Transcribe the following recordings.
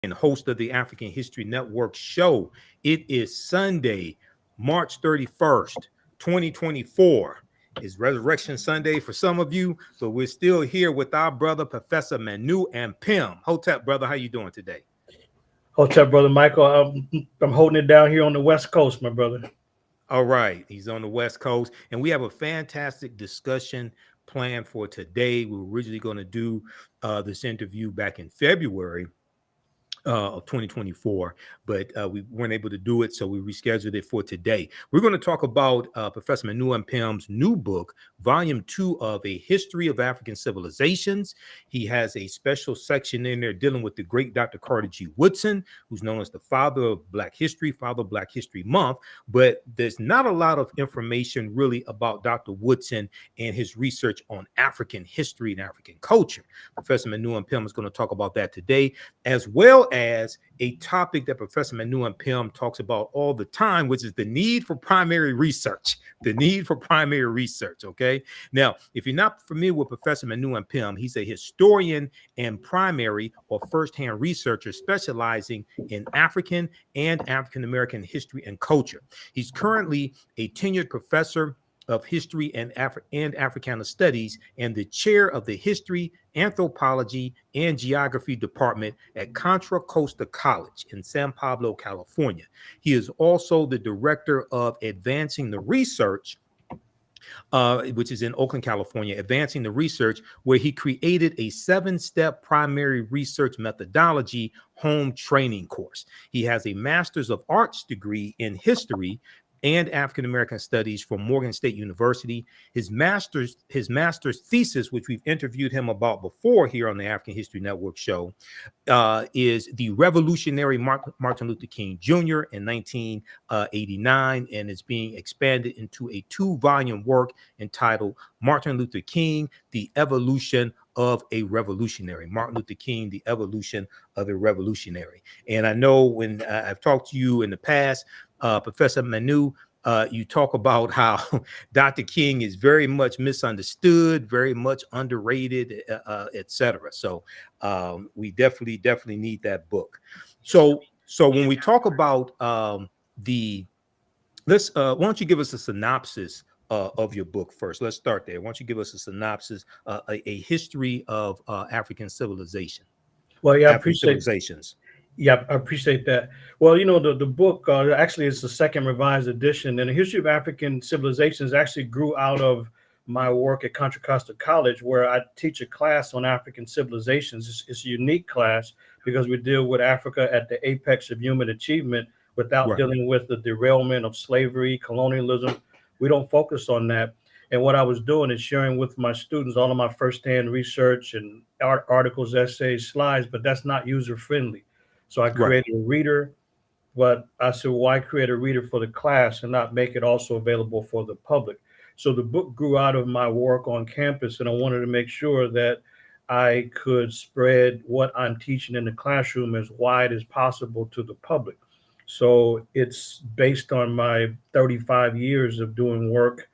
and host of the African History Network show. It is Sunday, March 31st, 2024. It's Resurrection Sunday for some of you, but we're still here with our brother, Professor Manu Ampim. Hotep, brother, how you doing today? Hotep, brother Michael. I'm holding it down here on the West Coast, my brother. All right, he's on the West Coast, and we have a fantastic discussion planned for today. We were originally going to do this interview back in February of 2024, but we weren't able to do it, so we rescheduled it for today. We're going to talk about Professor Manu Ampim's new book, Volume 2 of A History of African Civilizations. He has a special section in there dealing with the great Dr. Carter G. Woodson, who's known as the father of Black History, father of Black History Month, but there's not a lot of information really about Dr. Woodson and his research on African history and African culture. Professor Manu Ampim is going to talk about that today, as well as a topic that Professor Manu Ampim talks about all the time, which is the need for primary research. The need for primary research, okay? Now, if you're not familiar with Professor Manu Ampim, he's a historian and primary or first-hand researcher specializing in African and African-American history and culture. He's currently a tenured professor of History and Africana Studies and the chair of the History, Anthropology, and Geography Department at Contra Costa College in San Pablo, California. He is also the director of Advancing the Research, which is in Oakland, California, Advancing the Research, where he created a 7-step primary research methodology home training course. He has a Master's of Arts degree in history and African American Studies from Morgan State University. His master's thesis, which we've interviewed him about before here on the African History Network show, is The Revolutionary Martin Luther King Jr. in 1989, and it's being expanded into a 2-volume work entitled Martin Luther King, The Evolution of a Revolutionary. Martin Luther King, The Evolution of a Revolutionary. And I know when I've talked to you in the past, Professor Manu, you talk about how Dr. King is very much misunderstood, very much underrated, etc. So we definitely need that book. So when we talk about why don't you give us a synopsis of your book first? Let's start there. Why don't you give us a synopsis, a history of African civilization? Well, yeah, African civilizations. I appreciate that. Well, the book actually is the second revised edition, and the history of African civilizations actually grew out of my work at Contra Costa College, where I teach a class on African civilizations. It's a unique class because we deal with Africa at the apex of human achievement without dealing with the derailment of slavery, colonialism. We don't focus on that. And what I was doing is sharing with my students all of my firsthand research and articles, essays, slides, but that's not user friendly. So I created a reader, but I said, why create a reader for the class and not make it also available for the public? So the book grew out of my work on campus, and I wanted to make sure that I could spread what I'm teaching in the classroom as wide as possible to the public. So it's based on my 35 years of doing work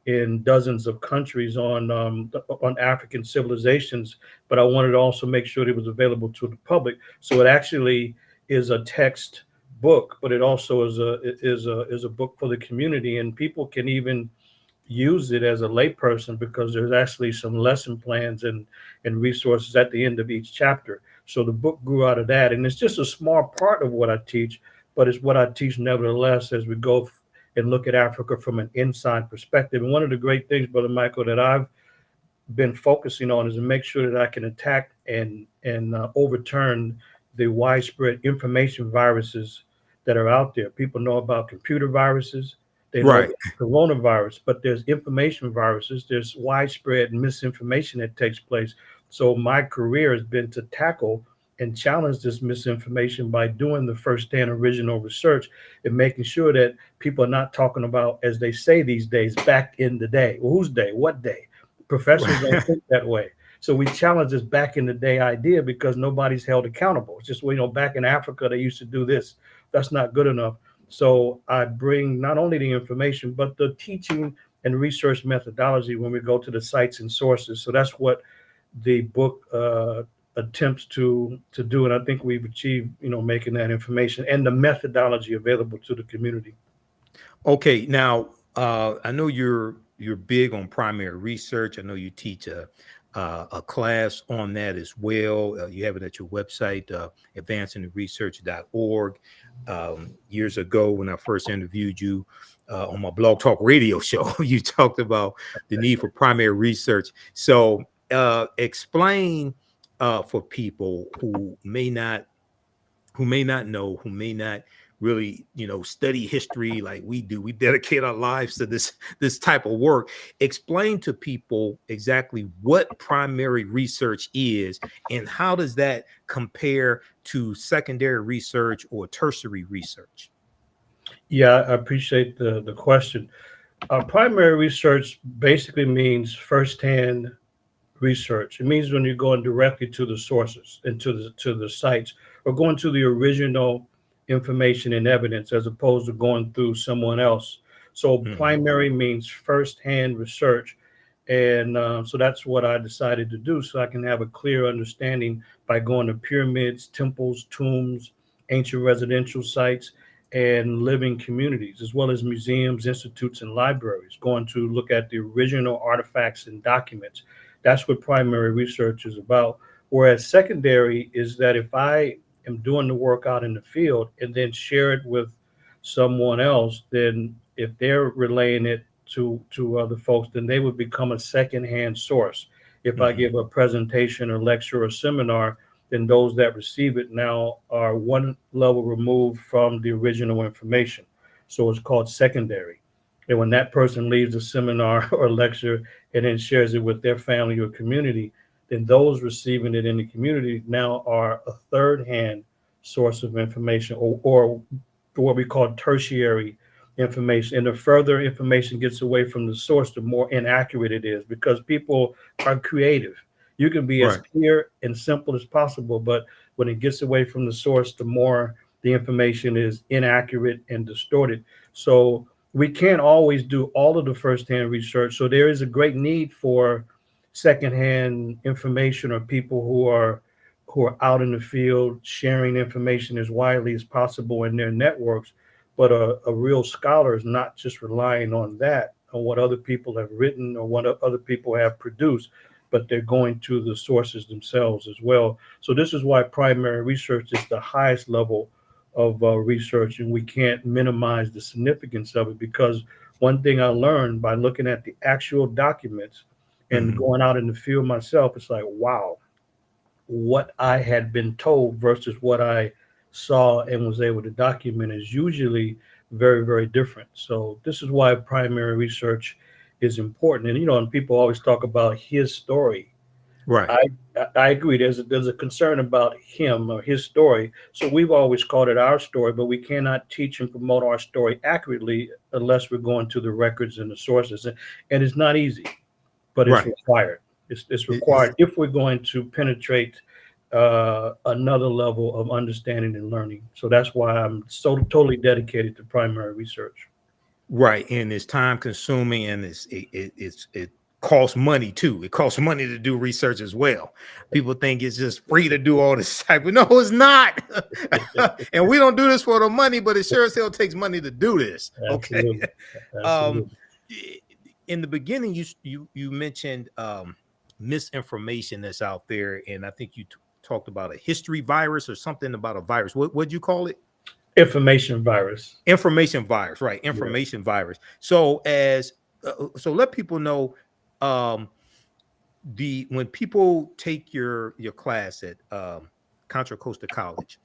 in dozens of countries on African civilizations, but I wanted to also make sure that it was available to the public. So it actually is a text book, but it also is a book for the community, and people can even use it as a layperson because there's actually some lesson plans and resources at the end of each chapter. So the book grew out of that, and it's just a small part of what I teach, but it's what I teach nevertheless as we go and look at Africa from an inside perspective. And one of the great things, Brother Michael, that I've been focusing on is to make sure that I can attack and overturn the widespread information viruses that are out there. People know about computer viruses, they know about coronavirus, but there's information viruses, there's widespread misinformation that takes place. So my career has been to tackle and challenge this misinformation by doing the first-hand original research and making sure that people are not talking about, as they say these days, back in the day. Well, whose day? What day? Professors don't think that way. So we challenge this back in the day idea because nobody's held accountable. It's just, back in Africa, they used to do this. That's not good enough. So I bring not only the information, but the teaching and research methodology when we go to the sites and sources. So that's what the book attempts to do, and I think we've achieved, making that information and the methodology available to the community. Okay, now I know you're big on primary research. I know you teach a class on that as well. You have it at your website, advancingtheresearch.org. Years ago, when I first interviewed you on my Blog Talk Radio show, you talked about the need for primary research. So explain for people who may not really study history like we do. We dedicate our lives to this type of work. Explain to people exactly what primary research is and how does that compare to secondary research or tertiary research. Yeah, I appreciate the question. Primary research basically means firsthand research. It means when you're going directly to the sources and to the sites, or going to the original information and evidence as opposed to going through someone else. So primary means firsthand research, and so that's what I decided to do, so I can have a clear understanding by going to pyramids, temples, tombs, ancient residential sites, and living communities, as well as museums, institutes, and libraries, going to look at the original artifacts and documents. That's what primary research is about. Whereas secondary is that if I am doing the work out in the field and then share it with someone else, then if they're relaying it to other folks, then they would become a secondhand source. If I give a presentation or lecture or seminar, then those that receive it now are one level removed from the original information. So it's called secondary. And when that person leaves a seminar or lecture and then shares it with their family or community, then those receiving it in the community now are a third hand source of information, or what we call tertiary information. And the further information gets away from the source, the more inaccurate it is, because people are creative. You can be as Right. clear and simple as possible, but when it gets away from the source, the more the information is inaccurate and distorted. So we can't always do all of the firsthand research. So there is a great need for secondhand information, or people who are out in the field sharing information as widely as possible in their networks. But a real scholar is not just relying on that, on what other people have written or what other people have produced, but they're going to the sources themselves as well. So this is why primary research is the highest level of research, and we can't minimize the significance of it, because one thing I learned by looking at the actual documents and going out in the field myself, it's like, wow, what I had been told versus what I saw and was able to document is usually very, very different. So this is why primary research is important. And people always talk about his story. Right. I agree. There's a concern about him or his story. So we've always called it our story, but we cannot teach and promote our story accurately unless we're going to the records and the sources. And it's not easy, but it's Right. required. It's It's required if we're going to penetrate another level of understanding and learning. So that's why I'm so totally dedicated to primary research. right, and it's time consuming, and it costs money too. It costs money to do research as well. People think it's just free to do all this type, but no, it's not. And we don't do this for the money, but it sure as hell takes money to do this. Okay. Absolutely. Um, Absolutely. in the beginning, you mentioned misinformation that's out there, and I think you talked about a history virus or something about a virus. What'd you call it? Information virus. Information virus, right? Yeah. Information virus. So so let people know, um the when people take your class at Contra Costa College,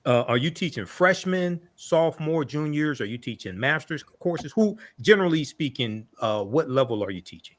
are you teaching freshmen, sophomore, juniors? Are you teaching master's courses? Who, generally speaking, what level are you teaching?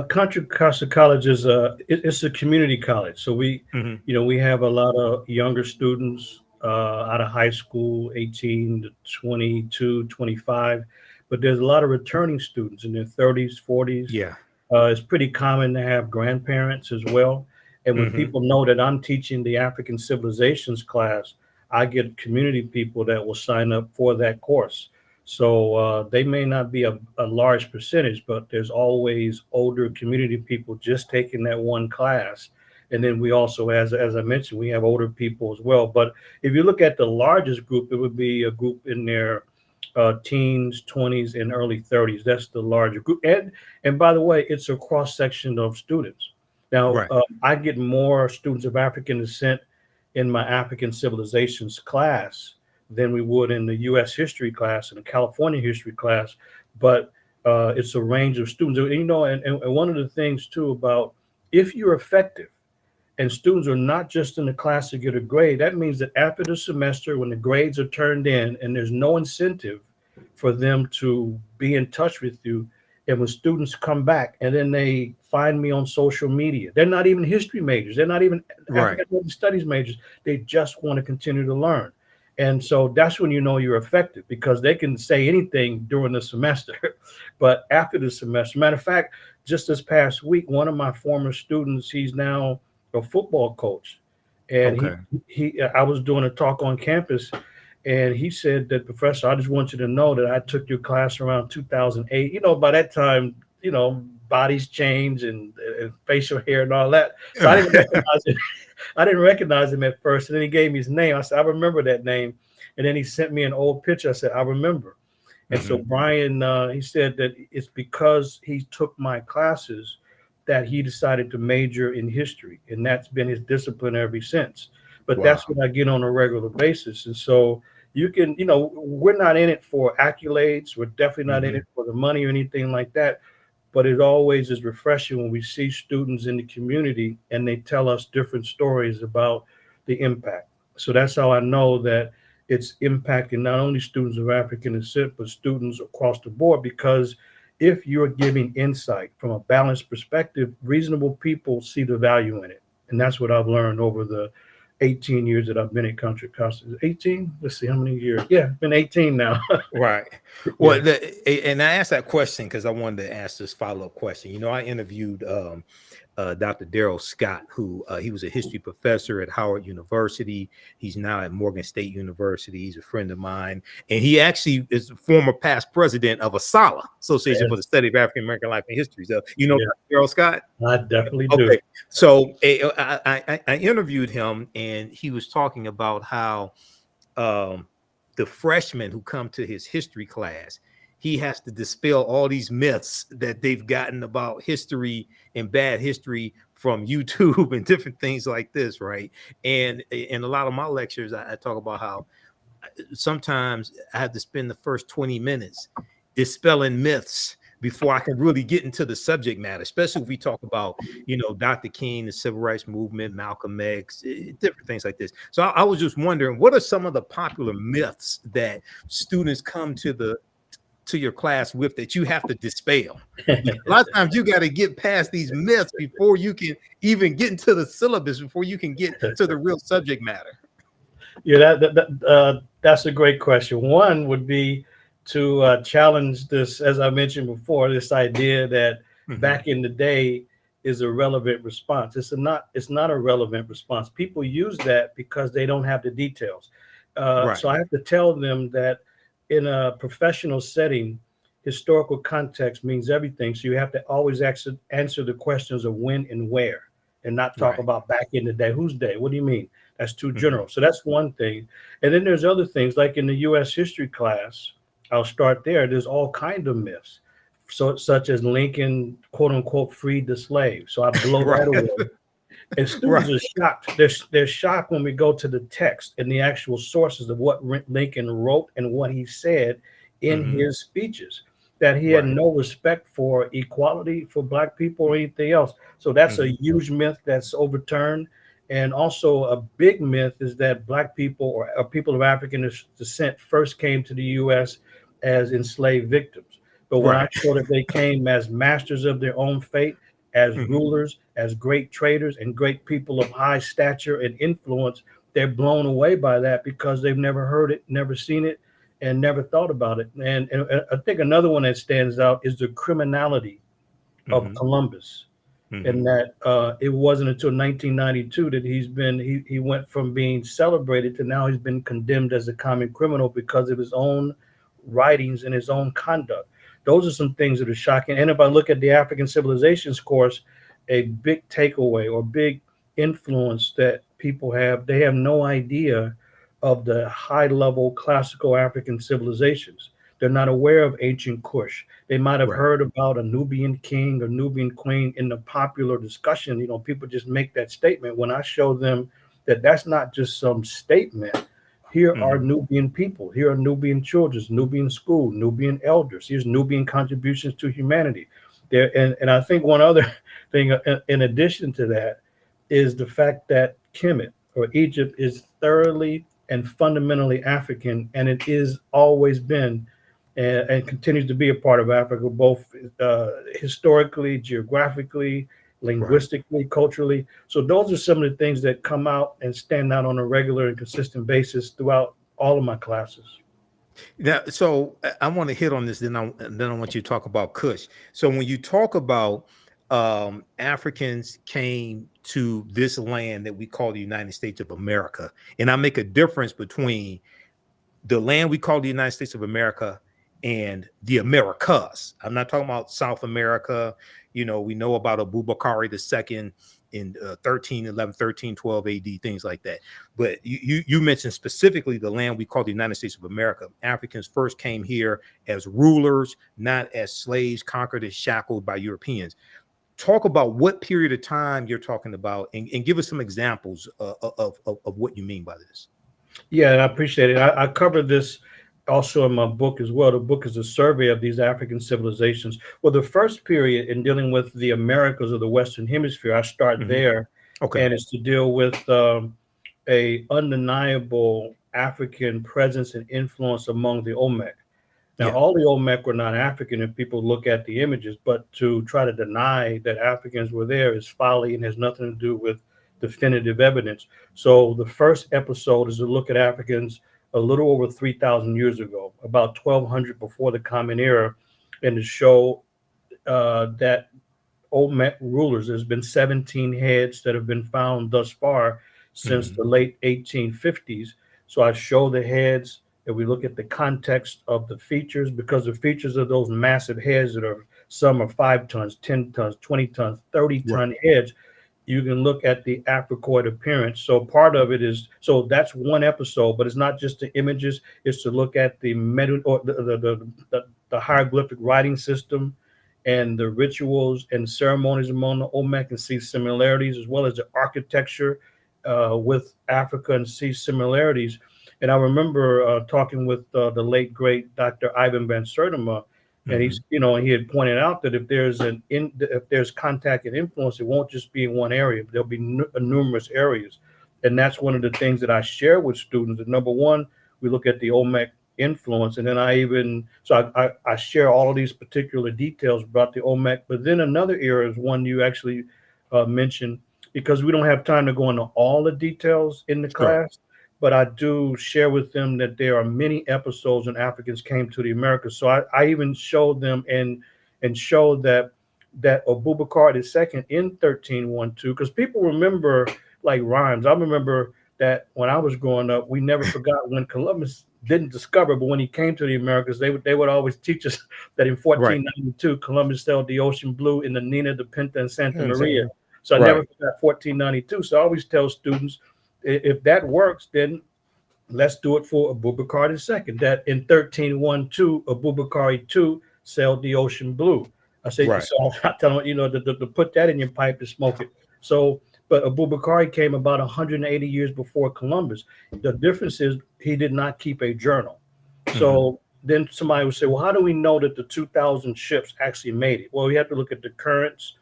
Contra Costa College is it's a community college. So Hmm. we have a lot of younger students out of high school, 18 to 22, 25, but there's a lot of returning students in their 30s, 40s. Yeah. It's pretty common to have grandparents as well. And when Hmm. people know that I'm teaching the African civilizations class, I get community people that will sign up for that course. So they may not be a large percentage, but there's always older community people just taking that one class. And then we also, as I mentioned, we have older people as well. But if you look at the largest group, it would be a group in their teens, 20s, and early 30s. That's the larger group. And by the way, it's a cross section of students. Now, Right. I get more students of African descent in my African civilizations class than we would in the U.S. history class and the California history class. But it's a range of students. And, and one of the things too about if you're effective, and students are not just in the class to get a grade, that means that after the semester, when the grades are turned in and there's no incentive for them to be in touch with you, and when students come back and then they find me on social media, they're not even history majors, they're not even Right. African studies majors, they just want to continue to learn. And so that's when you know you're effective, because they can say anything during the semester. But after the semester, matter of fact, just this past week, one of my former students, he's now a football coach, and Okay. I was doing a talk on campus, and he said that, Professor, I just want you to know that I took your class around 2008. By that time, bodies change and facial hair and all that. So I didn't recognize it. I didn't recognize him at first, and then he gave me his name. I said, I remember that name. And then he sent me an old picture. I said, I remember. And so Brian, he said that it's because he took my classes that he decided to major in history, and that's been his discipline ever since. But Wow. that's what I get on a regular basis. And so you can, we're not in it for accolades. We're definitely not in it for the money or anything like that. But it always is refreshing when we see students in the community and they tell us different stories about the impact. So that's how I know that it's impacting not only students of African descent, but students across the board. Because if you're giving insight from a balanced perspective, reasonable people see the value in it. And that's what I've learned over the 18 years that I've been at Contra Costa. 18? Let's see how many years. Yeah, it's been 18 now. Right. Well, and I asked that question because I wanted to ask this follow-up question. I interviewed Dr. Daryl Scott, who he was a history professor at Howard University. He's now at Morgan State University. He's a friend of mine, and he actually is the former past president of ASALA, Association for the Study of African American Life and History. So, Dr. Daryl Scott? I definitely do. Okay. So I interviewed him, and he was talking about how the freshmen who come to his history class, he has to dispel all these myths that they've gotten about history and bad history from YouTube and different things like this, right? And in a lot of my lectures, I talk about how sometimes I have to spend the first 20 minutes dispelling myths before I can really get into the subject matter, especially if we talk about, Dr. King, the civil rights movement, Malcolm X, different things like this. So I was just wondering, what are some of the popular myths that students come to your class with that you have to dispel? A lot of times you got to get past these myths before you can even get into the syllabus, before you can get to the real subject matter. Yeah, that's a great question. One would be to challenge this, as I mentioned before, this idea that back in the day is a relevant response. It's not a relevant response. People use that because they don't have the details. Right. So I have to tell them that in a professional setting, historical context means everything. So you have to always answer the questions of when and where, and not talk about back in the day. Whose day? What do you mean? That's too general. So that's one thing. And then there's other things, like in the U.S. history class. I'll start there. There's all kinds of myths, such as Lincoln, quote unquote, freed the slave. So I blow that away. And students are shocked. They're shocked when we go to the text and the actual sources of what Lincoln wrote and what he said in his speeches, that he had no respect for equality for Black people or anything else. So that's a huge myth that's overturned. And also a big myth is that Black people or people of African descent first came to the U.S. as enslaved victims. But when I show that they came as masters of their own fate, as rulers, as great traders, and great people of high stature and influence, they're blown away by that because they've never heard it, never seen it, and never thought about it. And I think another one that stands out is the criminality of Columbus. And that it wasn't until 1992 that he went from being celebrated to now he's been condemned as a common criminal because of his own writings and his own conduct. Those are some things that are shocking. And if I look at the African Civilizations course, a big takeaway or big influence that people have, they have no idea of the high level classical African civilizations. They're not aware of ancient Kush. They might have Right. heard about a Nubian king or Nubian queen in the popular discussion. You know, people just make that statement. When I show them that that's not just some statement, here are Mhm. Nubian people, here are Nubian children, Nubian school, Nubian elders, here's Nubian contributions to humanity. There, and I think one other thing in addition to that is the fact that Kemet or Egypt is thoroughly and fundamentally African, and it is always been and continues to be a part of Africa, both historically, geographically, Right. linguistically, culturally. So those are some of the things that come out and stand out on a regular and consistent basis throughout all of my classes. Now, so I want to hit on this, then I want you to talk about Kush. So when you talk about Africans came to this land that we call the United States of America, and I make a difference between the land we call the United States of America and the Americas. I'm not talking about South America. You know, we know about Abubakar II in 1311, 1312 AD, things like that. But you mentioned specifically the land we call the United States of America. Africans first came here as rulers, not as slaves, conquered and shackled by Europeans. Talk about what period of time you're talking about, and give us some examples of what you mean by this. Yeah, and I appreciate it. I covered this also in my book as well. The book is a survey of these African civilizations. Well, the first period in dealing with the Americas of the Western Hemisphere, I start Mhm. there, Okay. and it's to deal with a undeniable African presence and influence among the Olmec. Now, Yeah. all the Olmec were not African if people look at the images, but to try to deny that Africans were there is folly and has nothing to do with definitive evidence. So, the first episode is to look at Africans a little over 3,000 years ago, about 1200 before the Common Era, and to show that Olmec rulers, there's been 17 heads that have been found thus far since Mhm. the late 1850s. So I show the heads and we look at the context of the features because the features of those massive heads that are some are 5 tons, 10 tons, 20 tons, 30 Right. ton heads. You can look at the Africoid appearance. So part of it is so that's one episode, but it's not just the images. It's to look at the meta or the hieroglyphic writing system and the rituals and ceremonies among the Olmec and see similarities, as well as the architecture with Africa and see similarities. And I remember talking with the late great Dr. Ivan Van Sertima, and Mhm. he had pointed out that if there's contact and influence, it won't just be in one area. There'll be numerous areas, and that's one of the things that I share with students. That number one, we look at the Olmec influence, and then I share all of these particular details about the Olmec. But then another era is one you actually mentioned because we don't have time to go into all the details in the Sure. class. But I do share with them that there are many episodes when Africans came to the Americas. So I even showed them and showed that Abubakar II in 1312, because people remember like rhymes. I remember that when I was growing up, we never forgot when Columbus didn't discover, but when he came to the Americas, they would always teach us that in Right. 1492, Columbus sailed the ocean blue in the Nina, the Pinta, and Santa Yeah, Maria. So I never right. forgot 1492. So I always tell students, if that works, then let's do it for Abubakar II. That in 1312, Abubakar II sailed the ocean blue. I say, Right. so I tell them, to put that in your pipe to smoke it. So, but Abubakar came about 180 years before Columbus. The difference is he did not keep a journal. Mhm. So then somebody would say, well, how do we know that the 2,000 ships actually made it? Well, we have to look at the currents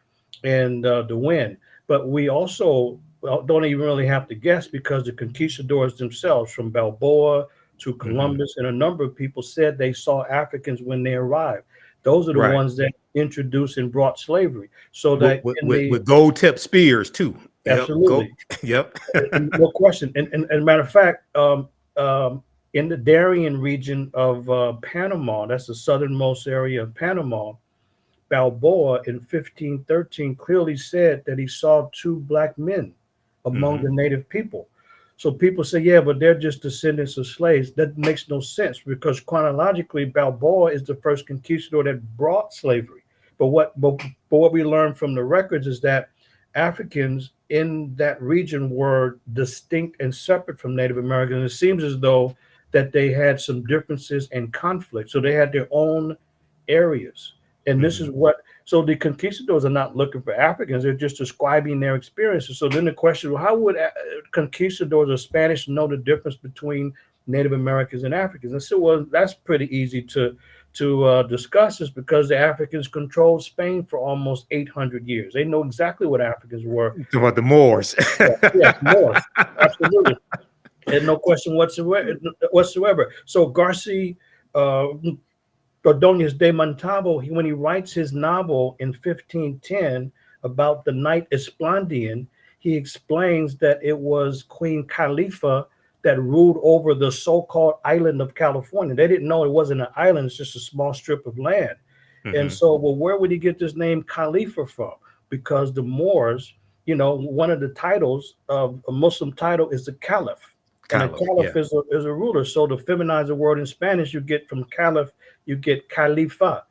and the wind. But we also don't even really have to guess because the conquistadors themselves, from Balboa to Mhm. Columbus, and a number of people said they saw Africans when they arrived. Those are the Right. ones that introduced and brought slavery. So With, that with, in with the with gold tip spears too. Yep. Go. absolutely, Yep. no question. And matter of fact, in the Darien region of Panama, that's the southernmost area of Panama, Balboa in 1513 clearly said that he saw two black men among Mhm. the native people. So people say, yeah, but they're just descendants of slaves. That makes no sense because chronologically, Balboa is the first conquistador that brought slavery. But what we learned from the records is that Africans in that region were distinct and separate from Native Americans. It seems as though that they had some differences and conflict. So they had their own areas. And this is what, so the conquistadors are not looking for Africans, they're just describing their experiences. So then the question, well, how would conquistadors or Spanish know the difference between Native Americans and Africans? And so, well, that's pretty easy to discuss, is because the Africans controlled Spain for almost 800 years. They know exactly what Africans were. About the Moors. Yes, Moors, absolutely. And no question whatsoever. So Garcia Ordonez de Montalvo, when he writes his novel in 1510 about the Knight Esplandian, he explains that it was Queen Khalifa that ruled over the so-called island of California. They didn't know it wasn't an island, it's just a small strip of land. And so, well, where would he get this name Khalifa from? Because the Moors, one of the titles of a Muslim title is the Caliph. And a caliph is a ruler. So to feminize the word in Spanish, you get from caliph, you get califa.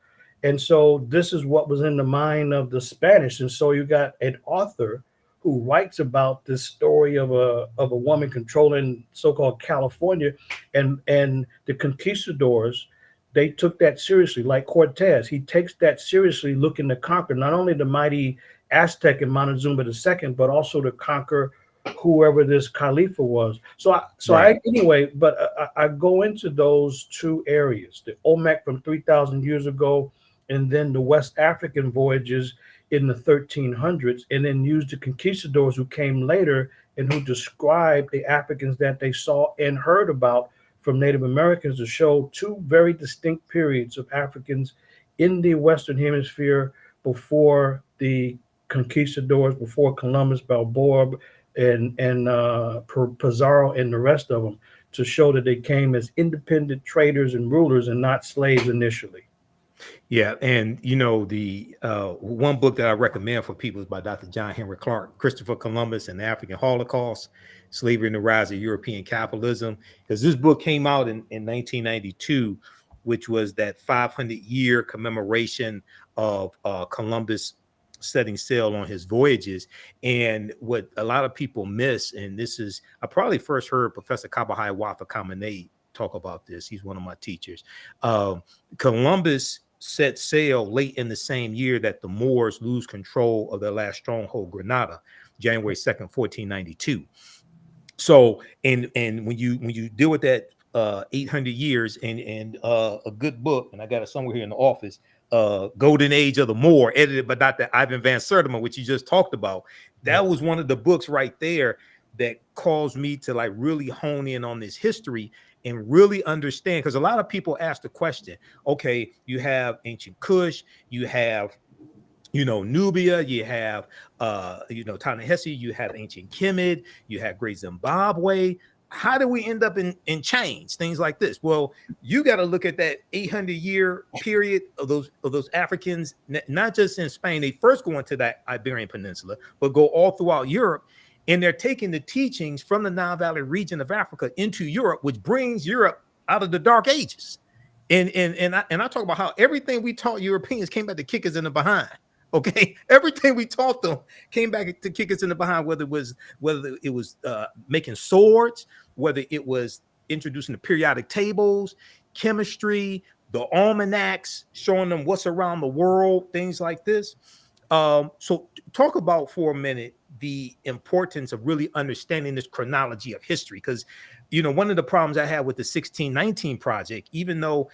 And so this is what was in the mind of the Spanish. And so you got an author who writes about this story of a woman controlling so-called California, and the conquistadors, they took that seriously. Like Cortez, he takes that seriously, looking to conquer not only the mighty Aztec and Montezuma II, but also to conquer whoever this Khalifa was. I go into those two areas, the Olmec from 3,000 years ago, and then the West African voyages in the 1300s, and then use the conquistadors who came later and who described the Africans that they saw and heard about from Native Americans to show two very distinct periods of Africans in the Western Hemisphere before the conquistadors, before Columbus, Balboa, and Pizarro and the rest of them, to show that they came as independent traders and rulers and not slaves initially. Yeah, and the one book that I recommend for people is by Dr. John Henry Clark, Christopher Columbus and the African Holocaust, Slavery and the Rise of European Capitalism, because this book came out in 1992, which was that 500-year commemoration of Columbus setting sail on his voyages. And what a lot of people miss, and this is, I probably first heard Professor Kabahai Wafa Kamene talk about this. He's one of my teachers. Columbus set sail late in the same year that the Moors lose control of their last stronghold, Granada, January 2nd, 1492. So, and when you deal with that 800 years and a good book, and I got it somewhere here in the office, Golden Age of the Moor, edited by Dr. Ivan Van Sertima, which you just talked about. That was one of the books right there that caused me to like really hone in on this history and really understand, because a lot of people ask the question, okay, you have ancient Kush, you have Nubia, you have Ta-Nehisi, you have ancient Kemet, you have Great Zimbabwe. How do we end up in chains, things like this? Well, you got to look at that 800-year period of those Africans, not just in Spain. They first go into that Iberian Peninsula, but go all throughout Europe. And they're taking the teachings from the Nile Valley region of Africa into Europe, which brings Europe out of the Dark Ages. And I talk about how everything we taught Europeans came back to kick us in the behind. Okay, everything we taught them came back to kick us in the behind, whether it was making swords, whether it was introducing the periodic tables, chemistry, the almanacs, showing them what's around the world, things like this. So talk about for a minute the importance of really understanding this chronology of history, because one of the problems I had with the 1619 project, even though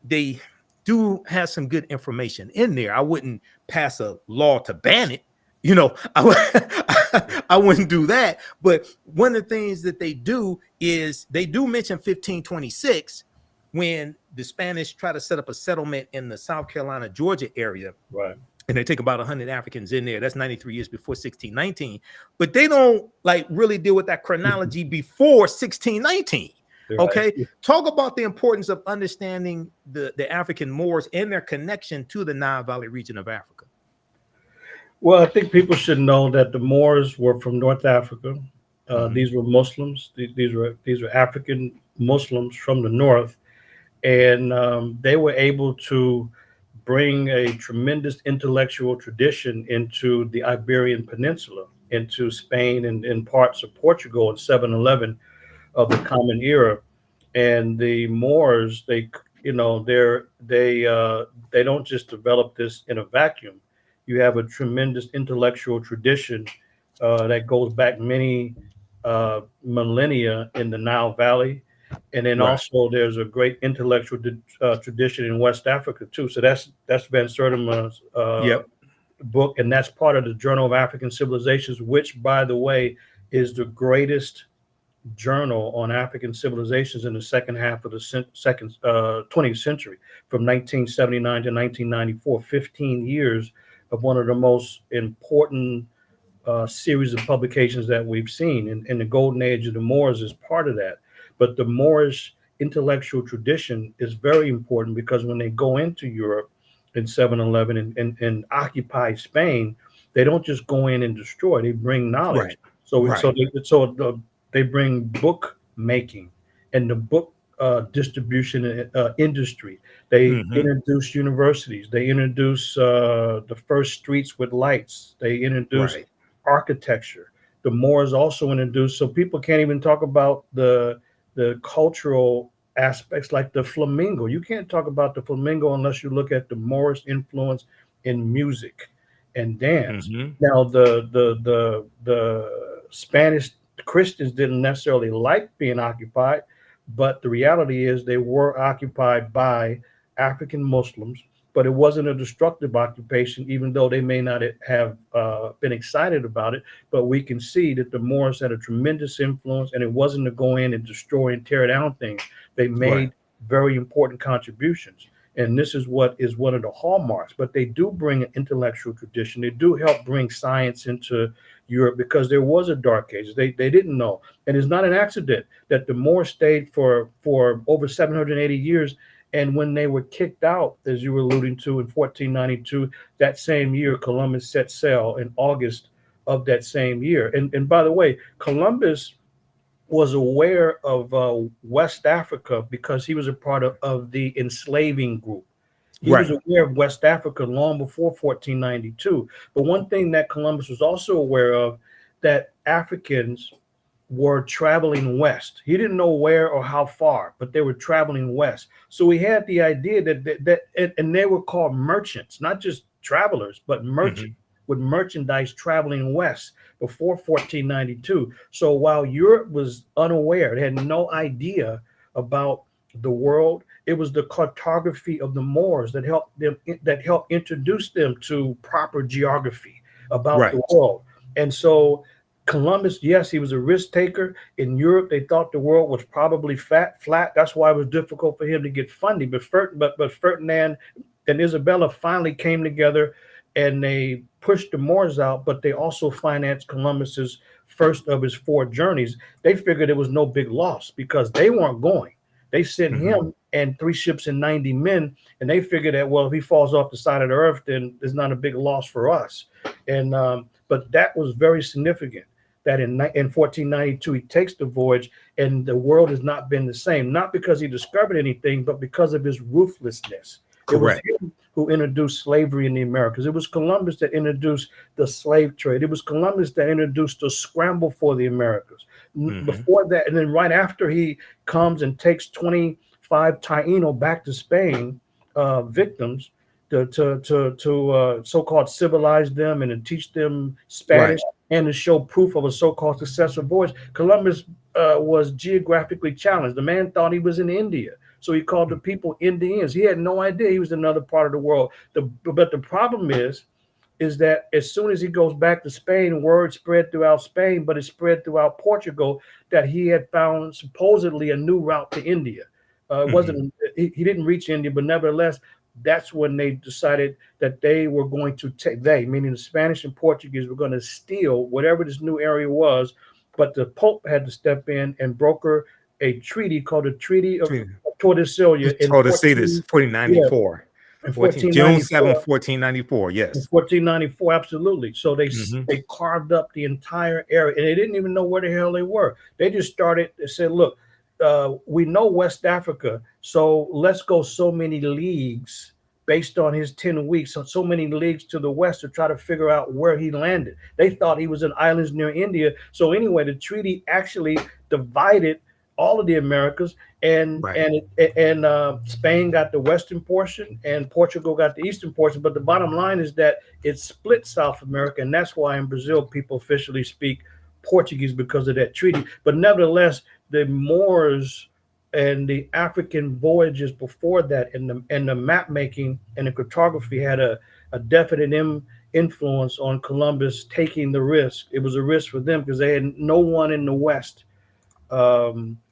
they do have some good information in there, I wouldn't pass a law to ban it. I wouldn't do that. But one of the things that they do is they do mention 1526 when the Spanish try to set up a settlement in the South Carolina, Georgia area. Right. And they take about 100 Africans in there. That's 93 years before 1619. But they don't like really deal with that chronology before 1619. Okay. Right. Talk about the importance of understanding the African Moors and their connection to the Nile Valley region of Africa. Well, I think people should know that the Moors were from North Africa. These were Muslims. These were African Muslims from the north, and they were able to bring a tremendous intellectual tradition into the Iberian Peninsula, into Spain and parts of Portugal in 711 of the Common Era. And the Moors, they don't just develop this in a vacuum. You have a tremendous intellectual tradition that goes back many millennia in the Nile Valley, and then Right. also there's a great intellectual tradition in West Africa too. So that's Van Sertima's Yep. book, and that's part of the Journal of African Civilizations, which, by the way, is the greatest journal on African civilizations in the second half of the second 20th century, from 1979 to 1994, 15 years of one of the most important series of publications that we've seen. And the golden age of the Moors is part of that. But the Moorish intellectual tradition is very important because when they go into Europe in 711 and occupy Spain, they don't just go in and destroy, they bring knowledge. Right. So, Right. they bring book making and the book distribution industry. They Hmm. introduce universities. They introduce the first streets with lights. They introduce Right. architecture. The Moors also introduced, so people can't even talk about the cultural aspects like the flamingo. You can't talk about the flamingo unless you look at the Moorish influence in music and dance. Hmm. Now, the Spanish Christians didn't necessarily like being occupied, but the reality is they were occupied by African Muslims. But it wasn't a destructive occupation, even though they may not have been excited about it. But we can see that the Moors had a tremendous influence, and it wasn't to go in and destroy and tear down things. They Right. made very important contributions. And this is what is one of the hallmarks. But they do bring an intellectual tradition. They do help bring science into Europe because there was a dark age. They didn't know. And it's not an accident that the Moors stayed for over 780 years. And when they were kicked out, as you were alluding to, in 1492, that same year, Columbus set sail in August of that same year. And by the way, Columbus was aware of West Africa because he was a part of the enslaving group. He was Right. aware of West Africa long before 1492. But one thing that Columbus was also aware of, that Africans were traveling west. He didn't know where or how far, but they were traveling west. So he had the idea and they were called merchants, not just travelers, but merchants Hmm. with merchandise traveling west before 1492. So while Europe was unaware, they had no idea about the world, it was the cartography of the Moors that helped introduce them to proper geography about Right. the world. And so Columbus, yes, he was a risk taker. In Europe, they thought the world was probably flat. That's why it was difficult for him to get funding. But Ferdinand and Isabella finally came together and they pushed the Moors out, but they also financed Columbus's first of his four journeys. They figured it was no big loss because they weren't going. They sent Hmm. him and 3 ships and 90 men, and they figured that, well, if he falls off the side of the earth, then there's not a big loss for us. And but that was very significant that in 1492 he takes the voyage and the world has not been the same, not because he discovered anything, but because of his ruthlessness. It was Correct. him who introduced slavery in the Americas. It was Columbus that introduced the slave trade. It was Columbus that introduced the scramble for the Americas. Hmm. Before that, and then right after he comes and takes 25 Taino back to Spain, victims, to so-called civilize them and to teach them Right. Spanish and to show proof of a so-called successful voyage. Columbus was geographically challenged. The man thought he was in India, so he called the people Indians. He had no idea he was in another part of the world. But the problem is that as soon as he goes back to Spain, word spread throughout Spain, but it spread throughout Portugal that he had found supposedly a new route to India. It Hmm. wasn't he didn't reach India, but nevertheless, that's when they decided that they were going to take, they, meaning the Spanish and Portuguese, were going to steal whatever this new area was. But the Pope had to step in and broker a treaty called the Treaty of Tordesillas in Tortoises, 14, yeah, 1494. in June 7th, 1494. 1494. In Yes. 1494, absolutely. So Hmm. they carved up the entire area, and they didn't even know where the hell they were. They just started. They said, "Look, we know West Africa, so let's go so many leagues based on his 10 weeks, so many leagues to the west to try to figure out where he landed." They thought he was in islands near India. So anyway, the treaty actually divided all of the Americas, and Right. Spain got the western portion, and Portugal got the eastern portion. But the bottom line is that it split South America, and that's why in Brazil people officially speak Portuguese because of that treaty. But nevertheless, the Moors and the African voyages before that, and the map making and the cartography had a definite influence on Columbus taking the risk. It was a risk for them because they had no one in the West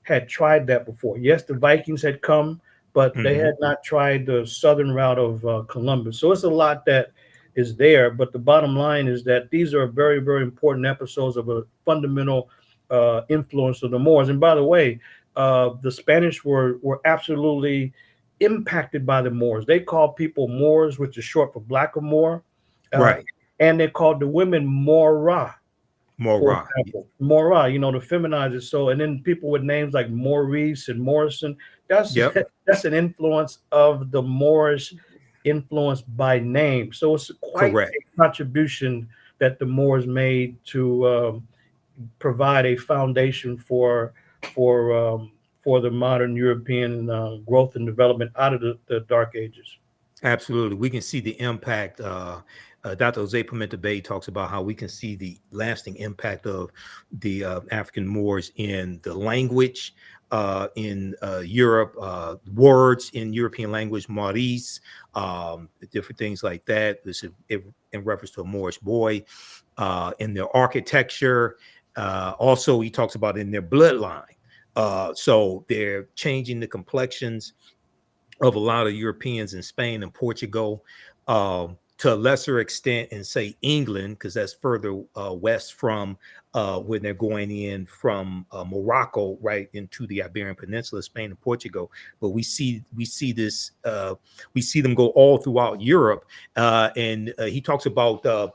had tried that before. Yes, the Vikings had come, but they Hmm. had not tried the southern route of Columbus. So it's a lot that is there. But the bottom line is that these are very, very important episodes of a fundamental influence of the Moors. And by the way, the Spanish were absolutely impacted by the Moors. They called people Moors, which is short for Blackamoor, uh, Right. and they called the women Mora, More for raw. example. Mora, to feminize it. So, and then people with names like Maurice and Morrison, that's Yep. that's an influence of the Moorish influence by name. So it's quite Correct. a contribution that the Moors made to provide a foundation for for the modern European growth and development out of the Dark Ages. Absolutely. We can see the impact. Dr. Jose Pimenta Bay talks about how we can see the lasting impact of the African Moors in the language in Europe, words in European language, Maurice, different things like that. This is in reference to a Moorish boy, in their architecture. Also, he talks about in their bloodline. So they're changing the complexions of a lot of Europeans in Spain and Portugal, to a lesser extent in, say, England, because that's further west from when they're going in from Morocco right into the Iberian Peninsula, Spain and Portugal. But we see this, we see them go all throughout Europe, and he talks about the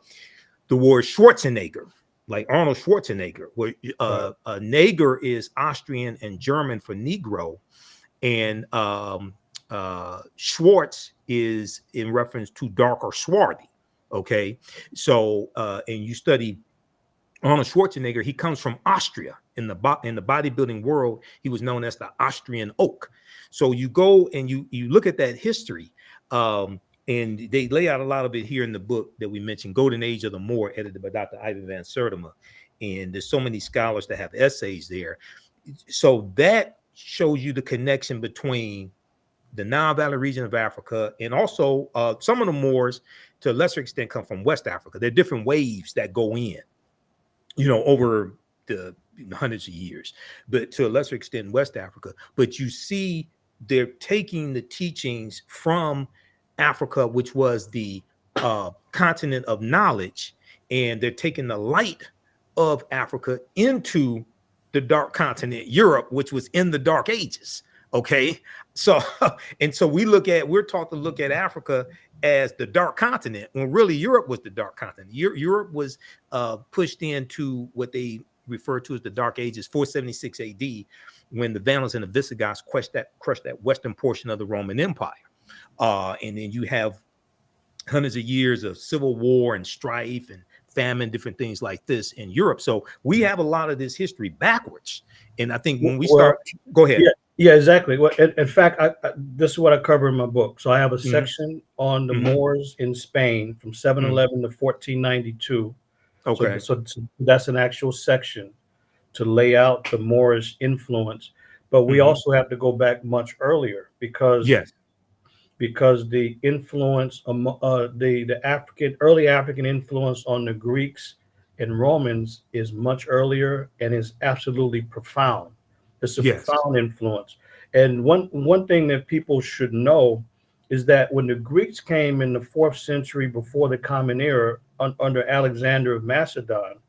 word Schwarzenegger, like Arnold Schwarzenegger, where Right. Neger is Austrian and German for Negro, and Schwartz is in reference to dark or swarthy. Okay, so and you study Arnold Schwarzenegger, he comes from Austria. In the bodybuilding world, he was known as the Austrian Oak. So you go and you look at that history, and they lay out a lot of it here in the book that we mentioned, Golden Age of the Moor, edited by Dr. Ivan Van Sertima. And there's so many scholars that have essays there. So that shows you the connection between the Nile Valley region of Africa, and also some of the Moors, to a lesser extent, come from West Africa. There are different waves that go in, over the hundreds of years, but to a lesser extent, West Africa. But you see, they're taking the teachings from Africa, which was the continent of knowledge, and they're taking the light of Africa into the dark continent, Europe, which was in the Dark Ages. Okay, so and so we're taught to look at Africa as the dark continent, when really Europe was the dark continent. Europe was pushed into what they refer to as the Dark Ages, 476 AD, when the Vandals and the Visigoths crushed that western portion of the Roman Empire. And then you have hundreds of years of civil war and strife and famine, different things like this in Europe. So we have a lot of this history backwards. And I think when we Well, start, go ahead. yeah, yeah, exactly. Well, in fact, this is what I cover in my book. So I have a Hmm. section on the Hmm. Moors in Spain from Hmm. 711 to 1492. So, Okay. so that's an actual section to lay out the Moorish influence. But we Hmm. also have to go back much earlier Yes. because the influence, the African early African influence on the Greeks and Romans is much earlier and is absolutely profound. It's a Yes. profound influence. And one thing that people should know is that when the Greeks came in the 4th century before the Common Era under Alexander of Macedon,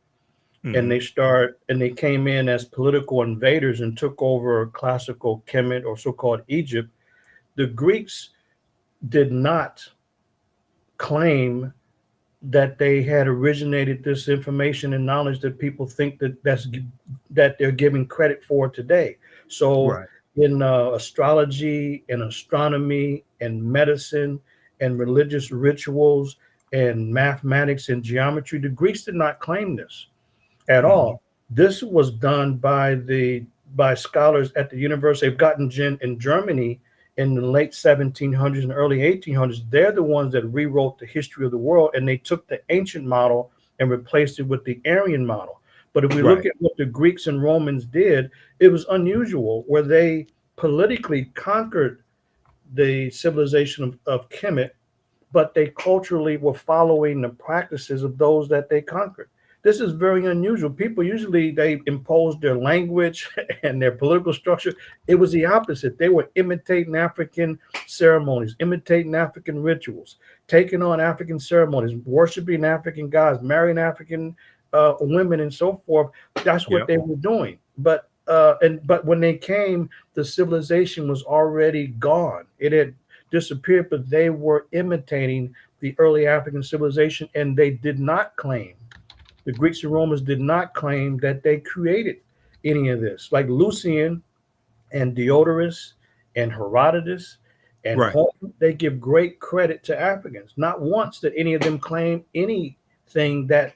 and Hmm. they came in as political invaders and took over classical Kemet, or so-called Egypt, the Greeks did not claim that they had originated this information and knowledge that people think that they're giving credit for today. So Right. in astrology and astronomy and medicine and religious rituals and mathematics and geometry, the Greeks did not claim this at Hmm. all. This was done by scholars at the University of Göttingen in Germany in the late 1700s and early 1800s. They're the ones that rewrote the history of the world, and they took the ancient model and replaced it with the Aryan model. But if we look Right. at what the Greeks and Romans did, it was unusual, where they politically conquered the civilization of Kemet, but they culturally were following the practices of those that they conquered. This is very unusual. People usually they impose their language and their political structure. It was the opposite. They were imitating African ceremonies, imitating African rituals, taking on African ceremonies, worshiping African gods, marrying African women, and so forth. That's what Yep. they were doing. But when they came, the civilization was already gone. It had disappeared, but they were imitating the early African civilization, and they did not claim, the Greeks and Romans did not claim that they created any of this. Like Lucian and Diodorus and Herodotus and Right. Homer, they give great credit to Africans. Not once did any of them claim anything that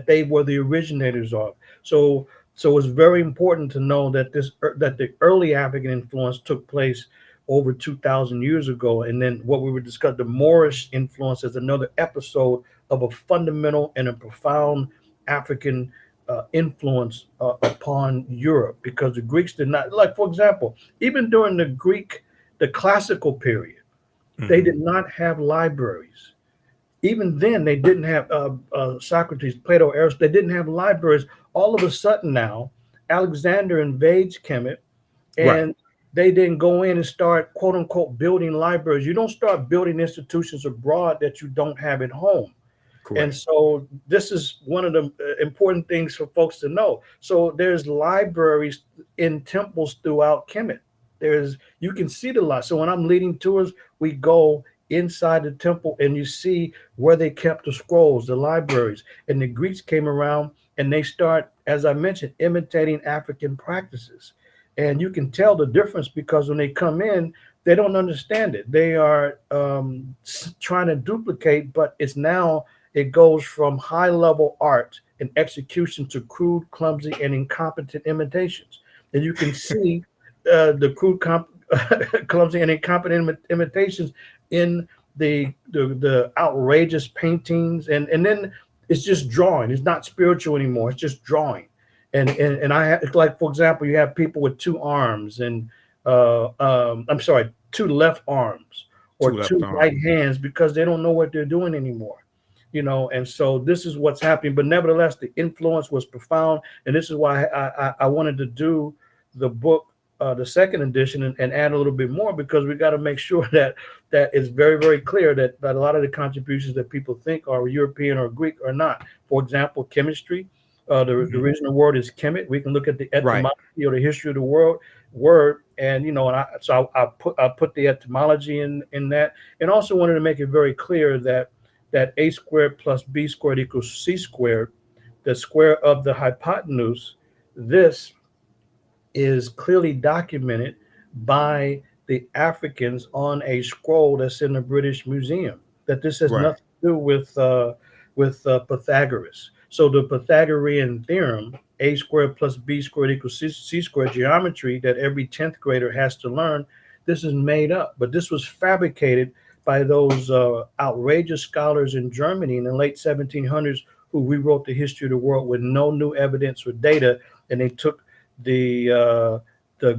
they were the originators of. So it's very important to know that that the early African influence took place over 2,000 years ago, and then what we would discuss, the Moorish influence, is another episode of a fundamental and a profound African influence upon Europe, because the Greeks did not, like, for example, even during the classical period, they Hmm. did not have libraries. Even then, they didn't have Socrates, Plato, Aristotle. They didn't have libraries. All of a sudden now, Alexander invades Kemet, Right. and they didn't go in and start, quote unquote, building libraries. You don't start building institutions abroad that you don't have at home. And Correct. so this is one of the important things for folks to know. So there's libraries in temples throughout Kemet. You can see the lot. So when I'm leading tours, we go inside the temple and you see where they kept the scrolls, the libraries. And the Greeks came around and they start, as I mentioned, imitating African practices. And you can tell the difference, because when they come in, they don't understand it. They are trying to duplicate, but it goes from high level art and execution to crude, clumsy, and incompetent imitations. And you can see the clumsy, and incompetent imitations in the outrageous paintings, and then it's just drawing. It's not spiritual anymore. It's just drawing. And it's like, for example, you have people with two arms and I'm sorry, two left arms or Two left two arm. right hands, because they don't know what they're doing anymore. And so this is what's happening. But nevertheless, the influence was profound, and this is why I wanted to do the book, the second edition, and add a little bit more, because we got to make sure that it's very, very clear that a lot of the contributions that people think are European or Greek are not. For example, chemistry. The Hmm. original word is Kemet. We can look at the Right. etymology or the history of the world word, and I put the etymology in that, and also wanted to make it very clear that a squared plus b squared equals c squared, the square of the hypotenuse. This is clearly documented by the Africans on a scroll that's in the British Museum. That this has Right. nothing to do with Pythagoras. So the Pythagorean theorem, a squared plus b squared equals c squared, geometry that every 10th grader has to learn, this is made up. But this was fabricated by those outrageous scholars in Germany in the late 1700s, who rewrote the history of the world with no new evidence or data, and they took the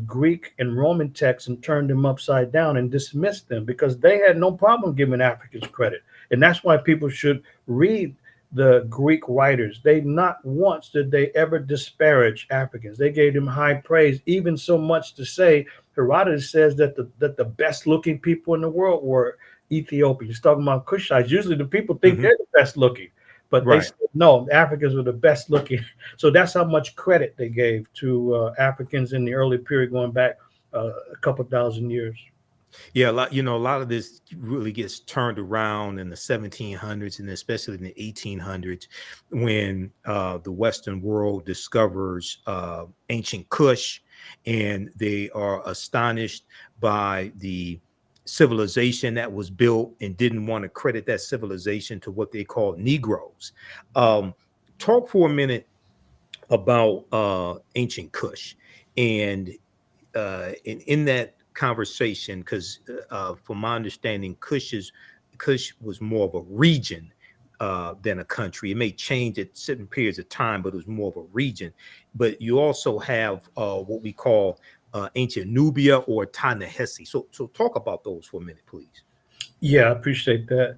Greek and Roman texts and turned them upside down and dismissed them, because they had no problem giving Africans credit. And that's why people should read the Greek writers. They not once did they ever disparage Africans. They gave them high praise, even so much to say Herodotus says that the best looking people in the world were Ethiopians. He's talking about Kushites. Usually the people think Hmm. they're the best looking, but they Right. said no, Africans were the best looking. So that's how much credit they gave to Africans in the early period, going back a couple thousand years. Yeah, a lot of this really gets turned around in the 1700s and especially in the 1800s when the Western world discovers ancient Kush, and they are astonished by the civilization that was built and didn't want to credit that civilization to what they called Negroes. Um, Talk for a minute about ancient Kush and in that conversation, because from my understanding, Kush was more of a region than a country. It may change at certain periods of time, but it was more of a region. But you also have what we call ancient Nubia or Ta-Nehisi. So talk about those for a minute, please. Yeah, I appreciate that.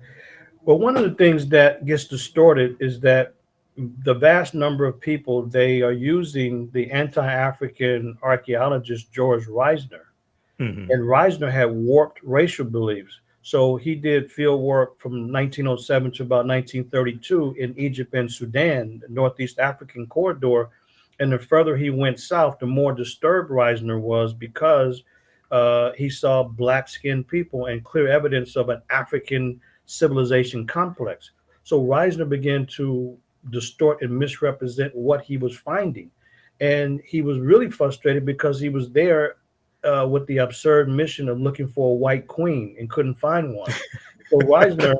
Well, one of the things that gets distorted is that the vast number of people, they are using the anti-African archaeologist George Reisner. Hmm. And Reisner had warped racial beliefs. So he did field work from 1907 to about 1932 in Egypt and Sudan, the Northeast African corridor. And the further he went south, the more disturbed Reisner was because he saw black skinned people and clear evidence of an African civilization complex. So Reisner began to distort and misrepresent what he was finding. And he was really frustrated because he was there with the absurd mission of looking for a white queen and couldn't find one. So Reisner,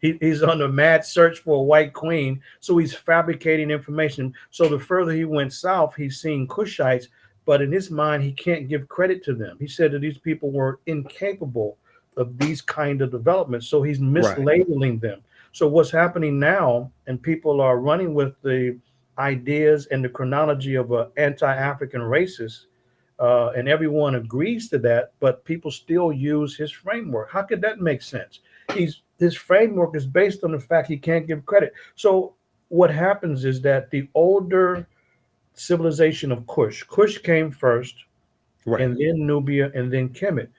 he's on a mad search for a white queen. So he's fabricating information. So the further he went south, he's seeing Kushites, but in his mind, he can't give credit to them. He said that these people were incapable of these kind of developments. So he's Right. mislabeling them. So what's happening now, and people are running with the ideas and the chronology of an anti-African racist, and everyone agrees to that, but people still use his framework. How could that make sense? His framework is based on the fact he can't give credit. So what happens is that the older civilization of Kush came first, Right. and then Nubia, and then Kemet.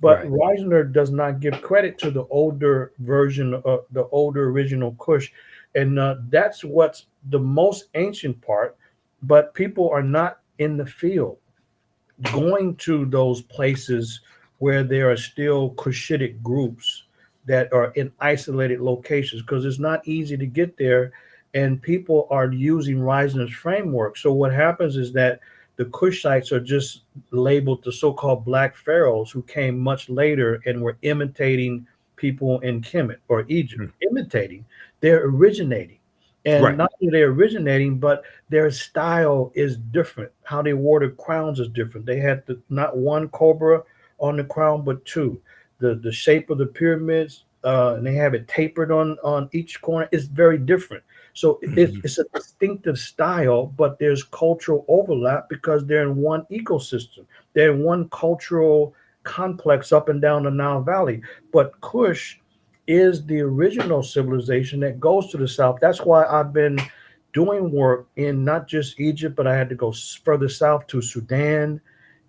But Right. Reisner does not give credit to the older version of the older original Kush, and that's what's the most ancient part. But people are not in the field going to those places where there are still Cushitic groups that are in isolated locations because it's not easy to get there, and people are using Reisner's framework. So what happens is that the Kushites are just labeled the so-called Black Pharaohs who came much later and were imitating people in Kemet or Egypt. Mhm. Imitating, they're originating. And Right. not only they're originating, but their style is different. How they wore the crowns is different. They had not one cobra on the crown, but two. The shape of the pyramids, and they have it tapered on each corner. Is very different. So Mhm. it's a distinctive style, but there's cultural overlap because they're in one ecosystem. They're in one cultural complex up and down the Nile Valley. But Kush is the original civilization that goes to the south. That's why I've been doing work in not just Egypt, but I had to go further south to Sudan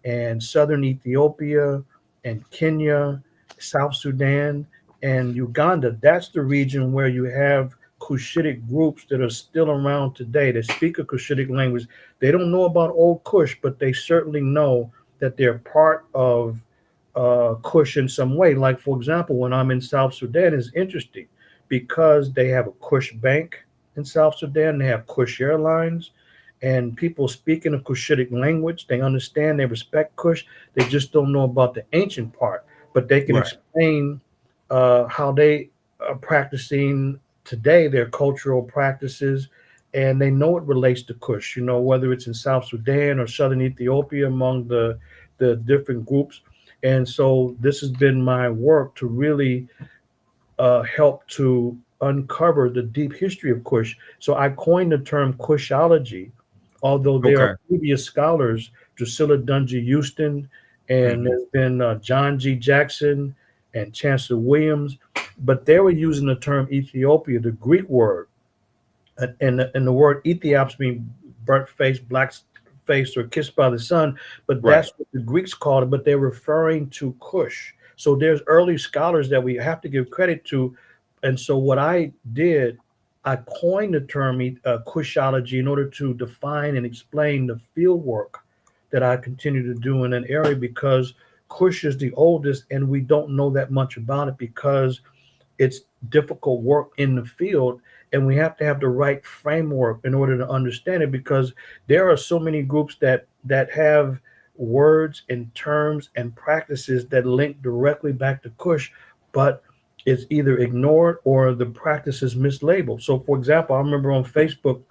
and southern Ethiopia and Kenya, South Sudan, and Uganda. That's the region where you have Cushitic groups that are still around today that speak a Cushitic language. They don't know about Old Kush, but they certainly know that they're part of Kush in some way. Like, for example, when I'm in South Sudan, is interesting because they have a Kush bank in South Sudan, they have Kush Airlines, and people speaking a Cushitic language. They understand, they respect Kush. They just don't know about the ancient part, but they can Right. explain how they are practicing today, their cultural practices, and they know it relates to Kush. You know, whether it's in South Sudan or Southern Ethiopia, among the different groups. And so this has been my work to really help to uncover the deep history of Kush. So I coined the term Kushology, although there are Okay. previous scholars, Drusilla Dungy Houston, and Hmm. there's been John G. Jackson and Chancellor Williams, but they were using the term Ethiopia, the Greek word, and the word Ethiops means burnt face, black face, or kissed by the sun. But Right. that's what the Greeks called it. But they're referring to Kush. So there's early scholars that we have to give credit to. And so what I did, I coined the term Kushology in order to define and explain the field work that I continue to do in an area because Kush is the oldest, and we don't know that much about it because it's difficult work in the field, and we have to have the right framework in order to understand it, because there are so many groups that have words and terms and practices that link directly back to Kush, but it's either ignored or the practice is mislabeled. So for example, I remember on Facebook,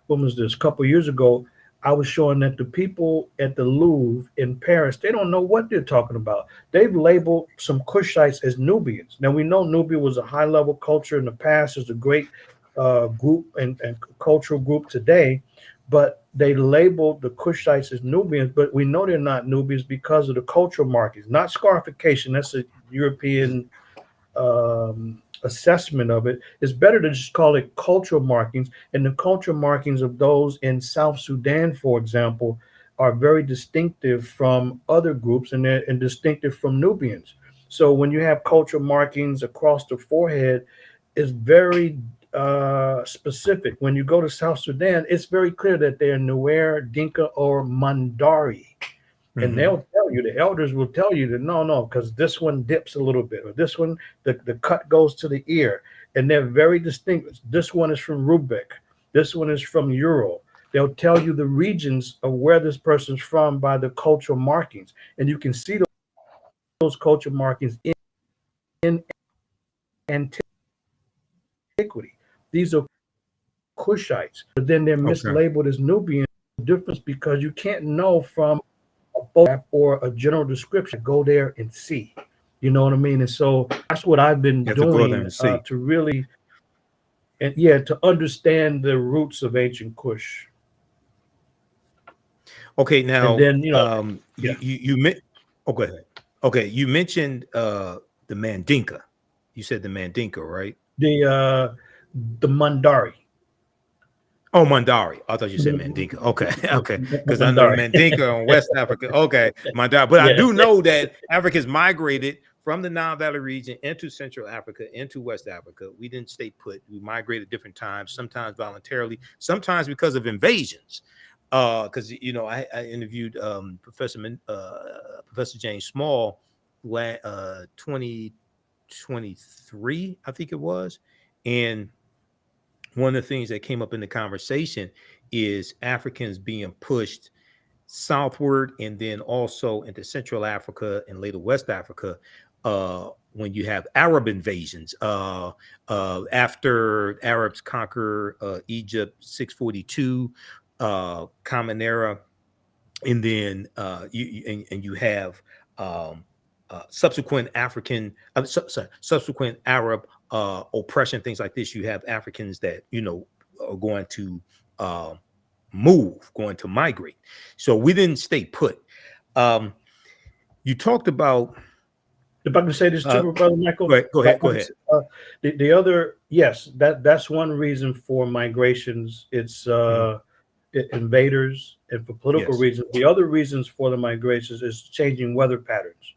when was this, a couple of years ago, I was showing that the people at the Louvre in Paris, they don't know what they're talking about. They've labeled some Kushites as Nubians. Now we know Nubia was a high level culture in the past, is a great group and cultural group today, but they labeled the Kushites as Nubians, but we know they're not Nubians because of the cultural markings, not scarification. That's a European assessment of it. It's better to just call it cultural markings. And the cultural markings of those in South Sudan, for example, are very distinctive from other groups, and distinctive from Nubians. So when you have cultural markings across the forehead, it's very specific. When you go to South Sudan, it's very clear that they're Nuer, Dinka, or Mandari. And they'll tell you, the elders will tell you that no, because this one dips a little bit, or this one, the cut goes to the ear, and they're very distinct. This one is from Rubik, this one is from Ural. They'll tell you the regions of where this person's from by the cultural markings, and you can see those cultural markings in antiquity. These are Kushites, but then they're mislabeled as Nubian. Difference because you can't know from a photograph or a general description. Go there and see. You know what I mean? And so that's what I've been doing to really, and to understand the roots of ancient Kush. Okay, now and then go ahead. Okay, you mentioned the Mandinka. You said the Mandinka, right? The Mandari. Oh, Mandari. I thought you said Mandinka. Okay, okay. Because I know Mandinka in West Africa. Okay, Mandari. But I do know that Africans migrated from the Nile Valley region into Central Africa, into West Africa. We didn't stay put. We migrated different times, sometimes voluntarily, sometimes because of invasions. Because I interviewed Professor James Small 2023, I think it was, and one of the things that came up in the conversation is Africans being pushed southward and then also into Central Africa and later West Africa when you have Arab invasions. After Arabs conquer Egypt, 642, Common Era, and then you have subsequent subsequent Arab oppression, things like this. You have Africans that are going to going to migrate. So we didn't stay put. You talked about. If I can say this too, Brother Michael. Go ahead. The other, yes, that's one reason for migrations. It's invaders, and for political reasons. The other reasons for the migrations is changing weather patterns.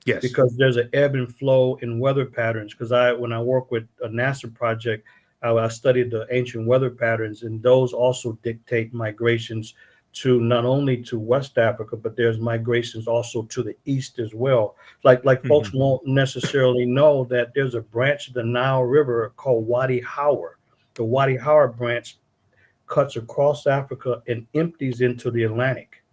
Yes, because there's an ebb and flow in weather patterns. Because when I work with a NASA project, I studied the ancient weather patterns, and those also dictate migrations to not only to West Africa, but there's migrations also to the east as well. Like folks won't necessarily know that there's a branch of the Nile River called Wadi Howard. The Wadi Howard branch cuts across Africa and empties into the Atlantic.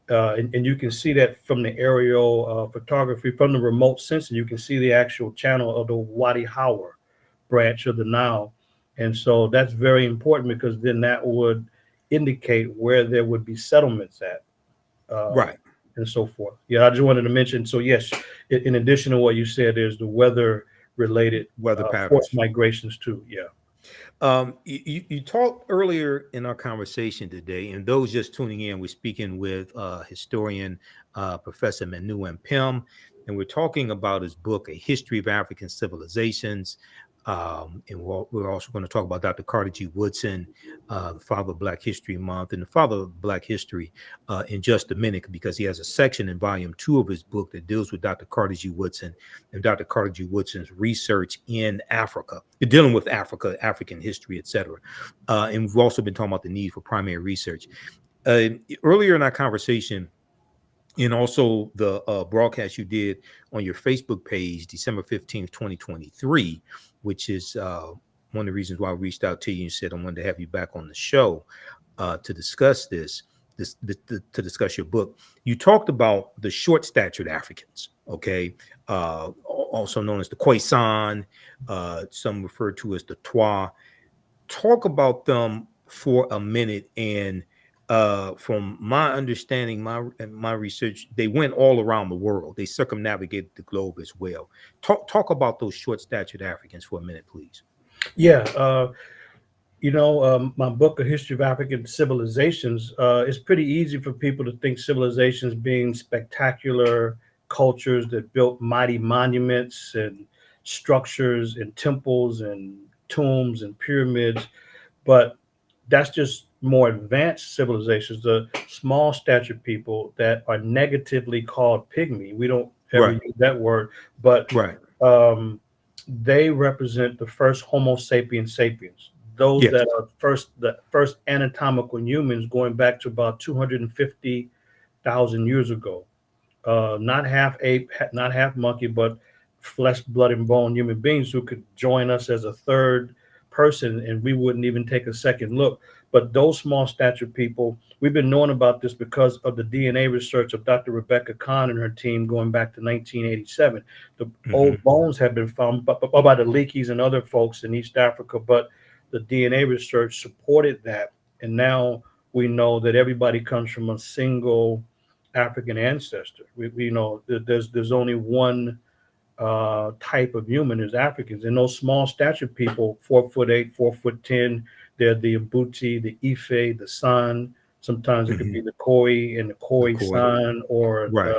And you can see that from the aerial photography, from the remote sensing. You can see the actual channel of the Wadi Howard branch of the Nile. And so that's very important, because then that would indicate where there would be settlements at. Right. And so forth. Yeah, I just wanted to mention. So yes, in addition to what you said, there's the weather-related forced migrations too. Yeah. You talked earlier in our conversation today, and those just tuning in, we're speaking with historian Professor Manu Ampim, and we're talking about his book, A History of African Civilizations. And we're also going to talk about Dr. Carter G. Woodson, the father of Black History Month, and the father of Black history in just a minute, because he has a section in volume 2 of his book that deals with Dr. Carter G. Woodson and Dr. Carter G. Woodson's research in Africa, dealing with Africa, African history, etc. And we've also been talking about the need for primary research. Earlier in our conversation, and also the broadcast you did on your Facebook page, December 15th, 2023, which is one of the reasons why I reached out to you and said I wanted to have you back on the show to discuss to discuss your book. You talked about the short statured Africans, okay, also known as the Khoisan, some refer to as the Twa. Talk about them for a minute. And from my understanding, my research, they went all around the world. They circumnavigated the globe as well. Talk about those short statured Africans for a minute, please. Yeah, my book, A History of African Civilizations, it's pretty easy for people to think civilizations being spectacular cultures that built mighty monuments and structures and temples and tombs and pyramids, but that's just more advanced civilizations. The small stature people that are negatively called pygmy, we don't ever Right, use that word, but right. um, they represent the first Homo sapiens sapiens. Those Yes. that are the first anatomical humans going back to about 250,000 years ago. Not half ape, not half monkey, but flesh, blood, and bone human beings who could join us as a third person, and we wouldn't even take a second look. But those small stature people, we've been knowing about this because of the DNA research of Dr. Rebecca Kahn and her team going back to 1987. The Hmm. old bones have been found by the Leakeys and other folks in East Africa, but the DNA research supported that. And now we know that everybody comes from a single African ancestor. We know that there's only one type of human is Africans, and those small stature people, 4'8", 4'10", they're the Mbuti, the Ife, the San. Sometimes it could Hmm. be the Khoi and the The Khoi Koi. San, or Right.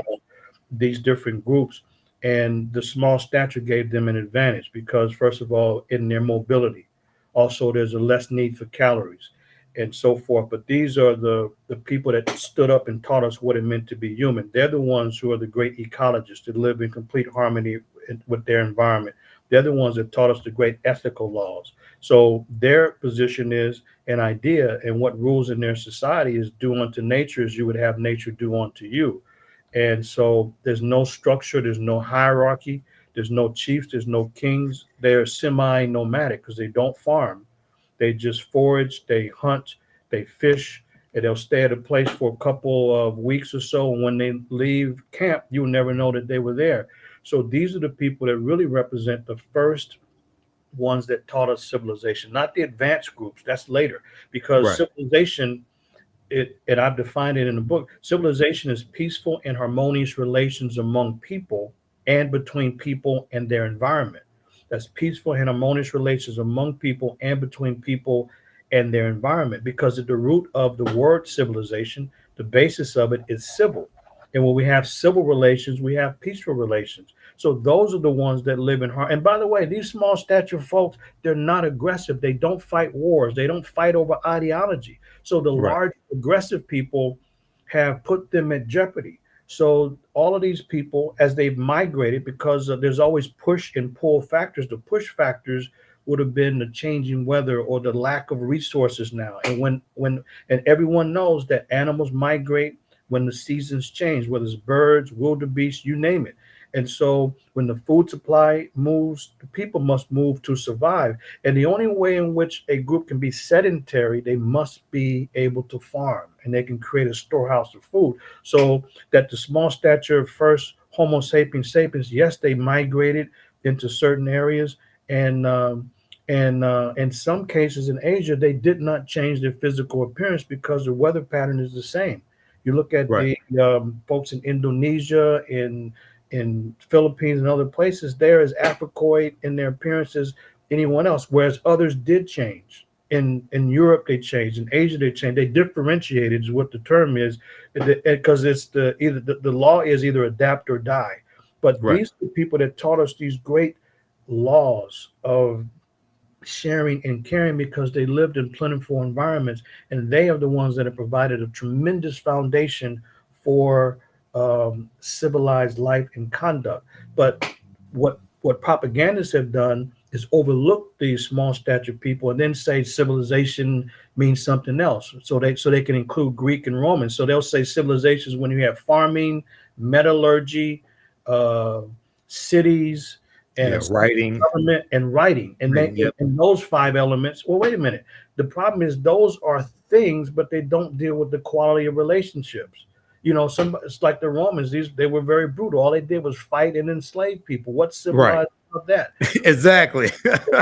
these different groups. And the small stature gave them an advantage because, first of all, in their mobility, also there's a less need for calories and so forth. But these are the people that stood up and taught us what it meant to be human. They're the ones who are the great ecologists that live in complete harmony with their environment. They're the ones that taught us the great ethical laws. So their position is an idea, and what rules in their society is do unto nature as you would have nature do unto you. And so there's no structure, there's no hierarchy, there's no chiefs, there's no kings. They're semi nomadic because they don't farm. They just forage, they hunt, they fish, and they'll stay at a place for a couple of weeks or so. And when they leave camp, you'll never know that they were there. So these are the people that really represent the first ones that taught us civilization, not the advanced groups. That's later, because Right. civilization, and I've defined it in the book. Civilization is peaceful and harmonious relations among people and between people and their environment. That's peaceful and harmonious relations among people and between people and their environment. Because at the root of the word civilization, the basis of it is civil. And when we have civil relations, we have peaceful relations. So those are the ones that live in harmony. And by the way, these small stature folks, they're not aggressive. They don't fight wars. They don't fight over ideology. So the Right. large aggressive people have put them at jeopardy. So all of these people, as they've migrated, because there's always push and pull factors. The push factors would have been the changing weather or the lack of resources now. And and everyone knows that animals migrate when the seasons change, whether it's birds, wildebeest, you name it. And so when the food supply moves, the people must move to survive. And the only way in which a group can be sedentary, they must be able to farm and they can create a storehouse of food. So that the small stature first Homo sapiens sapiens, yes, they migrated into certain areas, and in some cases in Asia, they did not change their physical appearance because the weather pattern is the same. You look at Right. the folks in Indonesia, in Philippines and other places, they're as Africoid in their appearance as anyone else, whereas others did change. In Europe, they changed. In Asia, they changed. They differentiated is what the term is, because it's the law is either adapt or die. But Right. these are the people that taught us these great laws of sharing and caring because they lived in plentiful environments, and they are the ones that have provided a tremendous foundation for civilized life and conduct. But what propagandists have done is overlook these small stature people and then say civilization means something else. So they can include Greek and Roman. So they'll say civilizations when you have farming, metallurgy, uh, cities, and a Yeah, writing. government and writing. And they Yep. and those five elements. Well, wait a minute. The problem is those are things, but they don't deal with the quality of relationships. It's like the Romans. They were very brutal. All they did was fight and enslave people. What's Right. civilized about that? Exactly.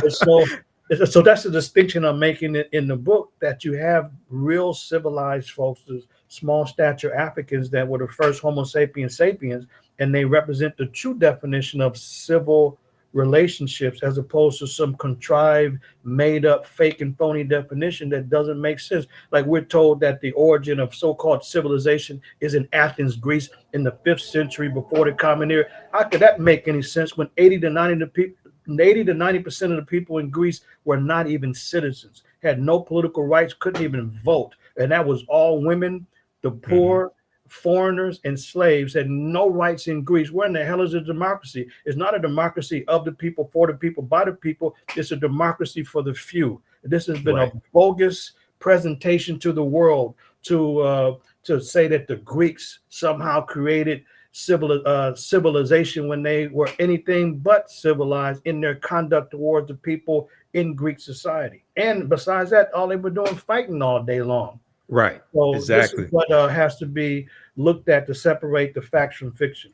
And so that's the distinction I'm making in the book, that you have real civilized folks, the small stature Africans that were the first Homo sapiens sapiens, and they represent the true definition of civil relationships as opposed to some contrived, made up, fake and phony definition that doesn't make sense. Like we're told that the origin of so-called civilization is in Athens, Greece in the 5th century before the Common Era. How could that make any sense when 80 to 90% of the people in Greece were not even citizens, had no political rights, couldn't even vote. And that was all women, the poor, foreigners, and slaves had no rights in Greece. Where in the hell is a democracy? It's not a democracy of the people, for the people, by the people. It's a democracy for the few. This has been Right. a bogus presentation to the world to say that the Greeks somehow created civilization when they were anything but civilized in their conduct towards the people in Greek society. And besides that, all they were doing fighting all day long. Right. So this Exactly. is what has to be looked at to separate the facts from fiction.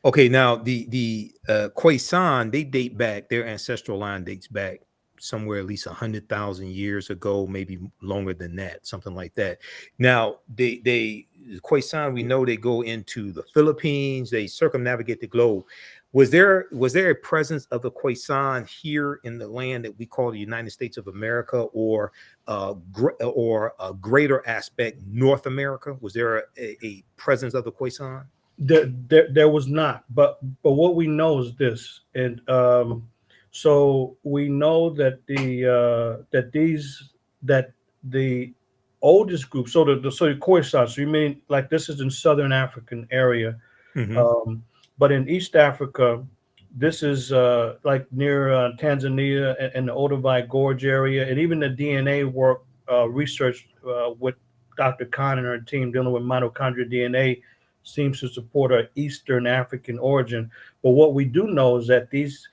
Okay, now the Khoisan, they date back, their ancestral line dates back somewhere at least 100,000 years ago, maybe longer than that, something like that. Now, the Khoisan, we know they go into the Philippines, they circumnavigate the globe. Was there a presence of the Khoisan here in the land that we call the United States of America, or or a greater aspect, North America? Was there a presence of the Khoisan? There was not, but what we know is this, and so we know that the oldest group, so the Khoisan, so you mean like this is in Southern African area, Hmm. um, but in East Africa, this is like near Tanzania and the Olduvai Gorge area, and even the DNA work research with Dr. Khan and her team dealing with mitochondrial DNA seems to support an Eastern African origin. But what we do know is that these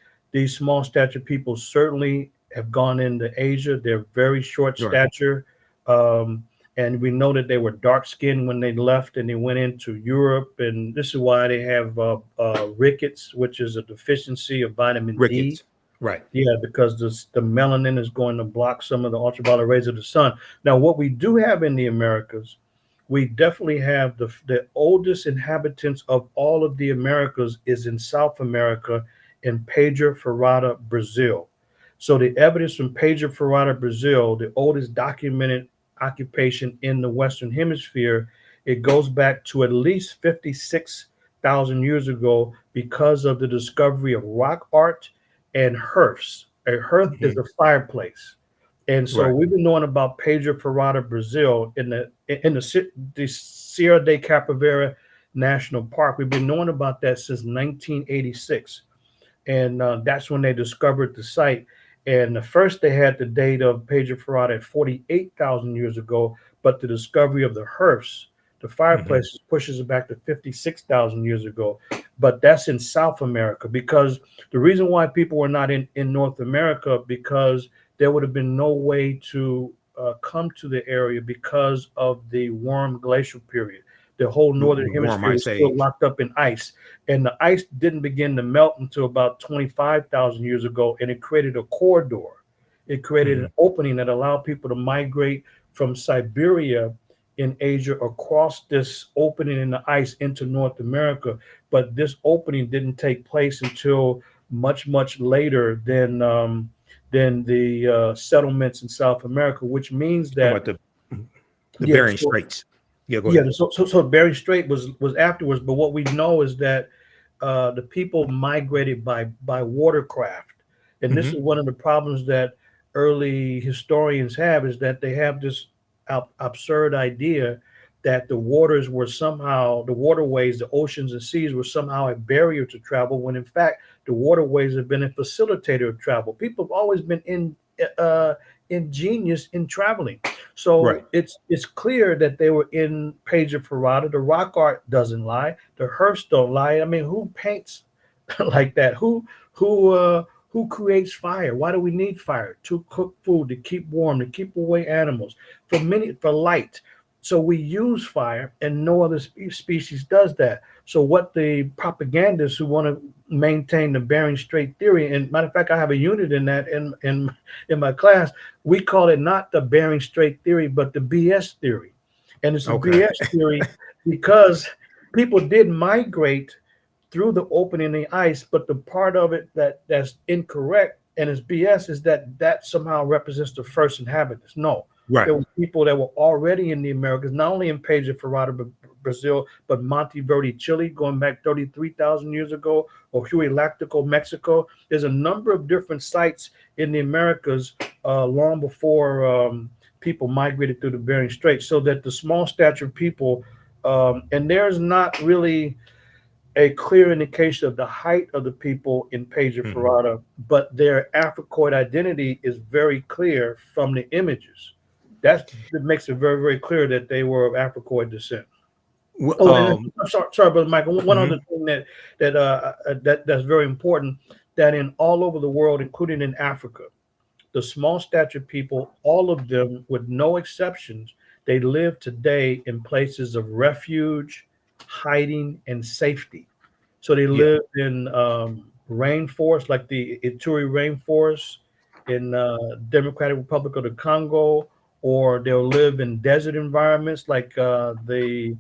small stature people certainly have gone into Asia. They're very short Right. stature. Um, and we know that they were dark skinned when they left and they went into Europe. And this is why they have rickets, which is a deficiency of vitamin D. Ricketts. Right. Yeah, because the melanin is going to block some of the ultraviolet rays of the sun. Now, what we do have in the Americas, we definitely have the oldest inhabitants of all of the Americas is in South America, in Pedra Ferrada, Brazil. So the evidence from Pedra Ferrada, Brazil, the oldest documented occupation in the Western Hemisphere, it goes back to at least 56,000 years ago because of the discovery of rock art and hearths. A hearth is Mhm. a fireplace. And so Right. we've been knowing about Pedra Ferrada, Brazil, the Sierra de Capovera National Park. We've been knowing about that since 1986, and that's when they discovered the site. And the first they had the date of Pedra Ferrada at 48,000 years ago, but the discovery of the hearths, the Mhm. fireplaces, pushes it back to 56,000 years ago. But that's in South America, because the reason why people were not in North America, because there would have been no way to come to the area because of the warm glacial period. The whole northern The warm hemisphere is ice still age. locked up in ice, and the ice didn't begin to melt until about 25,000 years ago, and it created a corridor. It created an Mhm. opening that allowed people to migrate from Siberia in Asia across this opening in the ice into North America. But this opening didn't take place until much later than the settlements in South America, which means Talking that about the yeah, Bering so Straits. Yeah, go yeah, ahead. so Bering Strait was afterwards, but what we know is that the people migrated by watercraft, and this Mhm. is one of the problems that early historians have, is that they have this absurd idea that the waters were somehow, the waterways, the oceans and seas were somehow a barrier to travel, when in fact the waterways have been a facilitator of travel. People have always been ingenious in traveling. Right. So it's clear that they were in Page of Ferrata. The rock art doesn't lie. The hearse don't lie. I mean, who paints like that? Who creates fire? Why do we need fire? To cook food, to keep warm, to keep away animals, for light. So we use fire, and no other species does that. So what the propagandists who want to maintain the Bering Strait theory, and matter of fact, I have a unit in that in my class. We call it not the Bering Strait theory, but the BS theory, and it's a Okay. BS theory because people did migrate through the opening in the ice, but the part of it that's incorrect and is BS is that somehow represents the first inhabitants. No, Right. there were people that were already in the Americas, not only in Page of Ferrata, Brazil, but Monteverde, Chile, going back 33,000 years ago, or Huilactico, Mexico. There's a number of different sites in the Americas long before people migrated through the Bering Strait, so that the small stature people, and there's not really a clear indication of the height of the people in Page of Mhm. Ferrata, but their Africoid identity is very clear from the images. That makes it very, very clear that they were of Africoid descent. Well, Oh, and I'm sorry, brother Michael. One other mhm. thing that's very important, that in all over the world, including in Africa, the small stature people, all of them, with no exceptions, they live today in places of refuge, hiding, and safety. So they Yeah. live in rainforest, like the Ituri rainforest in Democratic Republic of the Congo, or they'll live in desert environments like the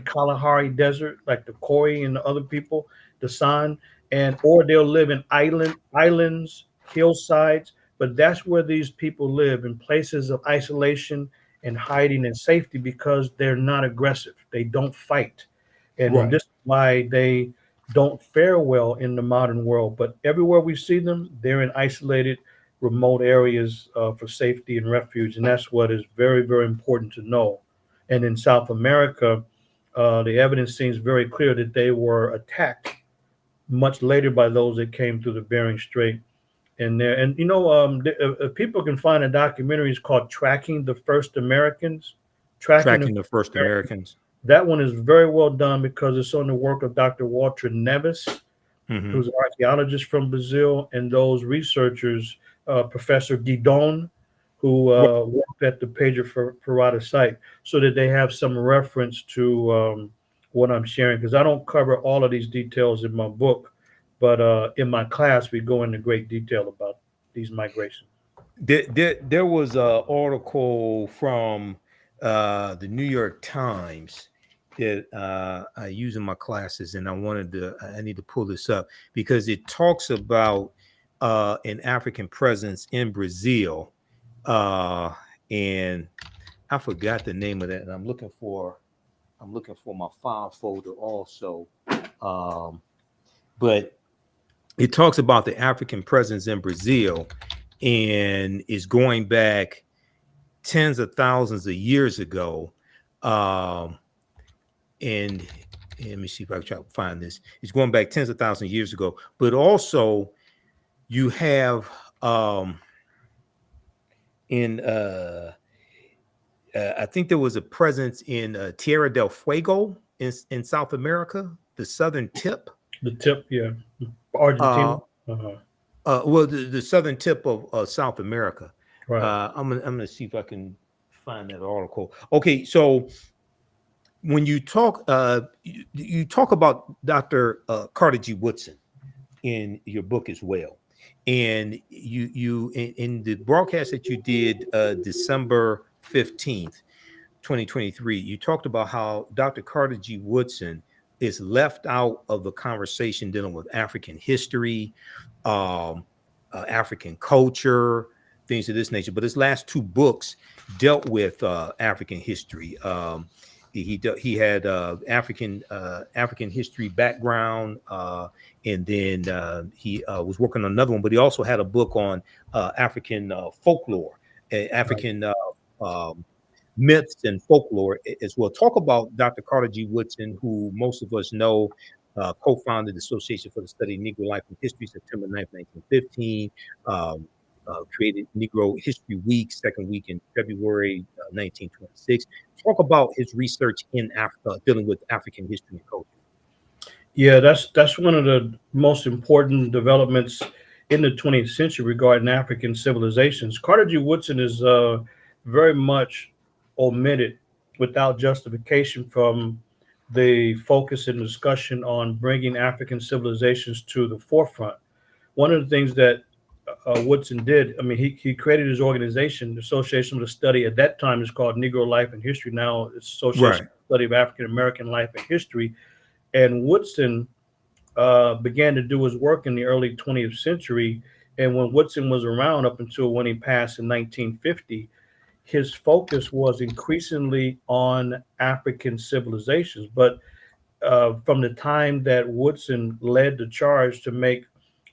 Kalahari Desert, like the Khoi and the other people, the San, and or they'll live in islands, hillsides. But that's where these people live, in places of isolation and hiding and safety, because they're not aggressive. They don't fight, and Right. this is why they don't fare well in the modern world. But everywhere we see them, they're in isolated, remote areas for safety and refuge, and that's what is very, very important to know. And in South America, the evidence seems very clear that they were attacked much later by those that came through the Bering Strait. And people can find a documentary. It's called "Tracking the First Americans." Tracking the Tracking the First first Americans. Americans. That one is very well done because it's on the work of Dr. Walter Neves, Hmm. who's an archaeologist from Brazil, and those researchers, Professor Guidon, who Right. worked at the Pedro Ferrata site, so that they have some reference to what I'm sharing. Because I don't cover all of these details in my book, but in my class, we go into great detail about these migrations. There was an article from the New York Times that I use in my classes, and I need to pull this up because it talks about an African presence in Brazil, uh, and I forgot the name of that, and I'm looking for my file folder also, um, but it talks about the African presence in Brazil and is going back tens of thousands of years ago. Um, and, and let me see if I can try to find this. It's going back tens of thousands of years ago, but also you have in I think there was a presence in Tierra del Fuego in South America, the southern tip. The tip, yeah, Uh, Argentina. Uh-huh. well, the southern tip of South America. Right. I'm gonna see if I can find that article. Okay, so when you talk about Dr. Carter G. Woodson in your book as well, and you in the broadcast that you did December 15th, 2023, you talked about how Dr. Carter G. Woodson is left out of the conversation dealing with African history, um, African culture, things of this nature. But his last two books dealt with African history. He had African history background, and then he was working on another one. But he also had a book on African folklore, Right. African um, myths and folklore as well. Talk about Dr. Carter G. Woodson, who most of us know, co-founded the Association for the Study of Negro Life and History, September 9th, 1915. Created Negro History Week, second week in February 1926. Talk about his research in Africa, dealing with African history and culture. Yeah, that's one of the most important developments in the 20th century regarding African civilizations. Carter G. Woodson is very much omitted without justification from the focus and discussion on bringing African civilizations to the forefront. One of the things that Woodson did, I mean, he created his organization, the Association for the Study, at that time is called Negro Life and History. Now it's Association for the Study of African American Life and History. And Woodson began to do his work in the early 20th century. And when Woodson was around up until when he passed in 1950, his focus was increasingly on African civilizations. But from the time that Woodson led the charge to make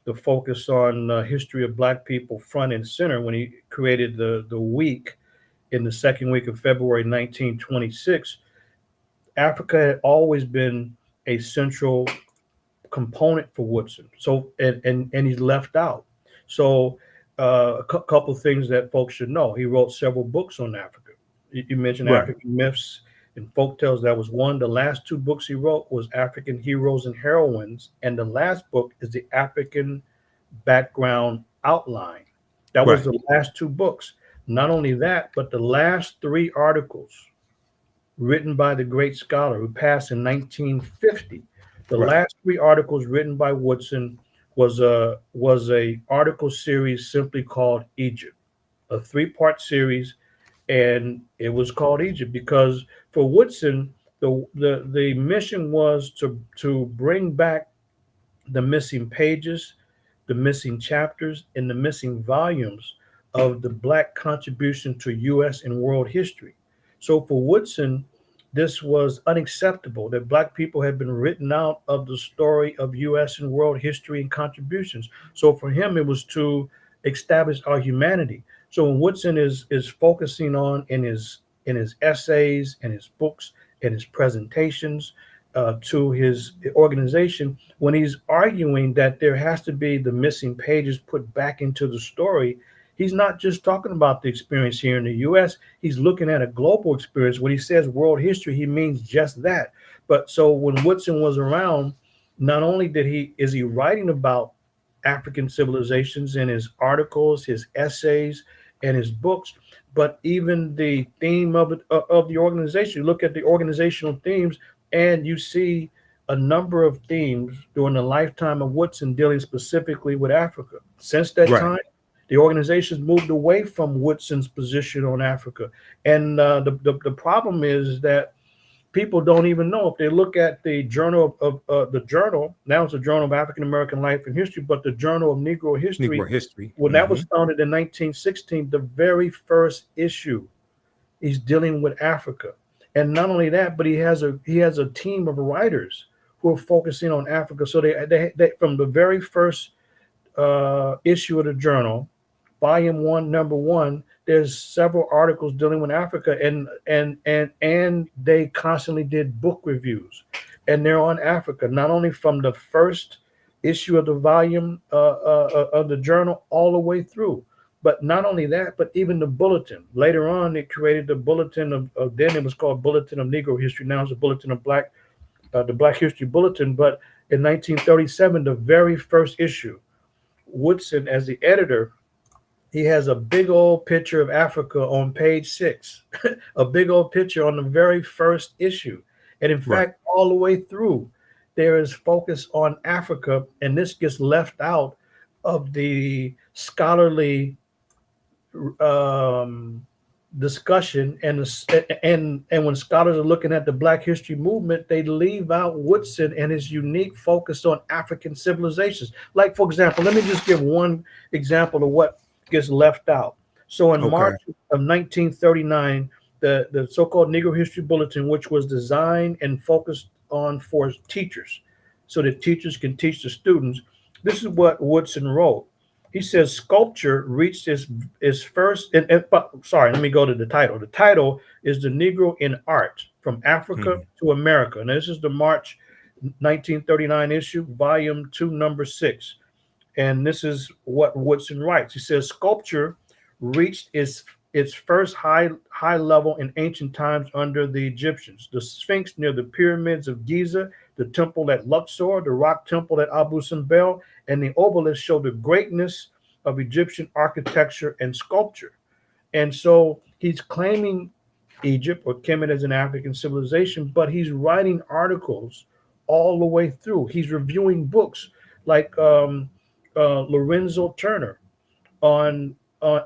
the focus on history of Black people front and center, when he created the week in the second week of February 1926, Africa had always been a central component for Woodson. So and he's left out. So a couple of things that folks should know. He wrote several books on Africa. You mentioned African myths and folktales. That was one. The last two books he wrote was African Heroes and Heroines, and the last book is the African Background Outline. That was the last two books. Not only that, but the last three articles written by the great scholar who passed in 1950. The last three articles written by Woodson was a article series simply called Egypt, a three-part series, and it was called Egypt because for Woodson, the mission was to bring back the missing pages, the missing chapters, and the missing volumes of the Black contribution to U.S. and world history. So for Woodson, this was unacceptable that Black people had been written out of the story of U.S. and world history and contributions. So for him, it was to establish our humanity. So when Woodson is focusing on in his essays and his books and his presentations to his organization, when he's arguing that there has to be the missing pages put back into the story, he's not just talking about the experience here in the U.S. He's looking at a global experience. When he says world history, he means just that. But so when Woodson was around, not only is he writing about African civilizations in his articles, his essays, and his books, but even the theme of the organization. You look at the organizational themes, and you see a number of themes during the lifetime of Woodson dealing specifically with Africa. Since that time, the organization's moved away from Woodson's position on Africa. And the problem is that people don't even know. If they look at the journal of the journal, now it's a Journal of African American Life and History, but the Journal of Negro History, when that was founded in 1916, the very first issue is dealing with Africa. And not only that, but he has a team of writers who are focusing on Africa. So they from the very first issue of the journal, volume 1, number 1, there's several articles dealing with Africa, and they constantly did book reviews, and they're on Africa, not only from the first issue of the volume of the journal all the way through. But not only that, but even the bulletin. Later on, they created the bulletin of then it was called Bulletin of Negro History. Now it's a Bulletin of the Black History Bulletin. But in 1937, the very first issue, Woodson, as the editor, he has a big old picture of Africa on page 6, a big old picture on the very first issue. And in fact, all the way through, there is focus on Africa, and this gets left out of the scholarly discussion, and when scholars are looking at the Black history movement, they leave out Woodson and his unique focus on African civilizations. Like, for example, let me just give one example of what gets left out. So in March of 1939, the so-called Negro History Bulletin, which was designed and focused on for teachers, so that teachers can teach the students, this is what Woodson wrote. he says sculpture reached its first. Sorry, let me go to the title. The title is "The Negro in Art from Africa Mhm. to America," and this is the March 1939 issue, Volume 2, Number 6. And this is what Woodson writes. He says sculpture reached its first high level in ancient times under the Egyptians. The Sphinx near the pyramids of Giza, the temple at Luxor, the rock temple at Abu Simbel, and the obelisk show the greatness of Egyptian architecture and sculpture. And so he's claiming Egypt or Kemet as an African civilization, but he's writing articles all the way through. He's reviewing books like Lorenzo Turner on on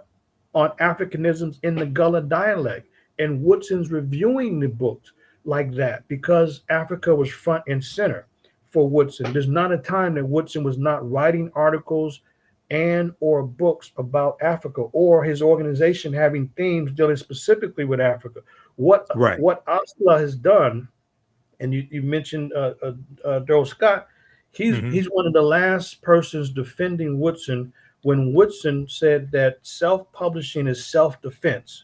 on Africanisms in the Gullah dialect, and Woodson's reviewing the books like that because Africa was front and center for Woodson. There's not a time that Woodson was not writing articles and or books about Africa or his organization having themes dealing specifically with Africa. What Right. what Osla has done, and you mentioned Daryl Scott, Mhm. he's one of the last persons defending Woodson when Woodson said that self-publishing is self-defense.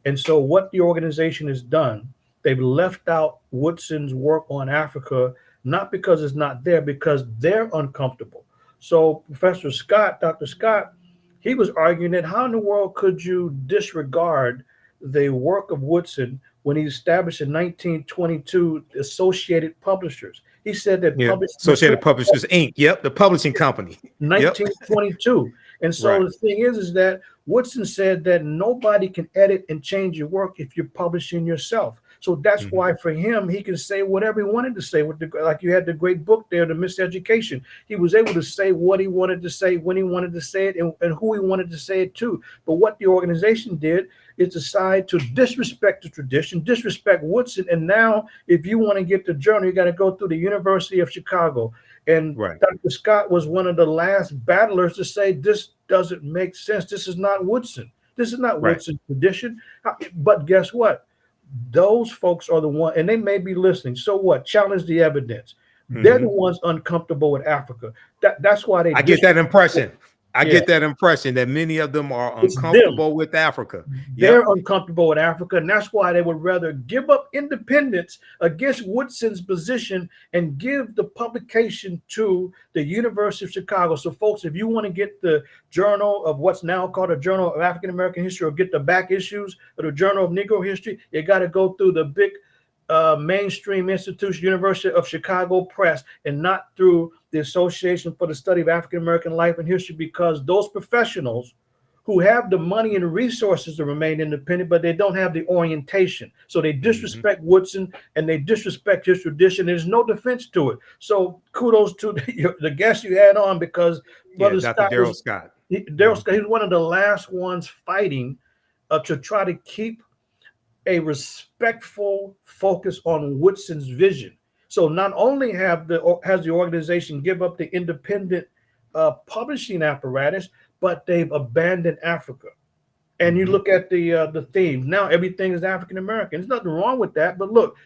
And so what the organization has done, they've left out Woodson's work on Africa, not because it's not there, because they're uncomfortable. So Professor Scott, Dr. Scott, he was arguing that how in the world could you disregard the work of Woodson when he established in 1922 Associated Publishers? He said that Yeah. published Associated Publishers Inc. Yep. The publishing company. Yep. 1922. And so Right. the thing is that Woodson said that nobody can edit and change your work if you're publishing yourself. So that's Mhm. why for him, he can say whatever he wanted to say. With the, like you had the great book there, The Miseducation. He was able to say what he wanted to say, when he wanted to say it, and who he wanted to say it to. But what the organization did is decide to disrespect the tradition, disrespect Woodson. And now, if you want to get the journal, you got to go through the University of Chicago. And Right. Dr. Scott was one of the last battlers to say this doesn't make sense. This is not Woodson. This is not Right. Woodson's tradition. But guess what? Those folks are the one, and they may be listening. So what? Challenge the evidence. They're the Mhm. ones uncomfortable with Africa. That's why they I get that disrespect. impression. I Yeah, get that impression that many of them are it's them. uncomfortable with Africa. They're Yep. uncomfortable with Africa, and that's why they would rather give up independence against Woodson's position and give the publication to the University of Chicago. So, folks, if you want to get the journal of what's now called a Journal of African American History, or get the back issues of the Journal of Negro History, you got to go through the big mainstream institution, University of Chicago Press, and not through the Association for the Study of African American Life and History, because those professionals who have the money and the resources to remain independent, but they don't have the orientation. So they Mhm. disrespect Woodson and they disrespect his tradition. There's no defense to it. So kudos to the guest you had on, because Yeah. Brother Dr. Scott Daryl Scott. Daryl Mhm. Scott, he was one of the last ones fighting to try to keep a respectful focus on Woodson's vision. So not only has the organization give up the independent publishing apparatus, but they've abandoned Africa. And you Mhm. look at the theme now, everything is African American. There's nothing wrong with that. But look,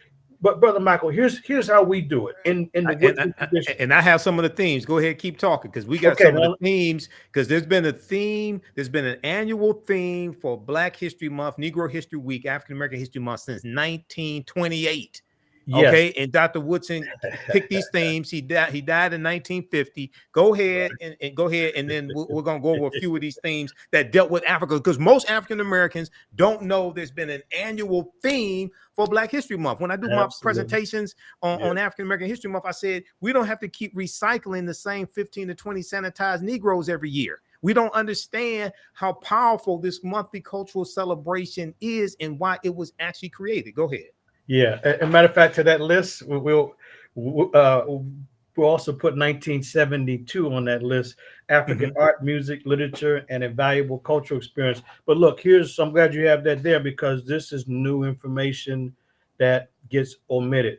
but Brother Michael, here's how we do it in the And Woodson tradition. and I have some of the themes. Go ahead, keep talking, because we got Okay, some of the now themes. Because there's been a theme. There's been an annual theme for Black History Month, Negro History Week, African American History Month since 1928. yes, Okay, and Dr. Woodson picked these themes. He died in 1950. Go ahead and go ahead, and then we're gonna go over a few of these themes that dealt with Africa, because most African Americans don't know there's been an annual theme for Black History Month. When I do my absolutely, presentations yeah, on African American History Month, I said we don't have to keep recycling the same 15 to 20 sanitized Negroes every year. We don't understand how powerful this monthly cultural celebration is and why it was actually created. Go ahead. yeah. A matter of fact, to that list, we'll also put 1972 on that list: African Mhm. art, music, literature, and a valuable cultural experience. But look, I'm glad you have that there, because this is new information that gets omitted.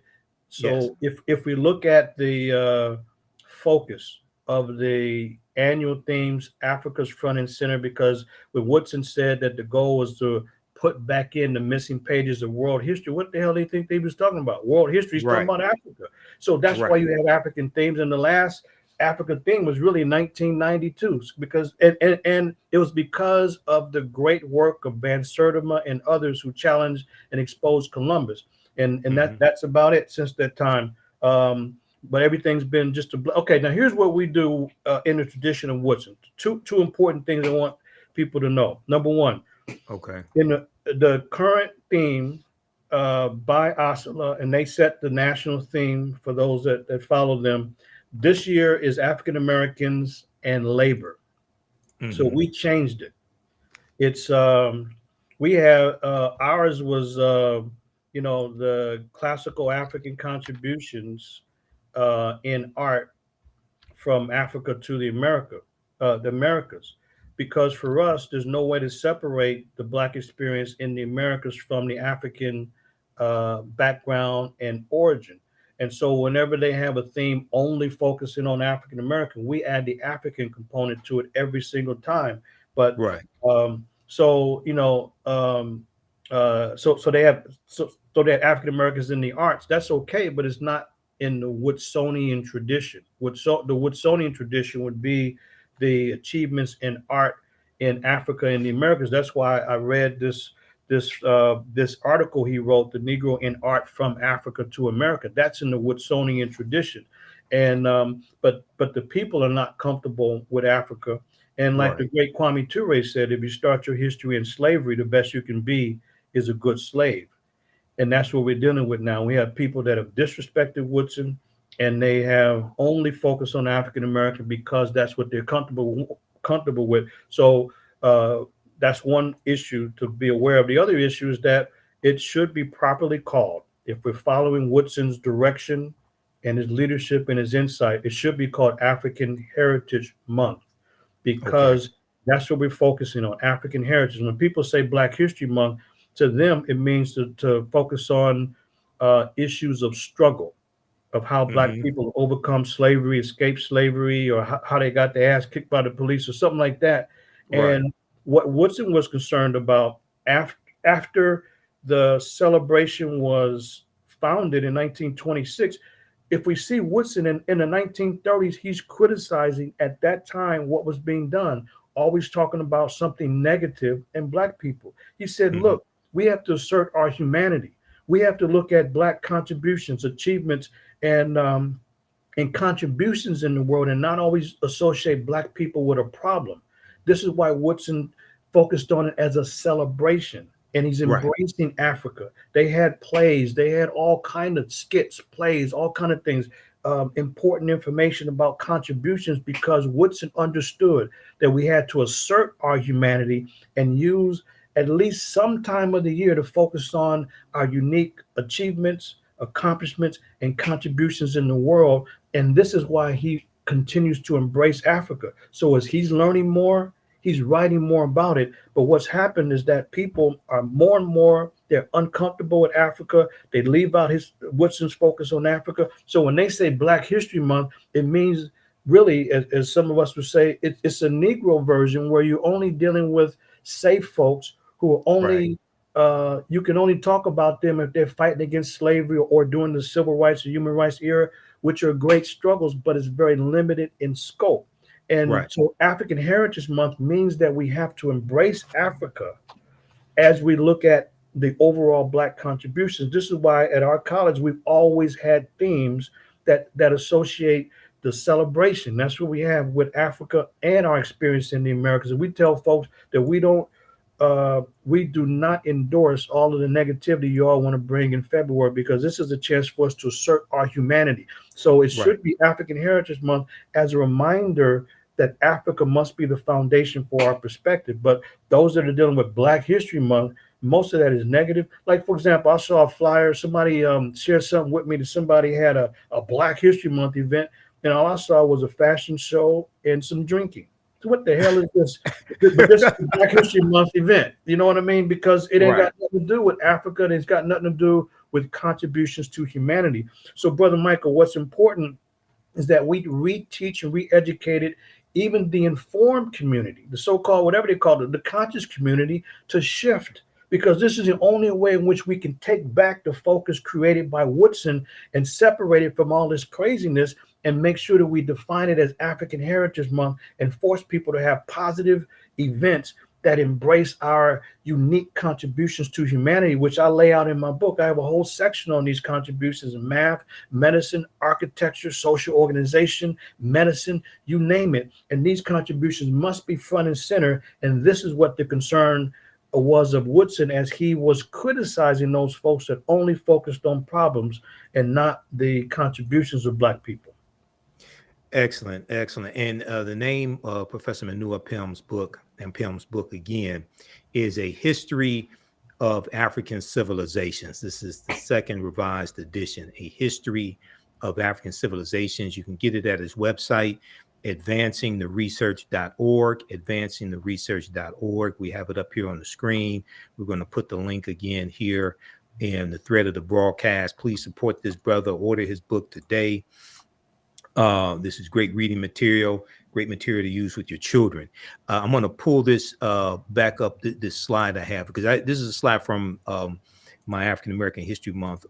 Yes. So if we look at the focus of the annual themes, Africa's front and center, because when Woodson said that the goal was to put back in the missing pages of world history, what the hell do they think they was talking about? World history is talking Right. about Africa. So that's why Right. you have African themes. And the last Africa theme was really 1992, because and it was because of the great work of Van Sertima and others who challenged and exposed Columbus, and that's about it since that time. But everything's been just okay. Now here's what we do in the tradition of Woodson. Two important things I want people to know. Number one, Okay. in the current theme by Osceola, and they set the national theme for those that follow them. This year is African Americans and labor. So we changed it. It's we have ours was the classical African contributions in art from Africa to the Americas, because for us, there's no way to separate the Black experience in the Americas from the African background and origin. And so, whenever they have a theme only focusing on African American, we add the African component to it every single time. But Right. so so they have they have African Americans in the arts. That's okay, but it's not in the Woodsonian tradition. The Woodsonian tradition would be the achievements in art in Africa and the Americas. That's why I read this article he wrote, "The Negro in Art from Africa to America." That's in the Woodsonian tradition, and but the people are not comfortable with Africa. And like the great Kwame Ture said, if you start your history in slavery, the best you can be is a good slave. And that's what we're dealing with now. We have people that have disrespected Woodson, and they have only focused on African American because that's what they're comfortable with. So that's one issue to be aware of. The other issue is that it should be properly called. If we're following Woodson's direction and his leadership and his insight, it should be called African Heritage Month, because that's what we're focusing on, African heritage. When people say Black History Month, to them, it means to focus on issues of struggle, of how Black people overcome slavery, escape slavery, or how they got their ass kicked by the police or something like that. And what Woodson was concerned about after the celebration was founded in 1926, if we see Woodson in the 1930s, he's criticizing at that time what was being done, always talking about something negative in Black people. He said, look, we have to assert our humanity. We have to look at Black contributions, achievements, and contributions in the world, and not always associate Black people with a problem. This is why Woodson focused on it as a celebration, and he's embracing Africa. They had plays, they had all kind of skits, plays, all kind of things, important information about contributions, because Woodson understood that we had to assert our humanity and use at least some time of the year to focus on our unique achievements, accomplishments, and contributions in the world. And this is why he continues to embrace Africa. So as he's learning more, he's writing more about it. But what's happened is that people are more and more, they're uncomfortable with Africa. They leave out Woodson's focus on Africa. So when they say Black History Month, it means really, as some of us would say, it's a Negro version where you're only dealing with safe folks who are only, you can only talk about them if they're fighting against slavery or during the civil rights or human rights era, which are great struggles, but it's very limited in scope. And so African Heritage Month means that we have to embrace Africa as we look at the overall Black contributions. This is why at our college, we've always had themes that associate the celebration. That's what we have with Africa and our experience in the Americas. And we tell folks that we do not endorse all of the negativity you all want to bring in February, because this is a chance for us to assert our humanity. So it should be African Heritage Month as a reminder that Africa must be the foundation for our perspective. But those that are dealing with Black History Month, most of that is negative. Like, for example, I saw a flyer, somebody shared something with me that somebody had a Black History Month event, and all I saw was a fashion show and some drinking. So what the hell is this? But this is a Black History Month event. You know what I mean? Because it ain't got nothing to do with Africa, and it's got nothing to do with contributions to humanity. So, Brother Michael, what's important is that we reteach and re-educate it, even the informed community, the so-called, whatever they call it, the conscious community, to shift. Because this is the only way in which we can take back the focus created by Woodson and separate it from all this craziness and make sure that we define it as African Heritage Month and force people to have positive events that embrace our unique contributions to humanity, which I lay out in my book. I have a whole section on these contributions in math, medicine, architecture, social organization, medicine, you name it. And these contributions must be front and center. And this is what the concern was of Woodson, as he was criticizing those folks that only focused on problems and not the contributions of Black people. Excellent, excellent. And the name of Professor Manu Ampim's book again, is A History of African Civilizations. This is the second revised edition, A History of African Civilizations. You can get it at his website, advancingtheresearch.org, advancingtheresearch.org. We have it up here on the screen. We're going to put the link again here in the thread of the broadcast. Please support this brother. Order his book today. This is great reading material, great material to use with your children. I'm going to pull this back up, this slide I have, because this is a slide from my African American History Month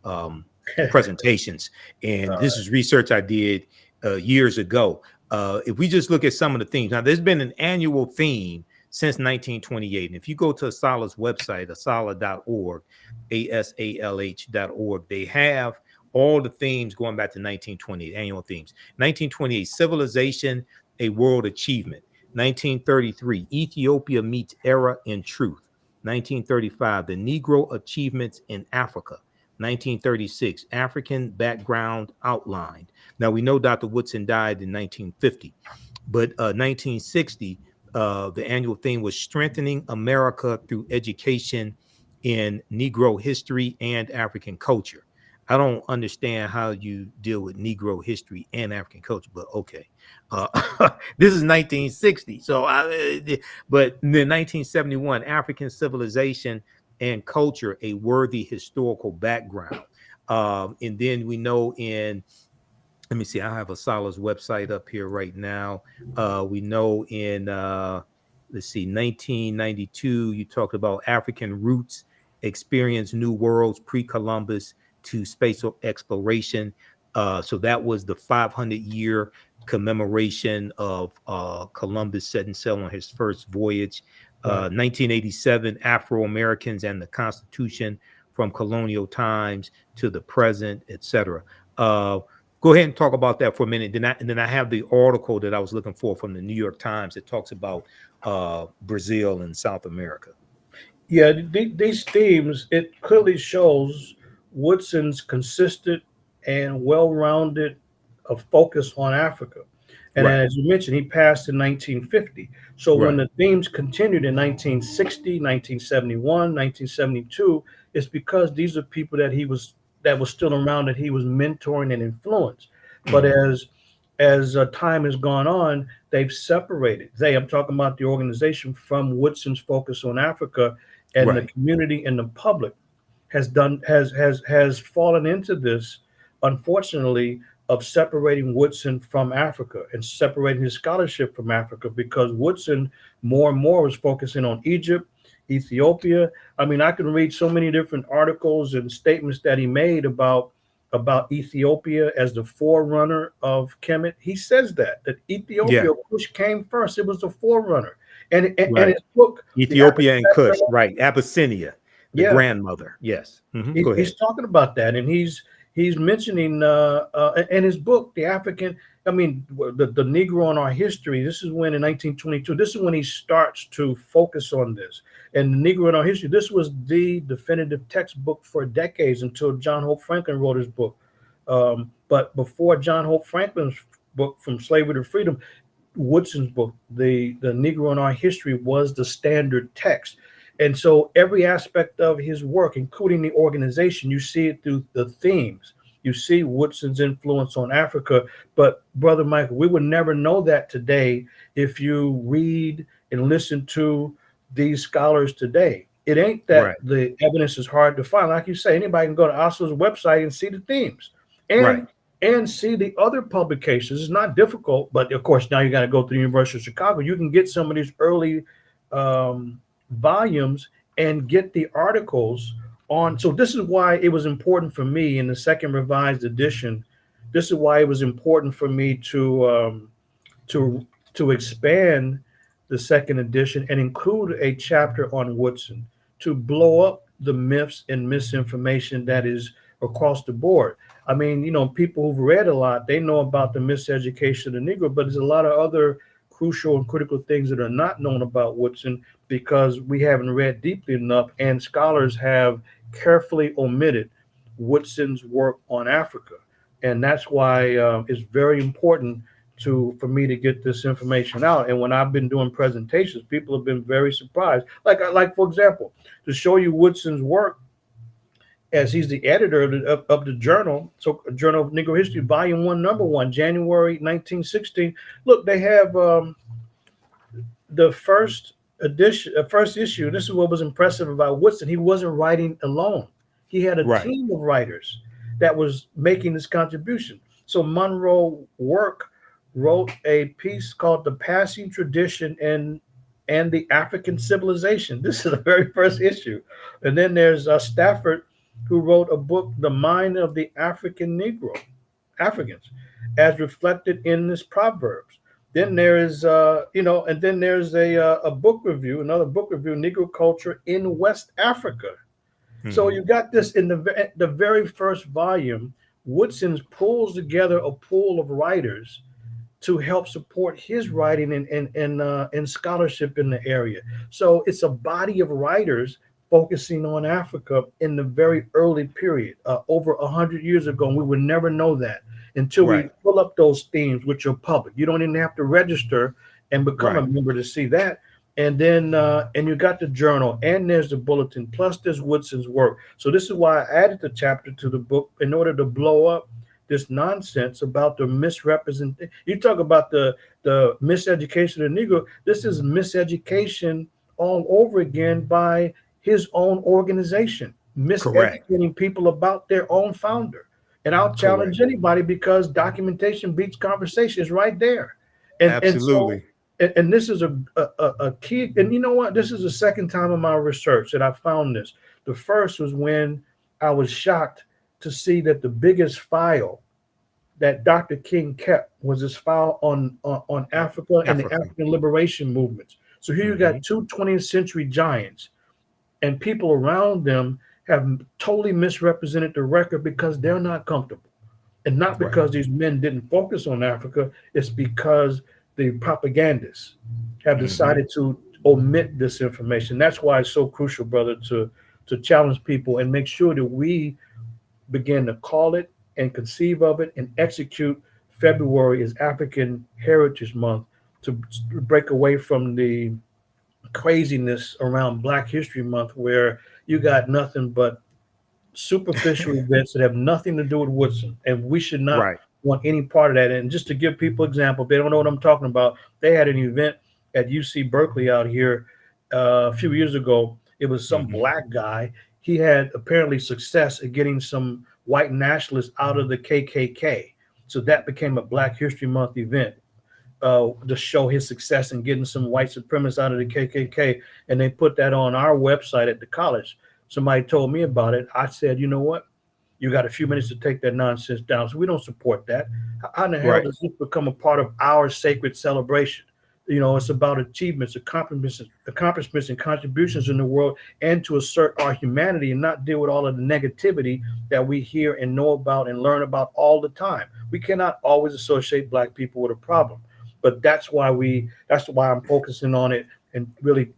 presentations. And this is research I did years ago. If we just look at some of the themes, now there's been an annual theme since 1928. And if you go to Asalah's website, asalah.org, asalh.org, they have all the themes going back to 1928, annual themes. 1928, civilization, a world achievement. 1933, Ethiopia meets era in truth. 1935, the Negro achievements in Africa. 1936, African background outlined. Now we know Dr. Woodson died in 1950, but 1960, the annual theme was strengthening America through education in Negro history and African culture. I don't understand how you deal with Negro history and African culture, but okay. This is 1960. But then 1971, African civilization and culture, a worthy historical background. And then we know let me see, I have Asalah's website up here right now. We know in, let's see, 1992, you talked about African roots, experience new worlds, pre-Columbus to spatial exploration. So that was the 500-year commemoration of Columbus setting sail on his first voyage. 1987, Afro-Americans and the Constitution from colonial times to the present, etc. Go ahead and talk about that for a minute. And then I have the article that I was looking for from the New York Times that talks about Brazil and South America. Yeah, these themes, it clearly shows Woodson's consistent and well-rounded focus on Africa. And as you mentioned, he passed in 1950. So when the themes continued in 1960, 1971, 1972, it's because these are people that was still around, that he was mentoring and influenced. But as time has gone on, they've separated. I'm talking about the organization from Woodson's focus on Africa, and the community and the public has fallen into this, unfortunately, of separating Woodson from Africa and separating his scholarship from Africa, because Woodson more and more was focusing on Egypt, Ethiopia. I mean, I can read so many different articles and statements that he made about Ethiopia as the forerunner of Kemet. He says that Ethiopia, Kush came first. It was the forerunner. And his book, Ethiopia and Kush, Abyssinia, the grandmother. Yes. He's talking about that, and he's mentioning in his book, the Negro in Our History. This is when, in 1922, this is when he starts to focus on this. And the Negro in Our History, this was the definitive textbook for decades until John Hope Franklin wrote his book. But before John Hope Franklin's book, From Slavery to Freedom, Woodson's book, the Negro in Our History, was the standard text. And so every aspect of his work, including the organization, you see it through the themes. You see Woodson's influence on Africa. But Brother Michael, we would never know that today if you read and listen to these scholars today. It ain't that the evidence is hard to find. Like you say, anybody can go to Oslo's website and see the themes and see the other publications. It's not difficult, but of course, now you got to go to the University of Chicago. You can get some of these early volumes and get the articles on. So this is why it was important for me in the second revised edition This is why it was important for me to to expand the second edition and include a chapter on Woodson to blow up the myths and misinformation that is across the board. I mean, people who've read a lot, they know about the miseducation of the Negro, but there's a lot of other crucial and critical things that are not known about Woodson because we haven't read deeply enough, and scholars have carefully omitted Woodson's work on Africa. And that's why it's very important for me to get this information out. And when I've been doing presentations, people have been very surprised. Like for example, to show you Woodson's work, as he's the editor of the journal, so Journal of Negro History, Volume 1, Number 1, January 1916. Look, they have the first edition, first issue. This is what was impressive about Woodson. He wasn't writing alone. He had a team of writers that was making this contribution. So Monroe wrote a piece called "The Passing Tradition and the African Civilization." This is the very first issue. And then there's Stafford, who wrote a book, "The Mind of the African Negro, Africans, as reflected in this Proverbs." Then there is, and then there's a book review, another book review, "Negro Culture in West Africa." So you got this in the very first volume. Woodson pulls together a pool of writers to help support his writing and scholarship in the area. So it's a body of writers focusing on Africa in the very early period, over 100 years ago. And we would never know that until we pull up those themes, which are public. You don't even have to register and become a member to see that. And then, and you got the journal, and there's the bulletin, plus there's Woodson's work. So this is why I added the chapter to the book in order to blow up this nonsense about the misrepresentation. You talk about the miseducation of the Negro. This is miseducation all over again by his own organization, miseducating people about their own founder. And I'll challenge anybody because documentation beats conversation is right there. Absolutely. And this is a key. And you know what? This is the second time in my research that I found this. The first was when I was shocked to see that the biggest file that Dr. King kept was this file on Africa and the African liberation movements. So here you got two 20th century giants, and people around them have totally misrepresented the record because they're not comfortable. And not because these men didn't focus on Africa, it's because the propagandists have decided to omit this information. That's why it's so crucial, brother, to challenge people and make sure that we begin to call it and conceive of it and execute February as African Heritage Month to break away from the craziness around Black History Month, where you got nothing but superficial events that have nothing to do with Woodson, and we should not want any part of that. And just to give people example, if they don't know what I'm talking about, they had an event at UC Berkeley out here a few years ago. It was some black guy. He had apparently success at getting some white nationalists out of the KKK. So that became a Black History Month event to show his success in getting some white supremacists out of the KKK. And they put that on our website at the college. Somebody told me about it. I said, you know what? You got a few minutes to take that nonsense down. So we don't support that. How in the hell does this become a part of our sacred celebration? You know, it's about achievements, accomplishments, and contributions in the world, and to assert our humanity and not deal with all of the negativity that we hear and know about and learn about all the time. We cannot always associate Black people with a problem, but that's why I'm focusing on it and really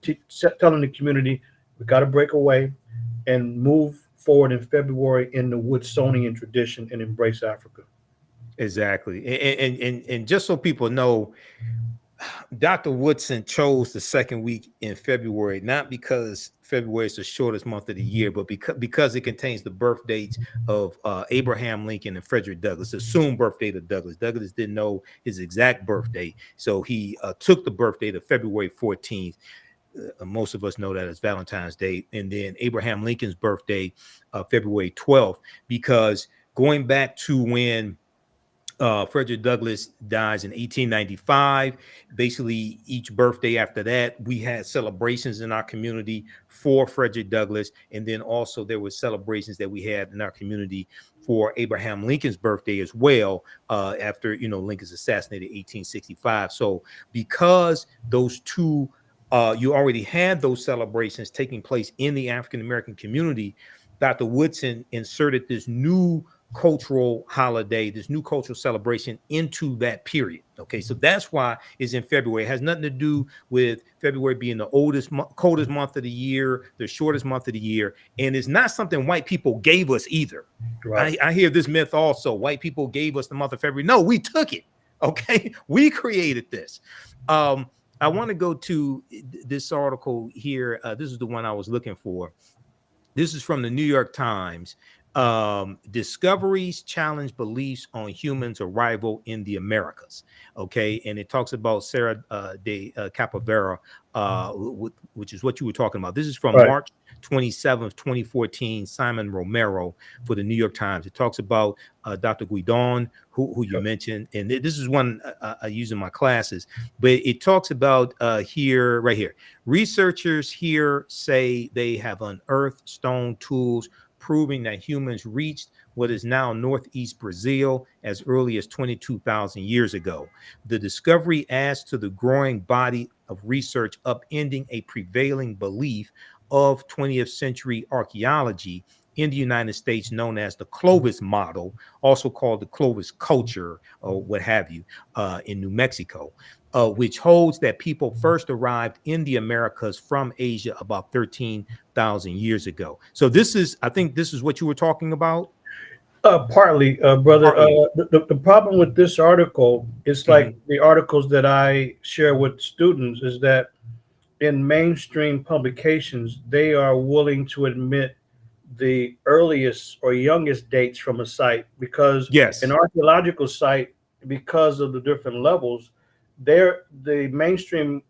telling the community we got to break away and move forward in February in the Woodsonian tradition and embrace Africa. Exactly. And just so people know, Dr. Woodson chose the second week in February, not because February is the shortest month of the year, but because it contains the birth dates of Abraham Lincoln and Frederick Douglass, the assumed birth date of Douglass. Douglass didn't know his exact birthday, so he took the birth date of February 14th. Most of us know that as Valentine's Day. And then Abraham Lincoln's birthday, February 12th, because going back to when Frederick Douglass dies in 1895. Basically, each birthday after that, we had celebrations in our community for Frederick Douglass. And then also there were celebrations that we had in our community for Abraham Lincoln's birthday as well, after, Lincoln's assassinated in 1865. So because those two, you already had those celebrations taking place in the African-American community, Dr. Woodson inserted this new cultural holiday, this new cultural celebration into that period. Okay, so that's why it's in February. It has nothing to do with February being the coldest month of the year, the shortest month of the year, and it's not something white people gave us either. Right. I hear this myth also: white people gave us the month of February. No, we took it. Okay, we created this. I want to go to this article here. This is the one I was looking for. This is from the New York Times. Discoveries challenge beliefs on humans' arrival in the Americas. Okay, and it talks about Sarah de Capavera, which is what you were talking about. This is from Right. March 27th, 2014, Simon Romero for the New York Times. It talks about Dr. Guidon, who you mentioned, and this is one I use in my classes, but it talks about right here. Researchers here say they have unearthed stone tools proving that humans reached what is now northeast Brazil as early as 22,000 years ago. The discovery adds to the growing body of research upending a prevailing belief of 20th century archaeology in the United States known as the Clovis model, also called the Clovis culture or what have you, in New Mexico, which holds that people first arrived in the Americas from Asia about 13,000 years ago. So I think this is what you were talking about. Partly, brother. Partly. The problem with this article is like Mhm. the articles that I share with students is that in mainstream publications, they are willing to admit the earliest or youngest dates from a site because an Yes. archaeological site, because of the different levels, the mainstream,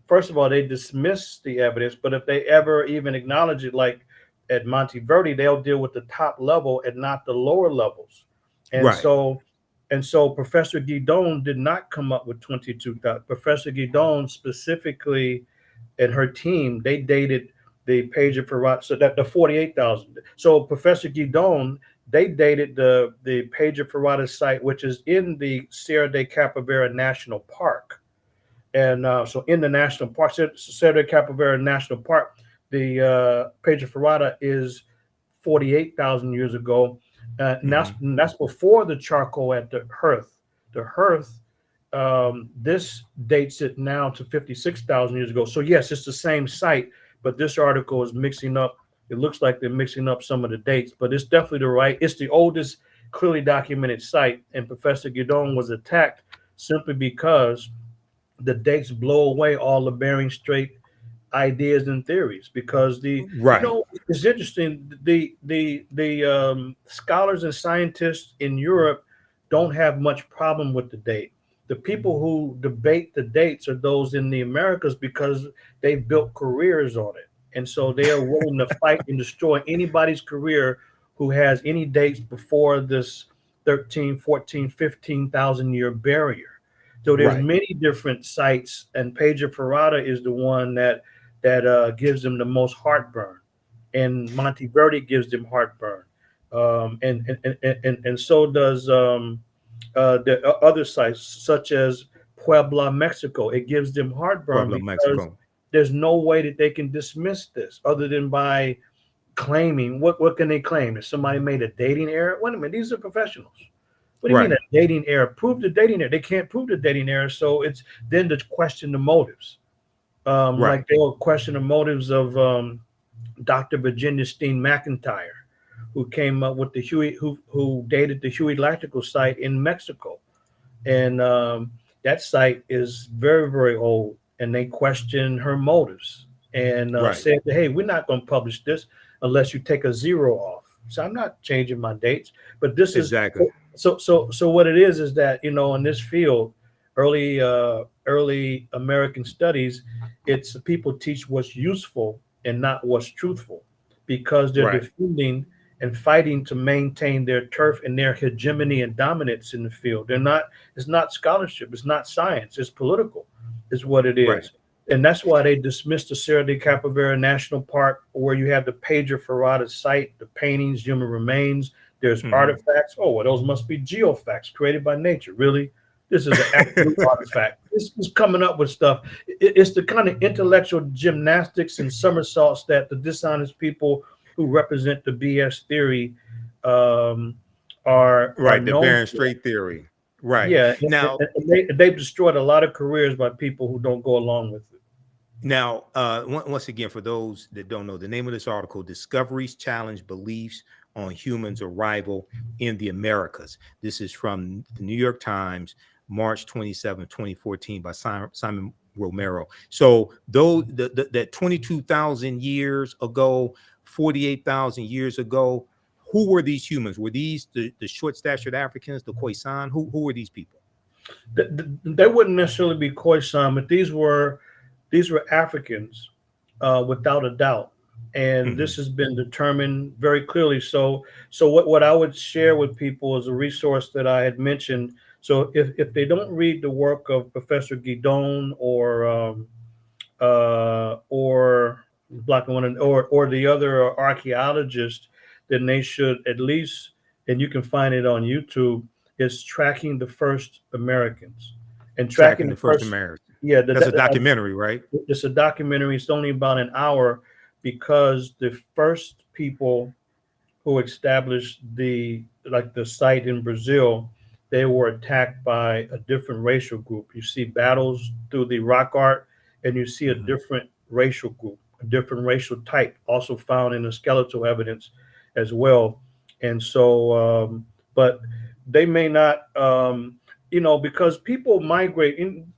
first of all, they dismiss the evidence, but if they ever even acknowledge it, like at Monteverde, they'll deal with the top level and not the lower levels. And Right. so Professor Guidon did not come up with 22,000. Professor Guidon specifically and her team, they dated the page of Ferrat, so that the 48,000. So Professor Guidon, they dated the page of Ferrata site, which is in the Sierra de Capavera National Park. And so in the national park, Sierra de Capavera National Park, the page of Ferrata is 48,000 years ago. And that's before the charcoal at the hearth. The hearth, this dates it now to 56,000 years ago. So yes, it's the same site, but this article is mixing up. It looks like they're mixing up some of the dates, but it's definitely it's the oldest clearly documented site. And Professor Guidon was attacked simply because the dates blow away all the Bering Strait ideas and theories because Right. it's interesting, the scholars and scientists in Europe don't have much problem with the date. The people who debate the dates are those in the Americas because they've built careers on it, and so they are willing to fight and destroy anybody's career who has any dates before this 13, 14, 15,000 year barrier. So there's Right. many different sites, and Page of Ferrata is the one that gives them the most heartburn, and Monteverde gives them heartburn, and so does the other sites such as Puebla, Mexico. It gives them heartburn Pueblo, because Mexico. there's no way that they can dismiss this other than by claiming what can they claim? If somebody made a dating error? Wait a minute, these are professionals. What do you mean Right. a dating error? Prove the dating error. They can't prove the dating error, so it's then to question the motives. Right. Like they will question the motives of Dr. Virginia Steen McIntyre, who came up with the Huey, who dated the Huey electrical site in Mexico, and that site is very very old, and they question her motives and Right. said, "Hey, we're not going to publish this unless you take a zero off." So I'm not changing my dates, but this is Exactly. so. What it is that in this field, early American studies, it's people teach what's useful and not what's truthful, because they're Right. defending and fighting to maintain their turf and their hegemony and dominance in the field. They're not, it's not scholarship, it's not science, it's political, is what it Right. is. And that's why they dismissed the Serra de Capivara National Park, where you have the Pedro Ferrada site, the paintings, human remains, there's artifacts. Oh, well, those must be geofacts created by nature. Really? This is an absolute artifact. This is coming up with stuff. It's the kind of intellectual gymnastics and somersaults that the dishonest people who represent the BS theory are Right. The known Bering for. Strait theory. Right. Yeah, Now, they've destroyed a lot of careers by people who don't go along with it. Now, once again, for those that don't know, the name of this article, Discoveries Challenge Beliefs on Humans' Arrival in the Americas. This is from the New York Times, March 27, 2014, by Simon Romero. So though that 22,000 years ago, 48,000 years ago, who were these humans? Were these the short-statured Africans, the Khoisan? Who were these people? They wouldn't necessarily be Khoisan, but these were Africans, without a doubt. And this has been determined very clearly. So what I would share with people is a resource that I had mentioned. So if they don't read the work of Professor Guidon or Black and or the other archaeologists, then they should at least, and you can find it on YouTube, is Tracking the First Americans. And Tracking the First Americans. Yeah, that's a documentary, right? It's a documentary. It's only about an hour, because the first people who established the site in Brazil, they were attacked by a different racial group. You see battles through the rock art, and you see a different racial group, a different racial type, also found in the skeletal evidence as well. And so, but they may not, because people migrate in.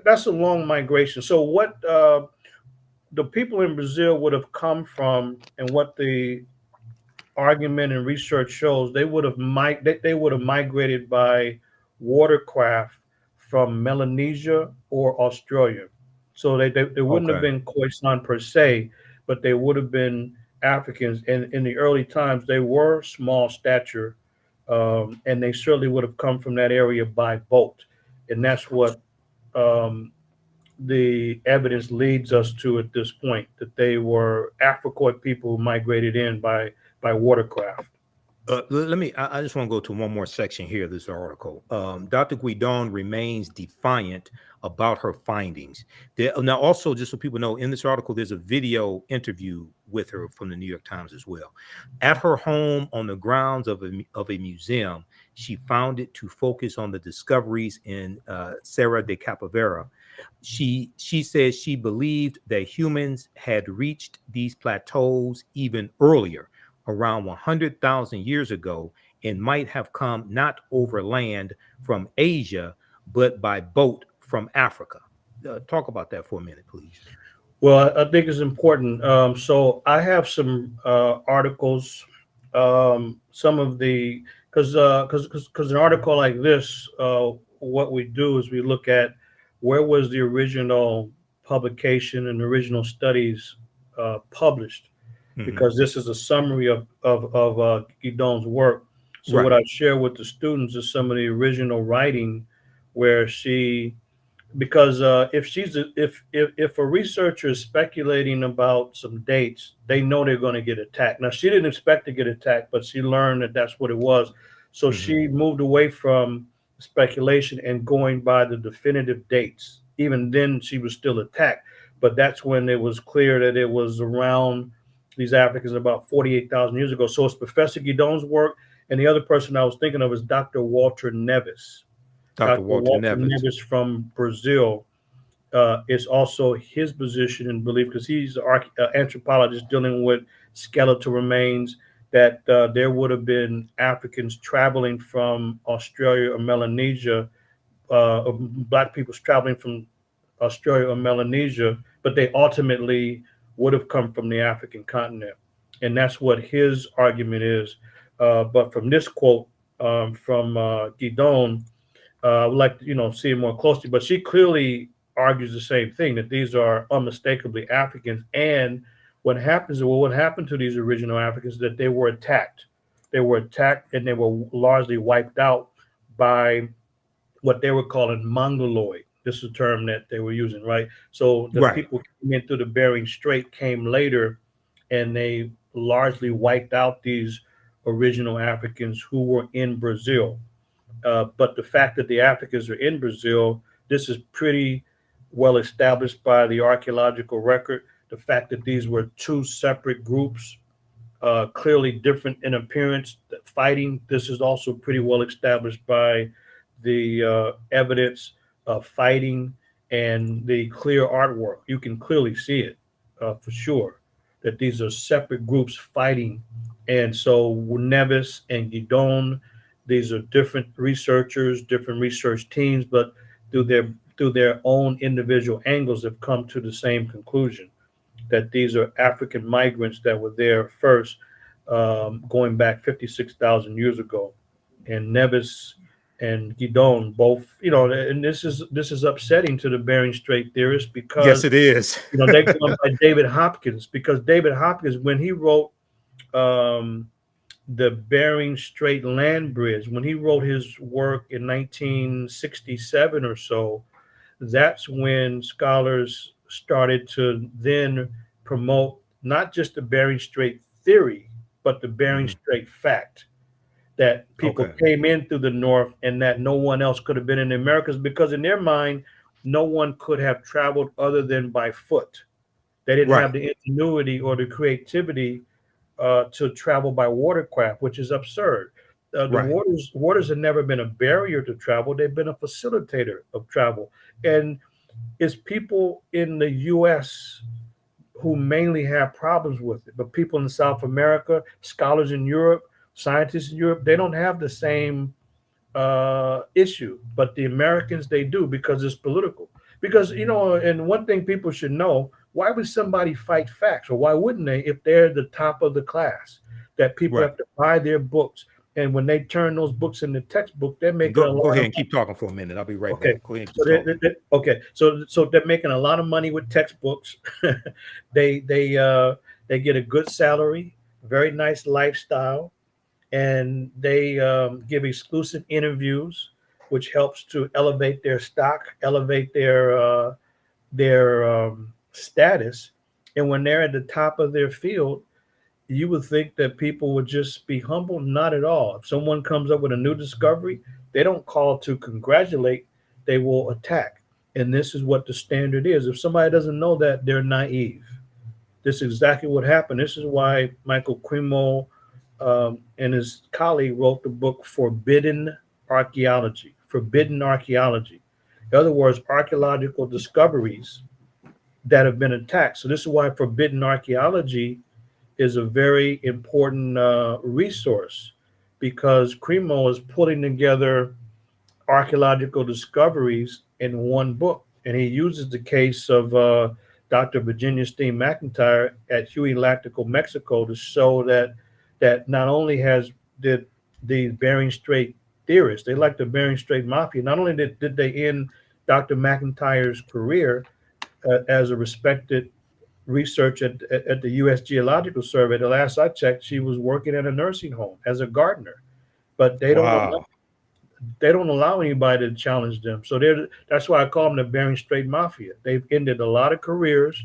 That's a long migration. So what the people in Brazil would have come from, and what the argument and research shows, they would have migrated by watercraft from Melanesia or Australia. So they wouldn't have been Khoisan per se, but they would have been Africans. And in the early times, they were small stature, and they certainly would have come from that area by boat. And that's what the evidence leads us to at this point, that they were Africoid people who migrated in by watercraft. I just want to go to one more section here of this article. Dr. Guidon remains defiant about her findings. Now, also, just so people know, in this article, there's a video interview with her from the New York Times as well. At her home on the grounds of a museum, she found it to focus on the discoveries in Serra de Capivara. She says she believed that humans had reached these plateaus even earlier, around 100,000 years ago, and might have come not overland from Asia, but by boat from Africa. Talk about that for a minute, please. Well, I think it's important. So I have some articles. Some of the because an article like this, what we do is we look at where was the original publication and original studies published, because this is a summary of Guidon's work. So Right. what I share with the students is some of the original writing, where she, because if a researcher is speculating about some dates, they know they're going to get attacked. Now, she didn't expect to get attacked, but she learned that that's what it was. So she moved away from speculation and going by the definitive dates. Even then, she was still attacked, but that's when it was clear that it was around these Africans about 48,000 years ago. So it's Professor Guidon's work, and the other person I was thinking of is Dr. Walter Neves. Dr. Walter Neves from Brazil. Is also his position and belief, because he's an anthropologist dealing with skeletal remains, that there would have been Africans traveling from Australia or Melanesia, Black peoples traveling from Australia or Melanesia, but they ultimately would have come from the African continent. And that's what his argument is. But from this quote from Guidon, I would like to, see it more closely, but she clearly argues the same thing, that these are unmistakably Africans. And what happened to these original Africans, that they were attacked. they were attacked and they were largely wiped out by what they were calling Mongoloid. This is a term that they were using, right? So the Right. people came in through the Bering Strait came later, and they largely wiped out these original Africans who were in Brazil. But the fact that the Africans are in Brazil, this is pretty well established by the archaeological record. The fact that these were two separate groups, clearly different in appearance, fighting, this is also pretty well established by the evidence of fighting and the clear artwork. You can clearly see it for sure that these are separate groups fighting. And so Nevis and Gidon, these are different researchers, different research teams, but through their own individual angles have come to the same conclusion that these are African migrants that were there first, going back 56,000 years ago. And Nevis and Gidon both, and this is upsetting to the Bering Strait theorists Yes, because it is. they're going by David Hopkins, because David Hopkins, when he wrote the Bering Strait Land Bridge, when he wrote his work in 1967 or so, that's when scholars started to then promote not just the Bering Strait theory, but the Bering Strait fact that people came in through the north and that no one else could have been in the Americas, because in their mind, no one could have traveled other than by foot. They didn't have the ingenuity or the creativity to travel by watercraft, which is absurd. The waters have never been a barrier to travel. They've been a facilitator of travel. And it's people in the U.S. who mainly have problems with it. But people in South America, scholars in Europe, scientists in Europe, they don't have the same issue. But the Americans, they do, because it's political. Because, and one thing people should know, why would somebody fight facts? Or why wouldn't they if they're the top of the class? That people have to buy their books. And when they turn those books into textbook, they're making go ahead and keep talking for a minute. I'll be right back. Go ahead. So they're making a lot of money with textbooks. They get a good salary, very nice lifestyle, and they give exclusive interviews, which helps to elevate their stock, elevate their status. And when they're at the top of their field, you would think that people would just be humble. Not at all. If someone comes up with a new discovery, they don't call to congratulate, they will attack. And this is what the standard is. If somebody doesn't know that, they're naive. This is exactly what happened. This is why Michael Cremo and his colleague wrote the book Forbidden Archaeology. Forbidden Archaeology. In other words, archaeological discoveries that have been attacked. So this is why Forbidden Archaeology is a very important resource, because Cremo is putting together archaeological discoveries in one book. And he uses the case of Dr. Virginia Steen McIntyre at Huey Lactical, Mexico, to show that not only did the Bering Strait theorists, they like the Bering Strait Mafia, not only did they end Dr. McIntyre's career as a respected researcher at the U.S. Geological Survey. The last I checked, she was working at a nursing home as a gardener, but they don't allow anybody to challenge them. So that's why I call them the Bering Strait Mafia. They've ended a lot of careers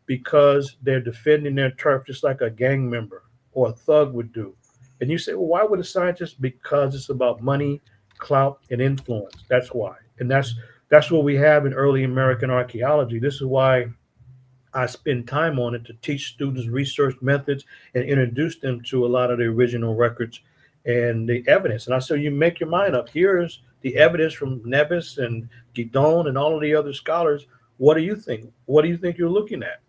because they're defending their turf just like a gang member or a thug would do. And you say, well, why would a scientist? Because it's about money, clout, and influence. That's why. And that's what we have in early American archaeology. This is why I spend time on it, to teach students research methods and introduce them to a lot of the original records and the evidence. And I say, you make your mind up. Here's the evidence from Nevis and Gidon and all of the other scholars. What do you think? What do you think you're looking at?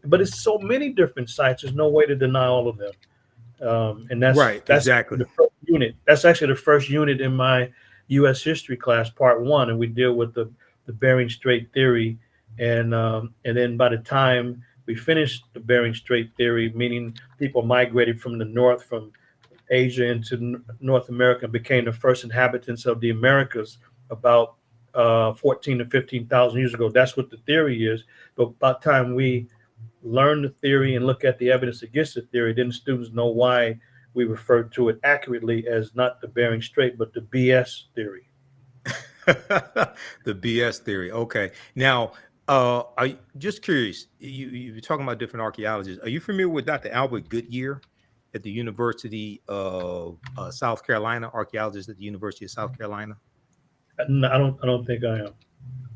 But it's so many different sites. There's no way to deny all of them. And that's exactly the first unit. That's actually the first unit in my U.S. history class, part 1, and we deal with the Bering Strait theory. And then by the time we finished the Bering Strait theory, meaning people migrated from the north, from Asia into North America, and became the first inhabitants of the Americas about 14 to 15,000 years ago. That's what the theory is. But by the time we learn the theory and look at the evidence against the theory, then students know why we refer to it accurately as not the Bering Strait, but the BS theory. The BS theory. Okay. Now, just curious. You're talking about different archaeologists. Are you familiar with Dr. Albert Goodyear at the University of South Carolina? Archaeologist at the University of South Carolina. No, I don't think I am.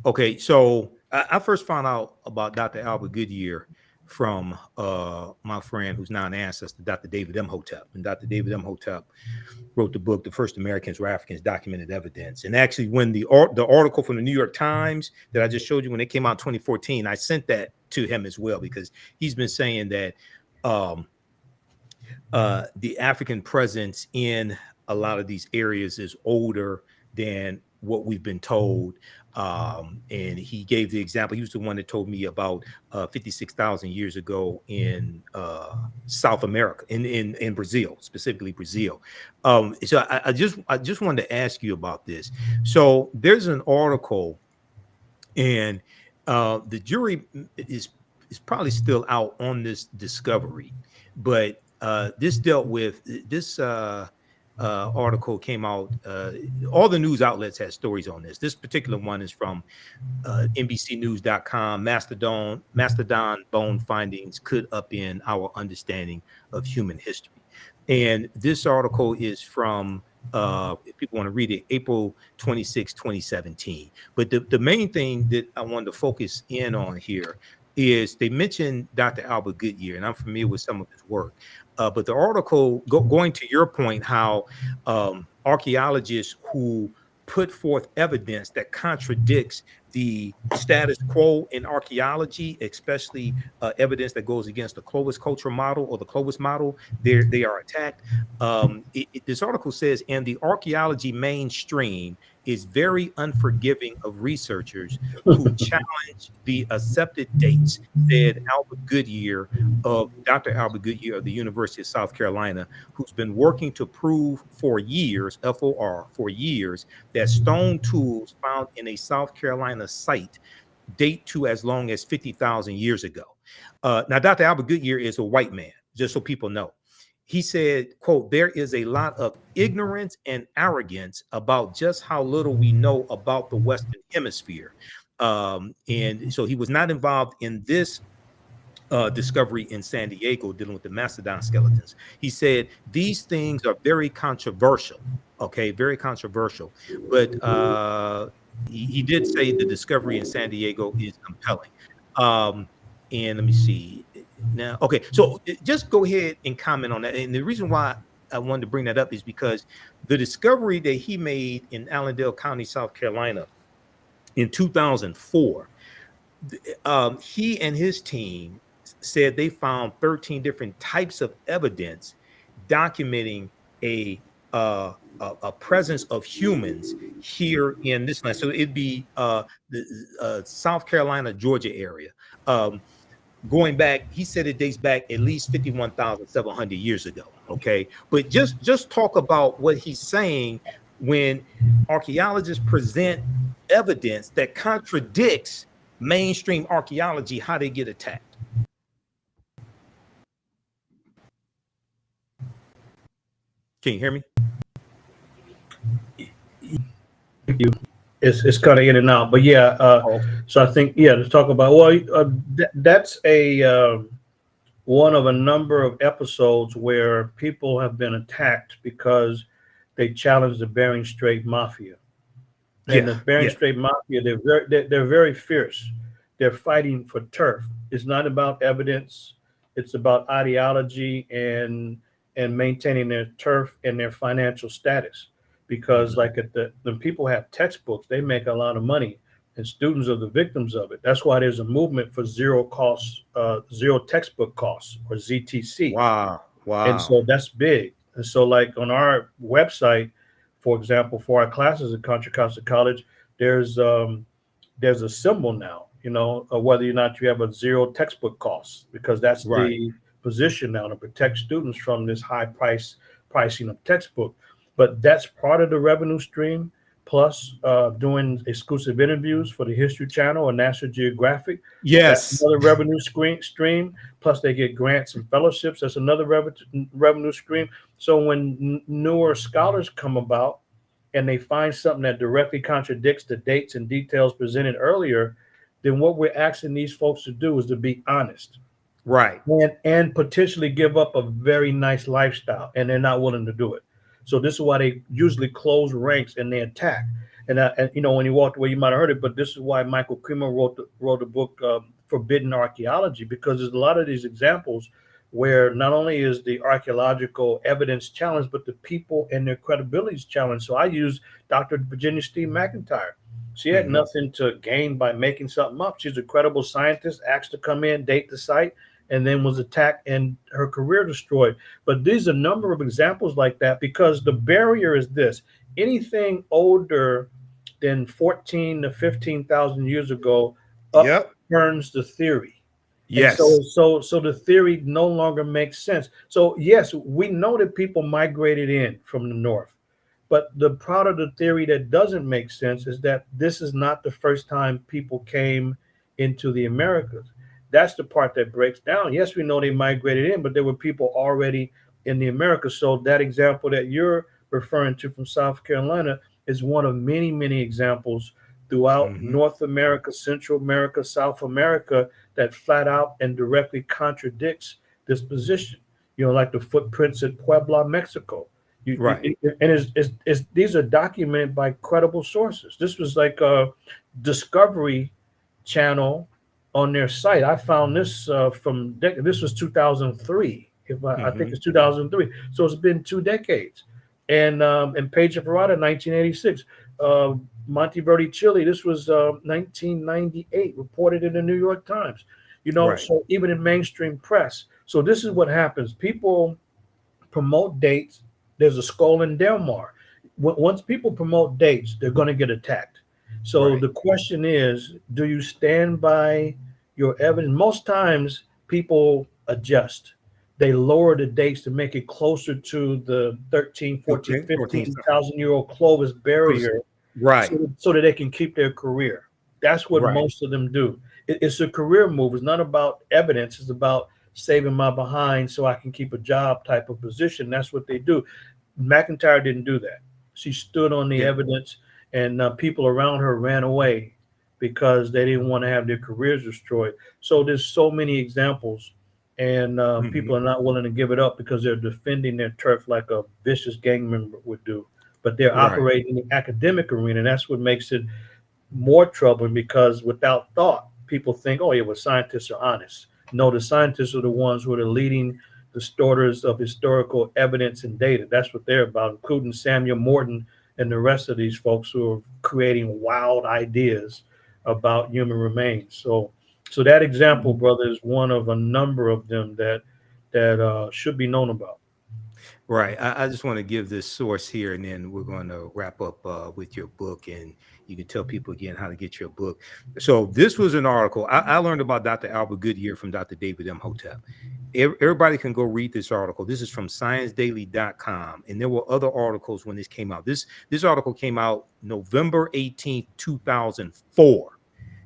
Okay, so I first found out about Dr. Albert Goodyear from my friend who's now an ancestor, Dr. David Imhotep. And Dr. David Imhotep wrote the book, The First Americans Were Africans, Documented Evidence. And actually, when the article from the New York Times that I just showed you, when it came out in 2014, I sent that to him as well, because he's been saying that the African presence in a lot of these areas is older than what we've been told. And he gave the example. He was the one that told me about 56,000 years ago in South America, in Brazil, specifically Brazil. So I just wanted to ask you about this. So there's an article, and the jury is probably still out on this discovery, but this dealt with this. Article came out. All the news outlets had stories on this. This particular one is from NBCnews.com. Mastodon bone findings could upend our understanding of human history. And this article is from, if people want to read it, April 26, 2017. But the main thing that I wanted to focus in on here is they mentioned Dr. Albert Goodyear, and I'm familiar with some of his work. But the article, going to your point, how archaeologists who put forth evidence that contradicts the status quo in archaeology, especially evidence that goes against the Clovis cultural model or the Clovis model, they are attacked. This article says, and the archaeology mainstream is very unforgiving of researchers who challenge the accepted dates, said Dr. Albert Goodyear of the University of South Carolina, who's been working to prove for years, FOR, for years, that stone tools found in a South Carolina site date to as long as 50,000 years ago. Now, Dr. Albert Goodyear is a white man, just so people know. He said, quote, there is a lot of ignorance and arrogance about just how little we know about the Western Hemisphere. And so he was not involved in this discovery in San Diego dealing with the mastodon skeletons. He said, these things are very controversial. Okay, very controversial. But he did say the discovery in San Diego is compelling. And let me see now. Okay, so just go ahead and comment on that. And the reason why I wanted to bring that up is because the discovery that he made in Allendale County, South Carolina in 2004, he and his team said they found 13 different types of evidence documenting a presence of humans here in this land. So it'd be the South Carolina, Georgia area. Going back, he said it dates back at least 51,700 years ago. Okay, but just talk about what he's saying when archaeologists present evidence that contradicts mainstream archaeology, how they get attacked. Can you hear me? You. It's kind of in and out, but yeah. So I think, yeah, to talk about, well, that's a one of a number of episodes where people have been attacked because they challenged the Bering Strait Mafia. And the Bering Strait Mafia, they're very fierce. They're fighting for turf. It's not about evidence. It's about ideology and maintaining their turf and their financial status. Because like when people have textbooks, they make a lot of money, and students are the victims of it. That's why there's a movement for zero textbook costs, or ZTC. Wow. And so that's big. And so like on our website, for example, for our classes at Contra Costa College, there's a symbol now, whether or not you have a zero textbook costs, because that's the position now to protect students from this high pricing of textbook. But that's part of the revenue stream. plus doing exclusive interviews for the History Channel or National Geographic. That's Yes. another revenue stream. Plus, they get grants and fellowships. That's another revenue stream. So when newer scholars come about and they find something that directly contradicts the dates and details presented earlier, then what we're asking these folks to do is to be honest Right. and potentially give up a very nice lifestyle, and they're not willing to do it. So this is why they usually close ranks and they attack. And you know, when you walked away, you might have heard it, but this is why Michael Kremer wrote a book, Forbidden Archaeology, because there's a lot of these examples where not only is the archaeological evidence challenged, but the people and their credibility is challenged. So I use Dr. Virginia Steve McIntyre. She had nothing to gain by making something up. She's a credible scientist, asked to come in, date the site, and then was attacked and her career destroyed. But there's a number of examples like that, because the barrier is this: anything older than 14 to 15,000 years ago Yep. upturns the theory. And Yes. so the theory no longer makes sense. So yes, we know that people migrated in from the north, but the part of the theory that doesn't make sense is that this is not the first time people came into the Americas. That's the part that breaks down. Yes, we know they migrated in, but there were people already in the Americas. So that example that you're referring to from South Carolina is one of many, many examples throughout North America, Central America, South America, that flat out and directly contradicts this position. You know, like the footprints at Puebla, Mexico. Right. These are documented by credible sources. This was like a Discovery Channel on their site. I found this this was 2003. I think it's 2003. So it's been 2 decades. And Page of Ferrata, 1986. Monteverdi, Chile, this was 1998, reported in the New York Times. You know, Right. so even in mainstream press. So this is what happens. People promote dates. There's a skull in Delmar. Once people promote dates, they're going to get attacked. So Right. the question is, do you stand by your evidence? Most times people adjust. They lower the dates to make it closer to the 13, 14, Okay. 15,000-year-old Clovis barrier, Right. so that they can keep their career. That's what Right. most of them do. It's a career move. It's not about evidence. It's about saving my behind so I can keep a job type of position. That's what they do. McIntyre didn't do that. She stood on the Yeah. evidence, and people around her ran away because they didn't want to have their careers destroyed. So there's so many examples, and people are not willing to give it up because they're defending their turf like a vicious gang member would do. But they're Right. operating in the academic arena, and that's what makes it more troubling, because without thought, people think, oh, yeah, well, scientists are honest. No, the scientists are the ones who are the leading distorters of historical evidence and data. That's what they're about, including Samuel Morton and the rest of these folks who are creating wild ideas about human remains. So that example, brother, is one of a number of them that should be known about. Right. I just want to give this source here, and then we're going to wrap up with your book, and you can tell people again how to get your book. So this was an article. I learned about Dr. Albert Goodyear from Dr. David Imhotep. Everybody can go read this article. This is from ScienceDaily.com, and there were other articles when this came out. This article came out November 18th, 2004.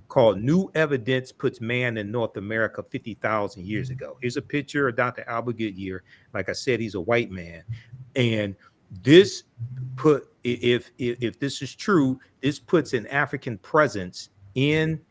Called New Evidence Puts Man in North America 50,000 Years Ago. Here's a picture of Dr. Albert Goodyear. Like I said, he's a white man. And this if this is true, this puts an African presence in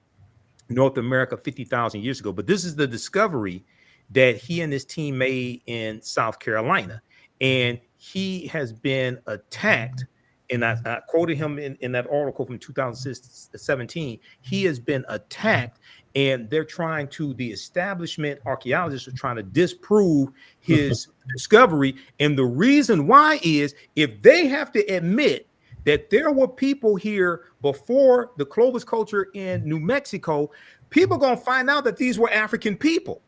North America 50,000 years ago. But this is the discovery that he and his team made in South Carolina. And he has been attacked. And I quoted him in that article from 2017. He has been attacked, and they're trying to, the establishment archaeologists are trying to disprove his discovery. And the reason why is, if they have to admit that there were people here before the Clovis culture in New Mexico, people are going to find out that these were African people.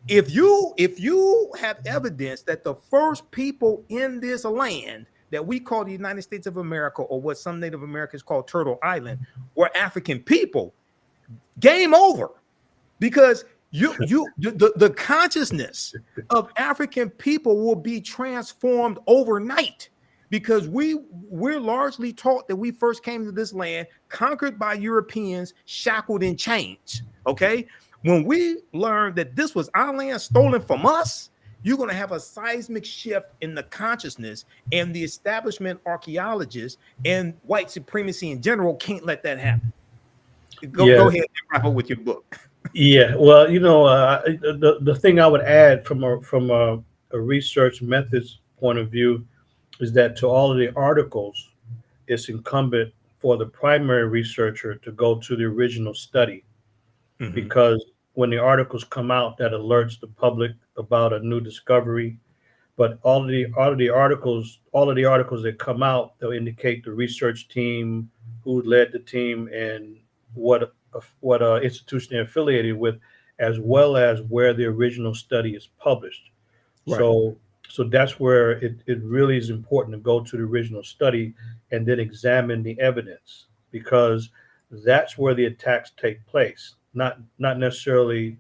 If you have evidence that the first people in this land that we call the United States of America, or what some Native Americans call Turtle Island, were African people, game over. Because the consciousness of African people will be transformed overnight. because we're largely taught that we first came to this land conquered by Europeans, shackled in chains. Okay, when we learn that this was our land stolen from us, you're going to have a seismic shift in the consciousness, and the establishment archaeologists and white supremacy in general can't let that happen. Go Yeah, ahead and wrap up with your book. yeah. Well, the thing I would add from a research methods point of view is that to all of the articles, it's incumbent for the primary researcher to go to the original study, Mhm. because when the articles come out, that alerts the public about a new discovery. But all of the articles that come out, they'll indicate the research team, who led the team, and what institution they're affiliated with, as well as where the original study is published. Right, So so that's where it really is important to go to the original study and then examine the evidence, because that's where the attacks take place, not necessarily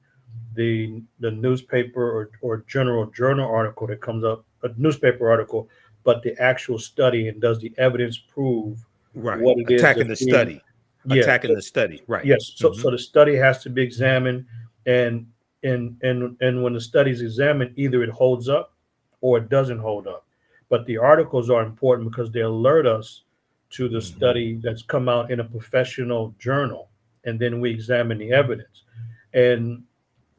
the newspaper or general journal article that comes up, a newspaper article, but the actual study, and does the evidence prove right. what it is Attacking that's the being. study, Yeah. attacking the study. Right. Yes, so Mhm. so the study has to be examined, and and when the study is examined, either it holds up or it doesn't hold up. But the articles are important because they alert us to the Mhm. study that's come out in a professional journal, and then we examine the evidence. And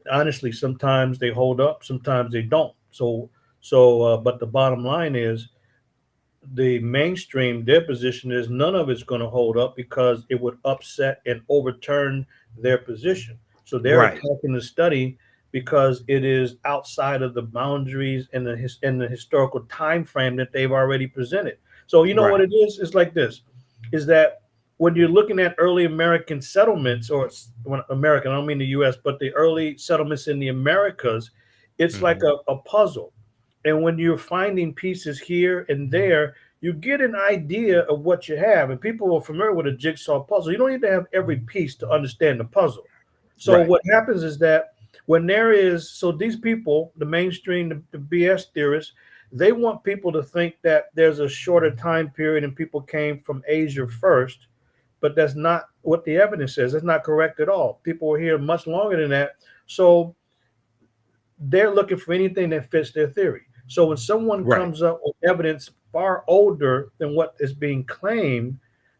honestly, sometimes they hold up, sometimes they don't. But the bottom line is, the mainstream, their position is none of it's going to hold up because it would upset and overturn their position. So they're Right. attacking the study because it is outside of the boundaries and the historical time frame that they've already presented. So you know what Right. it is? It's like this: is that when you're looking at early American settlements, or when American, I don't mean the U.S., but the early settlements in the Americas, it's like Mhm. a puzzle. And when you're finding pieces here and there, you get an idea of what you have. And people are familiar with a jigsaw puzzle. You don't need to have every piece to understand the puzzle. So Right. what happens is that so these people, the mainstream, the BS theorists, they want people to think that there's a shorter time period and people came from Asia first, but that's not what the evidence says. That's not correct at all. People were here much longer than that. So they're looking for anything that fits their theory. So when someone Right. comes up with evidence far older than what is being claimed,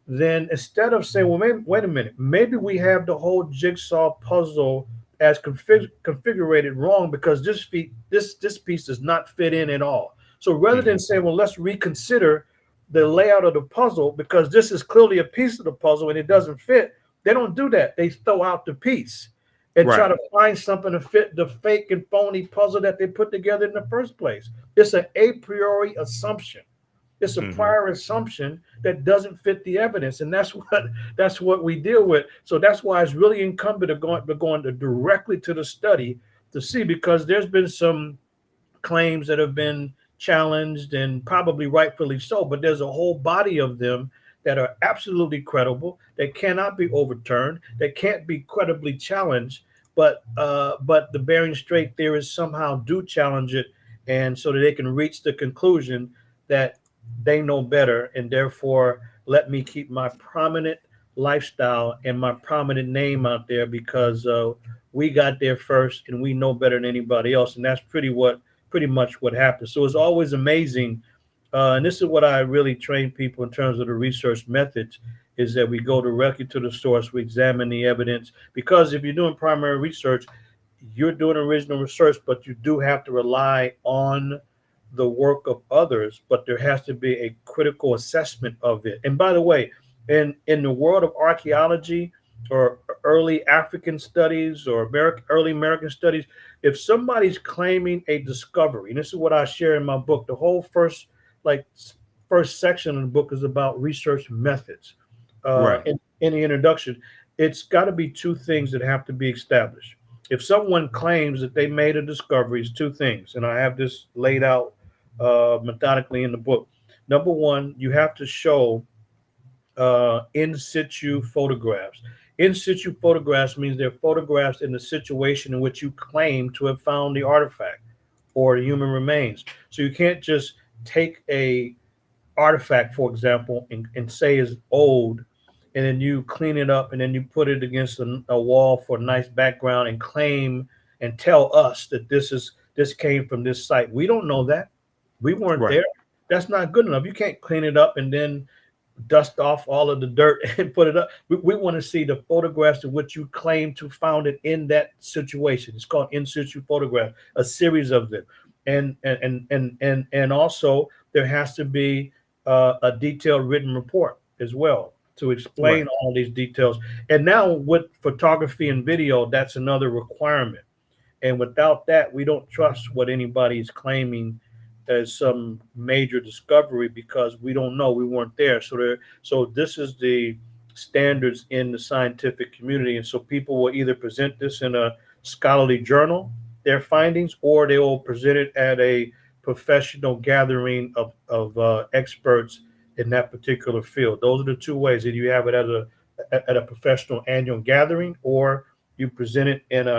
then instead of saying, well, wait a minute, maybe we have the whole jigsaw puzzle as configured wrong, because this piece does not fit in at all. So rather than Mhm. saying, well, let's reconsider the layout of the puzzle because this is clearly a piece of the puzzle and it doesn't fit, they don't do that. They throw out the piece and try Right. to find something to fit the fake and phony puzzle that they put together in the first place. It's an a priori assumption. It's a Mhm. prior assumption that doesn't fit the evidence, and that's what we deal with. So that's why it's really incumbent of going directly to the study to see, because there's been some claims that have been challenged, and probably rightfully so, but there's a whole body of them that are absolutely credible, that cannot be overturned, that can't be credibly challenged, but the Bering Strait theorists somehow do challenge it, and so that they can reach the conclusion that they know better, and therefore let me keep my prominent lifestyle and my prominent name out there, because we got there first and we know better than anybody else, and that's pretty much what happens. So it's always amazing, and this is what I really train people in terms of the research methods, is that we go directly to the source, we examine the evidence, because if you're doing primary research, you're doing original research, but you do have to rely on the work of others, but there has to be a critical assessment of it. And by the way, in the world of archaeology or early African studies or early American studies, if somebody's claiming a discovery, and this is what I share in my book, the whole like first section of the book is about research methods. Right. In the introduction, it's got to be two things that have to be established. If someone claims that they made a discovery, it's two things, and I have this laid out methodically in the book. Number one, you have to show in situ photographs. In situ photographs means they're photographs in the situation in which you claim to have found the artifact or the human remains. So you can't just take artifact, for example, and say is old, and then you clean it up and then you put it against a wall for a nice background and claim and tell us that this came from this site. We don't know that. We weren't Right. there. That's not good enough. You can't clean it up and then dust off all of the dirt and put it up. We want to see the photographs of what you claim to found it in that situation. It's called in situ photograph, a series of them. And also there has to be a detailed written report as well to explain Right. all these details. And now with photography and video, that's another requirement. And without that, we don't trust what anybody is claiming as some major discovery because we don't know. We weren't there. So this is the standards in the scientific community. And so people will either present this in a scholarly journal, their findings, or they will present it at a professional gathering of experts in that particular field. Those are the two ways. Either you have it at a professional annual gathering, or you present it in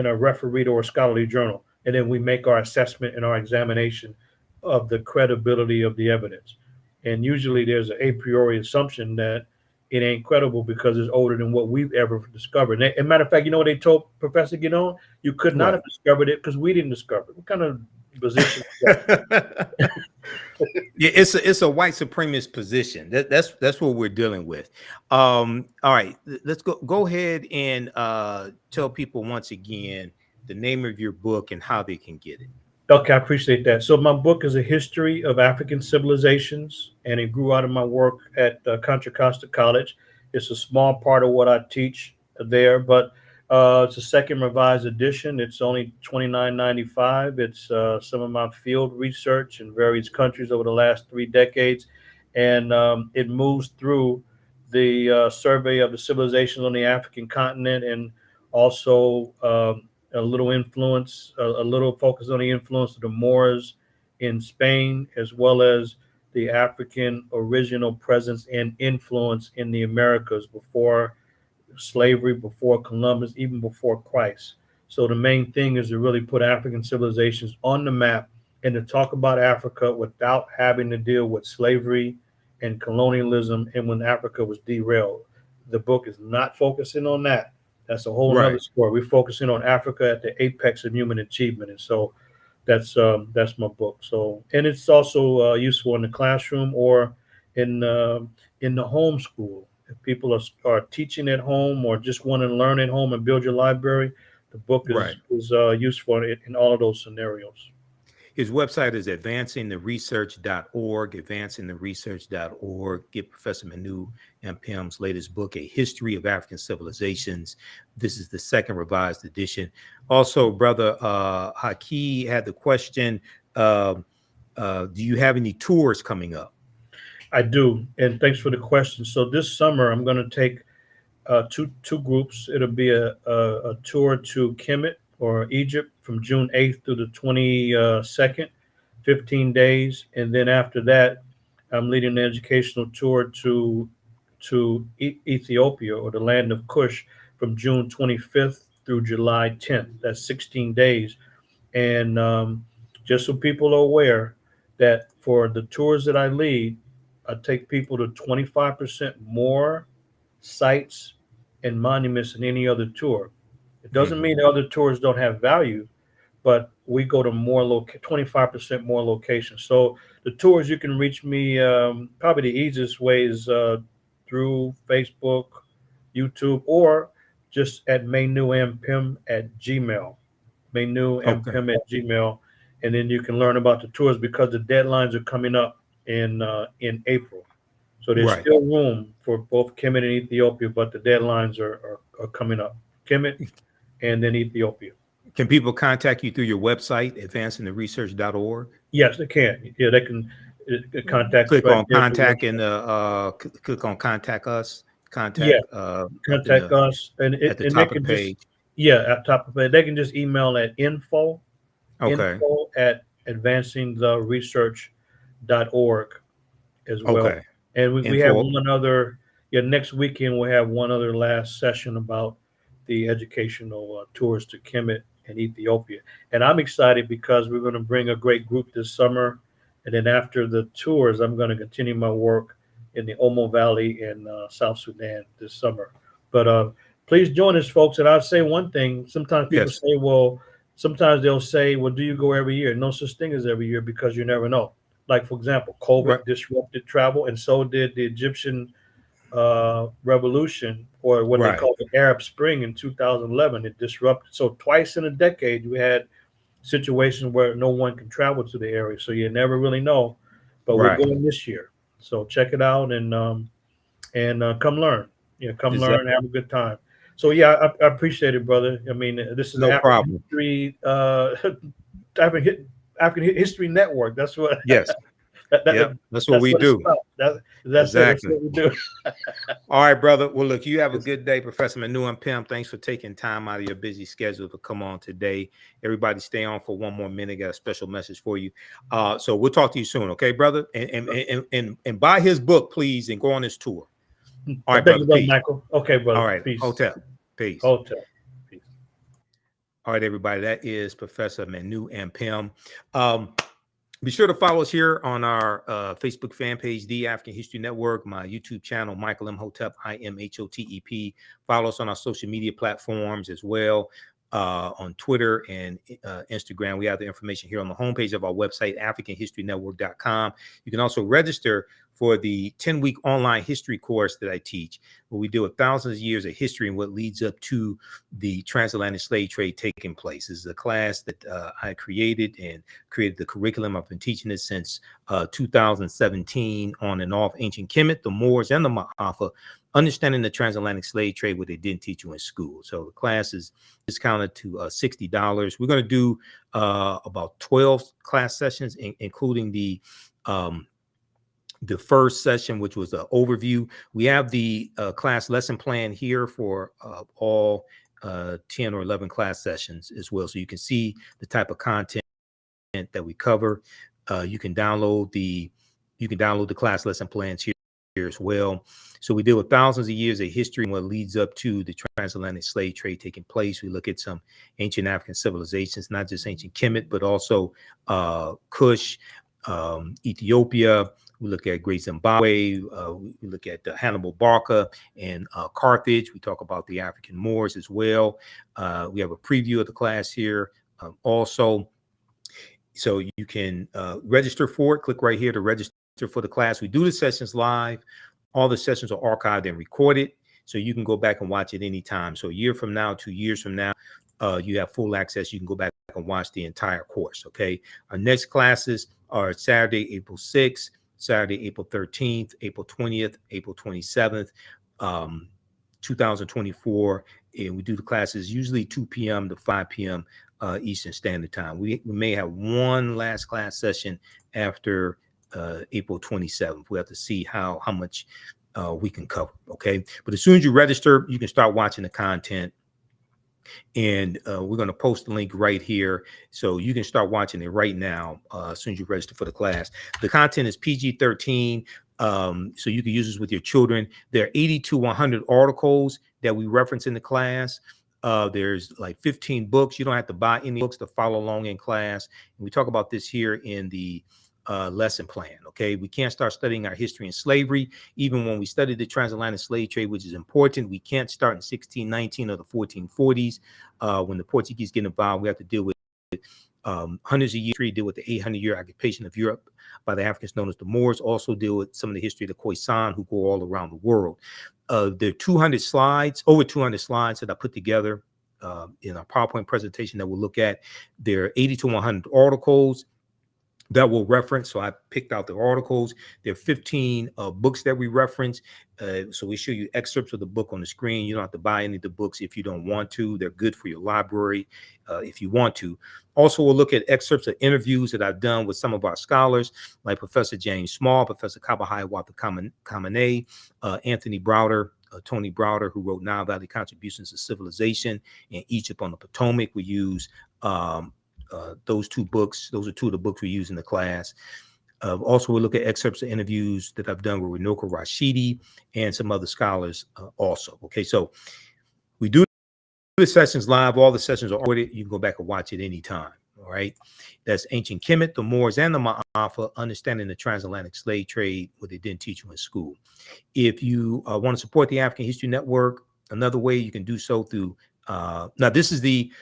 a refereed or a scholarly journal. And then we make our assessment and our examination of the credibility of the evidence. And usually there's an a priori assumption that it ain't credible because it's older than what we've ever discovered. And matter of fact, you know what they told Professor Guinon? You could not What? have discovered it because we didn't discover it. What kind of position is that? Yeah, it's a white supremacist position. That's what we're dealing with. All right, let's go ahead and tell people once again the name of your book and how they can get it. Okay, I appreciate that. So my book is a history of African civilizations, and it grew out of my work at Contra Costa College. It's a small part of what I teach there, but it's a second revised edition. It's only $29.95. It's some of my field research in various countries over the last 3 decades, and it moves through the survey of the civilizations on the African continent and also a little influence, a little focus on the influence of the Moors in Spain, as well as the African original presence and influence in the Americas before slavery, before Columbus, even before Christ. So the main thing is to really put African civilizations on the map and to talk about Africa without having to deal with slavery and colonialism and when Africa was derailed. The book is not focusing on that. That's a whole nother Right. story. We're focusing on Africa at the apex of human achievement, and so that's my book. So, and it's also useful in the classroom or in in the homeschool. If people are teaching at home or just want to learn at home and build your library, the book Right. is useful in all of those scenarios. His website is advancingtheresearch.org, advancingtheresearch.org. Get Professor Manu Ampim's latest book, A History of African Civilizations. This is the second revised edition. Also, Brother Haki had the question, do you have any tours coming up? I do, and thanks for the question. So this summer, I'm going to take two groups. It'll be a tour to Kemet or Egypt from June 8th through the 22nd, 15 days, and then after that, I'm leading an educational tour to Ethiopia or the land of Kush from June 25th through July 10th. That's 16 days, and just so people are aware that for the tours that I lead, I take people to 25% more sites and monuments than any other tour. It doesn't Mhm. mean the other tours don't have value, but we go to 25% more locations. So the tours, you can reach me, probably the easiest way is through Facebook, YouTube, or just at Manu Ampim at Gmail. Manu Okay. Ampim at Gmail. And then you can learn about the tours because the deadlines are coming up in April. So there's Right. still room for both Kemet and Ethiopia, but the deadlines are coming up. Kemet and then Ethiopia. Can people contact you through your website, advancingtheresearch.org? Yes, they can. Yeah, they can contact us Click right on there at the contact website. and click on contact us, Yeah, contact up in contact the us, and at the they top of the can just, page. yeah, at top of it, they can just email at Okay. info at advancingtheresearch.org as well. Okay. And we have Info. one other, yeah, next weekend we'll have one other last session about the educational tours to Kemet and Ethiopia. And I'm excited because we're going to bring a great group this summer. And then after the tours, I'm going to continue my work in the Omo Valley in South Sudan this summer. But please join us, folks. And I'll say one thing. Sometimes people Yes. say, well, sometimes they'll say, well, do you go every year? No such thing as every year, because you never know. Like, for example, Right. COVID disrupted travel, and so did the Egyptian revolution, or what they Right. call the Arab Spring in 2011. It disrupted. So twice in a decade, we had situations where no one can travel to the area. So you never really know. But we're Right. going this year. So check it out and come learn. Come learn, Exactly. have a good time. So yeah, I appreciate it, brother. I mean, this is No African problem. History, African History Network. That's what Yes. Yep. That's what that's we what it's do. about. That's it. That's Exactly. what we do. All right, brother. Well, look, you have a Yes. good day, Professor Manu Ampim. Thanks for taking time out of your busy schedule to come on today. Everybody stay on for one more minute. Got a special message for you. So we'll talk to you soon, okay, brother? And buy his book, please, and go on his tour. All right, Thank brother. you, brother Peace. Michael. Okay, All brother. right. Peace. Hotel. Peace. Hotel. Peace. All right, everybody. That is Professor Manu Ampim. Be sure to follow us here on our Facebook fan page, The African History Network, my YouTube channel, Michael Imhotep, Imhotep. Follow us on our social media platforms as well, on Twitter and Instagram. We have the information here on the homepage of our website, AfricanHistoryNetwork.com. You can also register for the 10-week online history course that I teach, where we deal with thousands of years of history and what leads up to the transatlantic slave trade taking place. This is a class that I created the curriculum. I've been teaching it since 2017, on and off. Ancient Kemet, the Moors, and the Ma'afa, understanding the transatlantic slave trade, what they didn't teach you in school. So the class is discounted to $60. We're going to do about 12 class sessions, including the first session, which was an overview. We have the class lesson plan here for all 10 or 11 class sessions as well. So you can see the type of content that we cover. You can download the class lesson plans here as well. So we deal with thousands of years of history and what leads up to the transatlantic slave trade taking place. We look at some ancient African civilizations, not just ancient Kemet, but also Kush, Ethiopia. We look at Great Zimbabwe. We look at Hannibal Barca and Carthage. We talk about the African Moors as well. We have a preview of the class here also. So you can register for it. Click right here to register for the class. We do the sessions live. All the sessions are archived and recorded, so you can go back and watch it anytime. So a year from now, 2 years from now, you have full access. You can go back and watch the entire course, okay? Our next classes are Saturday, April 6th, Saturday, April 13th, April 20th, April 27th, 2024. And we do the classes usually 2 p.m. to 5 p.m. Eastern Standard Time. We may have one last class session after April 27th. We have to see how much we can cover, okay? But as soon as you register, you can start watching the content. And we're going to post the link right here, so you can start watching it right now as soon as you register for the class. The content is PG-13, so you can use this with your children. There are 80 to 100 articles that we reference in the class. There's like 15 books. You don't have to buy any books to follow along in class. And we talk about this here in the lesson plan. Okay, we can't start studying our history and slavery even when we study the transatlantic slave trade, which is important. We can't start in 1619 or the 1440s when the Portuguese get involved. We have to deal with hundreds of years, deal with the 800-year occupation of Europe by the Africans known as the Moors, also deal with some of the history of the Khoisan, who go all around the world. There are 200 slides, over 200 slides that I put together in our PowerPoint presentation that we'll look at. There are 80 to 100 articles that we'll reference. So I picked out the articles. There are 15 books that we reference. So we show you excerpts of the book on the screen. You don't have to buy any of the books if you don't want to. They're good for your library if you want to. Also, we'll look at excerpts of interviews that I've done with some of our scholars, like Professor James Small, Professor Kabahai Kamene, Anthony Browder, Tony Browder, who wrote Nile Valley Contributions to Civilization and Egypt on the Potomac. We use those two books. Those are two of the books we use in the class. Also, we'll look at excerpts of interviews that I've done with Renoka Rashidi and some other scholars also. Okay, so we do the sessions live. All the sessions are recorded. You can go back and watch it anytime. All All right. That's Ancient Kemet, the Moors, and the Ma'afa, Understanding the Transatlantic Slave Trade, what they didn't teach you in school. If you want to support the African History Network, another way you can do so through, now this is the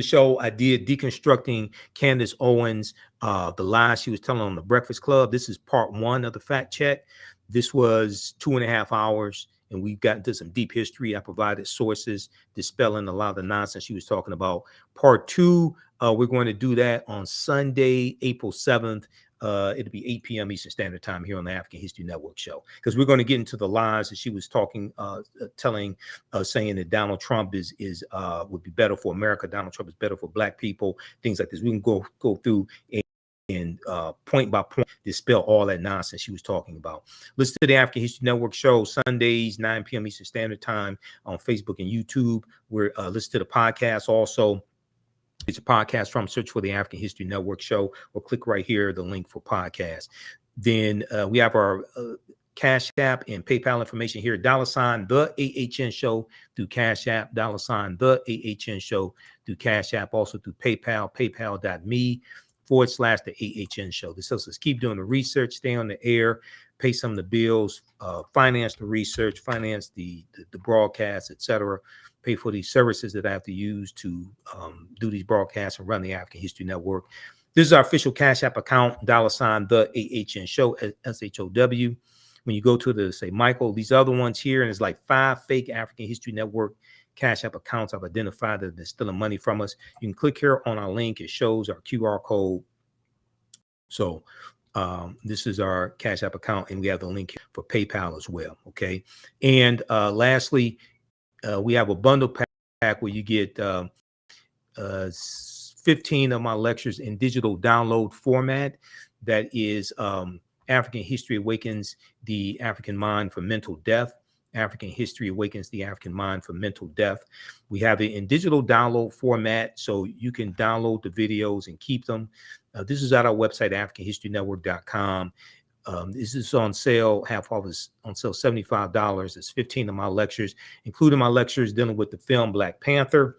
show I did deconstructing Candace Owens, the lies she was telling on the Breakfast Club. This is part 1 of the fact check. This was 2.5 hours, and we got into some deep history. I provided sources dispelling a lot of the nonsense she was talking about. Part 2, we're going to do that on Sunday, April 7th. It'll be 8 p.m. Eastern Standard Time here on the African History Network show, because we're going to get into the lies that she was talking, saying that Donald Trump would be better for America. Donald Trump is better for Black people, things like this. We can go through and point by point dispel all that nonsense she was talking about. Listen to the African History Network show Sundays, 9 p.m. Eastern Standard Time on Facebook and YouTube. We're listen to the podcast also. It's a podcast from, search for the African History Network show, or click right here, the link for podcast. Then we have our Cash App and PayPal information here. $, the AHN show through Cash App, $, the AHN show through Cash App, also through PayPal, paypal.me/the AHN show. This helps us keep doing the research, stay on the air, pay some of the bills, finance the research, finance the broadcast, etc. Pay for these services that I have to use to do these broadcasts and run the African History Network. This is our official Cash App account, $, the AHN show, SHOW. When you go to the, say, Michael, these other ones here, and it's like 5 fake African History Network Cash App accounts I've identified that they're stealing money from us. You can click here on our link. It shows our QR code. So this is our Cash App account, and we have the link here for PayPal as well. Okay. And lastly, we have a bundle pack where you get 15 of my lectures in digital download format. That is African History Awakens the African Mind from Mental Death. African History Awakens the African Mind from Mental Death. We have it in digital download format, so you can download the videos and keep them. This is at our website, AfricanHistoryNetwork.com. This is on sale, half off is on sale, $75. It's 15 of my lectures, including my lectures dealing with the film Black Panther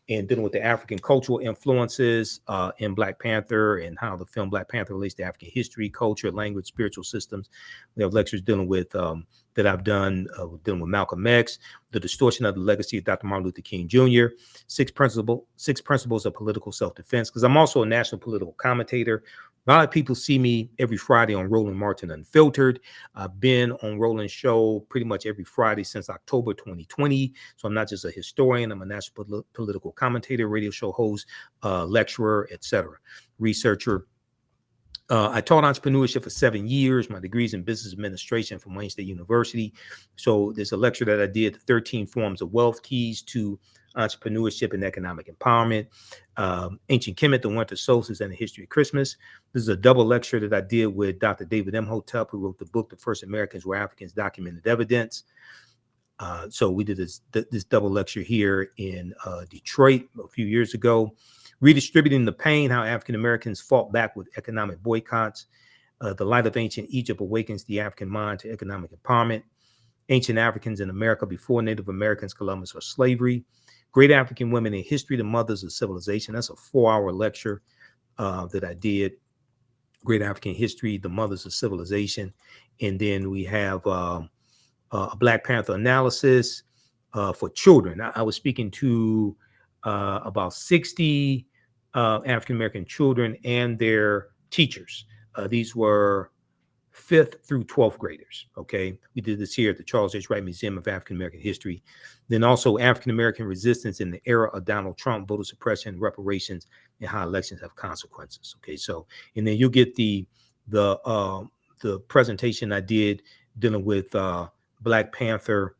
and dealing with the African cultural influences in Black Panther and how the film Black Panther relates to African history, culture, language, spiritual systems. We have lectures dealing with that I've done dealing with Malcolm X, the distortion of the legacy of Dr. Martin Luther King Jr., six principles of political self-defense, because I'm also a national political commentator. A lot of people see me every Friday on Roland Martin Unfiltered. I've been on Roland's show pretty much every Friday since October 2020. So I'm not just a historian, I'm a national political commentator, radio show host, lecturer, etc., researcher. I taught entrepreneurship for 7 years. My degree's in business administration from Wayne State University. So there's a lecture that I did, 13 Forms of Wealth, Keys to Entrepreneurship and Economic Empowerment, Ancient Kemet, the Winter Solstice, and the History of Christmas. This is a double lecture that I did with Dr. David Imhotep, who wrote the book, The First Americans Were Africans, Documented Evidence. So we did this double lecture here in Detroit a few years ago. Redistributing the Pain, How African Americans Fought Back with Economic Boycotts. The Light of Ancient Egypt Awakens the African Mind to Economic Empowerment. Ancient Africans in America Before Native Americans, Columbus, or Slavery. Great African Women in History, the Mothers of Civilization. That's a 4-hour lecture that I did. Great African History, the Mothers of Civilization. And then we have a Black Panther analysis for children. I was speaking to about 60 African-American children and their teachers. These were 5th through 12th graders. Okay. We did this here at the Charles H. Wright Museum of African-American History. Then also African-American resistance in the era of Donald Trump, voter suppression, reparations, and how elections have consequences. Okay. So, and then you'll get the presentation I did dealing with Black Panther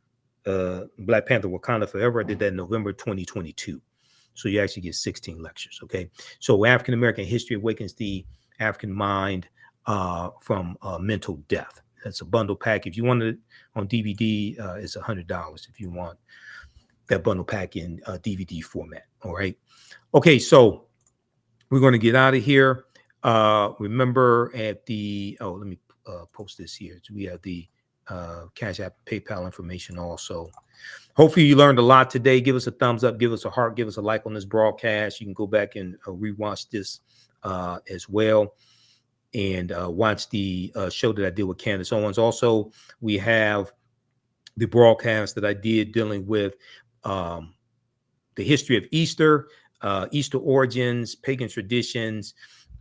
Wakanda Forever. I did that in November 2022. So you actually get 16 lectures. Okay. So African-American History Awakens the African Mind from Mental Death. That's a bundle pack. If you want it on DVD, it's $100 if you want that bundle pack in DVD format. All right. Okay. So we're going to get out of here. Remember at the, let me post this here. So we have the Cash App, PayPal information also. Hopefully you learned a lot today. Give us a thumbs up, give us a heart, give us a like on this broadcast. You can go back and rewatch this as well, and watch the show that I did with Candace Owens. Also, we have the broadcast that I did dealing with the history of Easter, Easter origins, pagan traditions,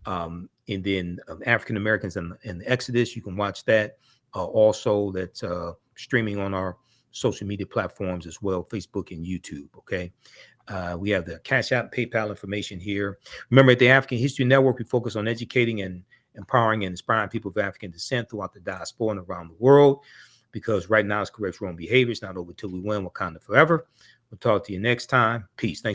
and then African Americans and the Exodus. You can watch that also. That's streaming on our social media platforms as well, Facebook and YouTube. Okay. We have the Cash App, PayPal information here. Remember, at the African History Network, we focus on educating and empowering and inspiring people of African descent throughout the diaspora and around the world, because right now it's correct wrong behavior. It's not over till we win. Wakanda forever. We'll talk to you next time. Peace. Thanks.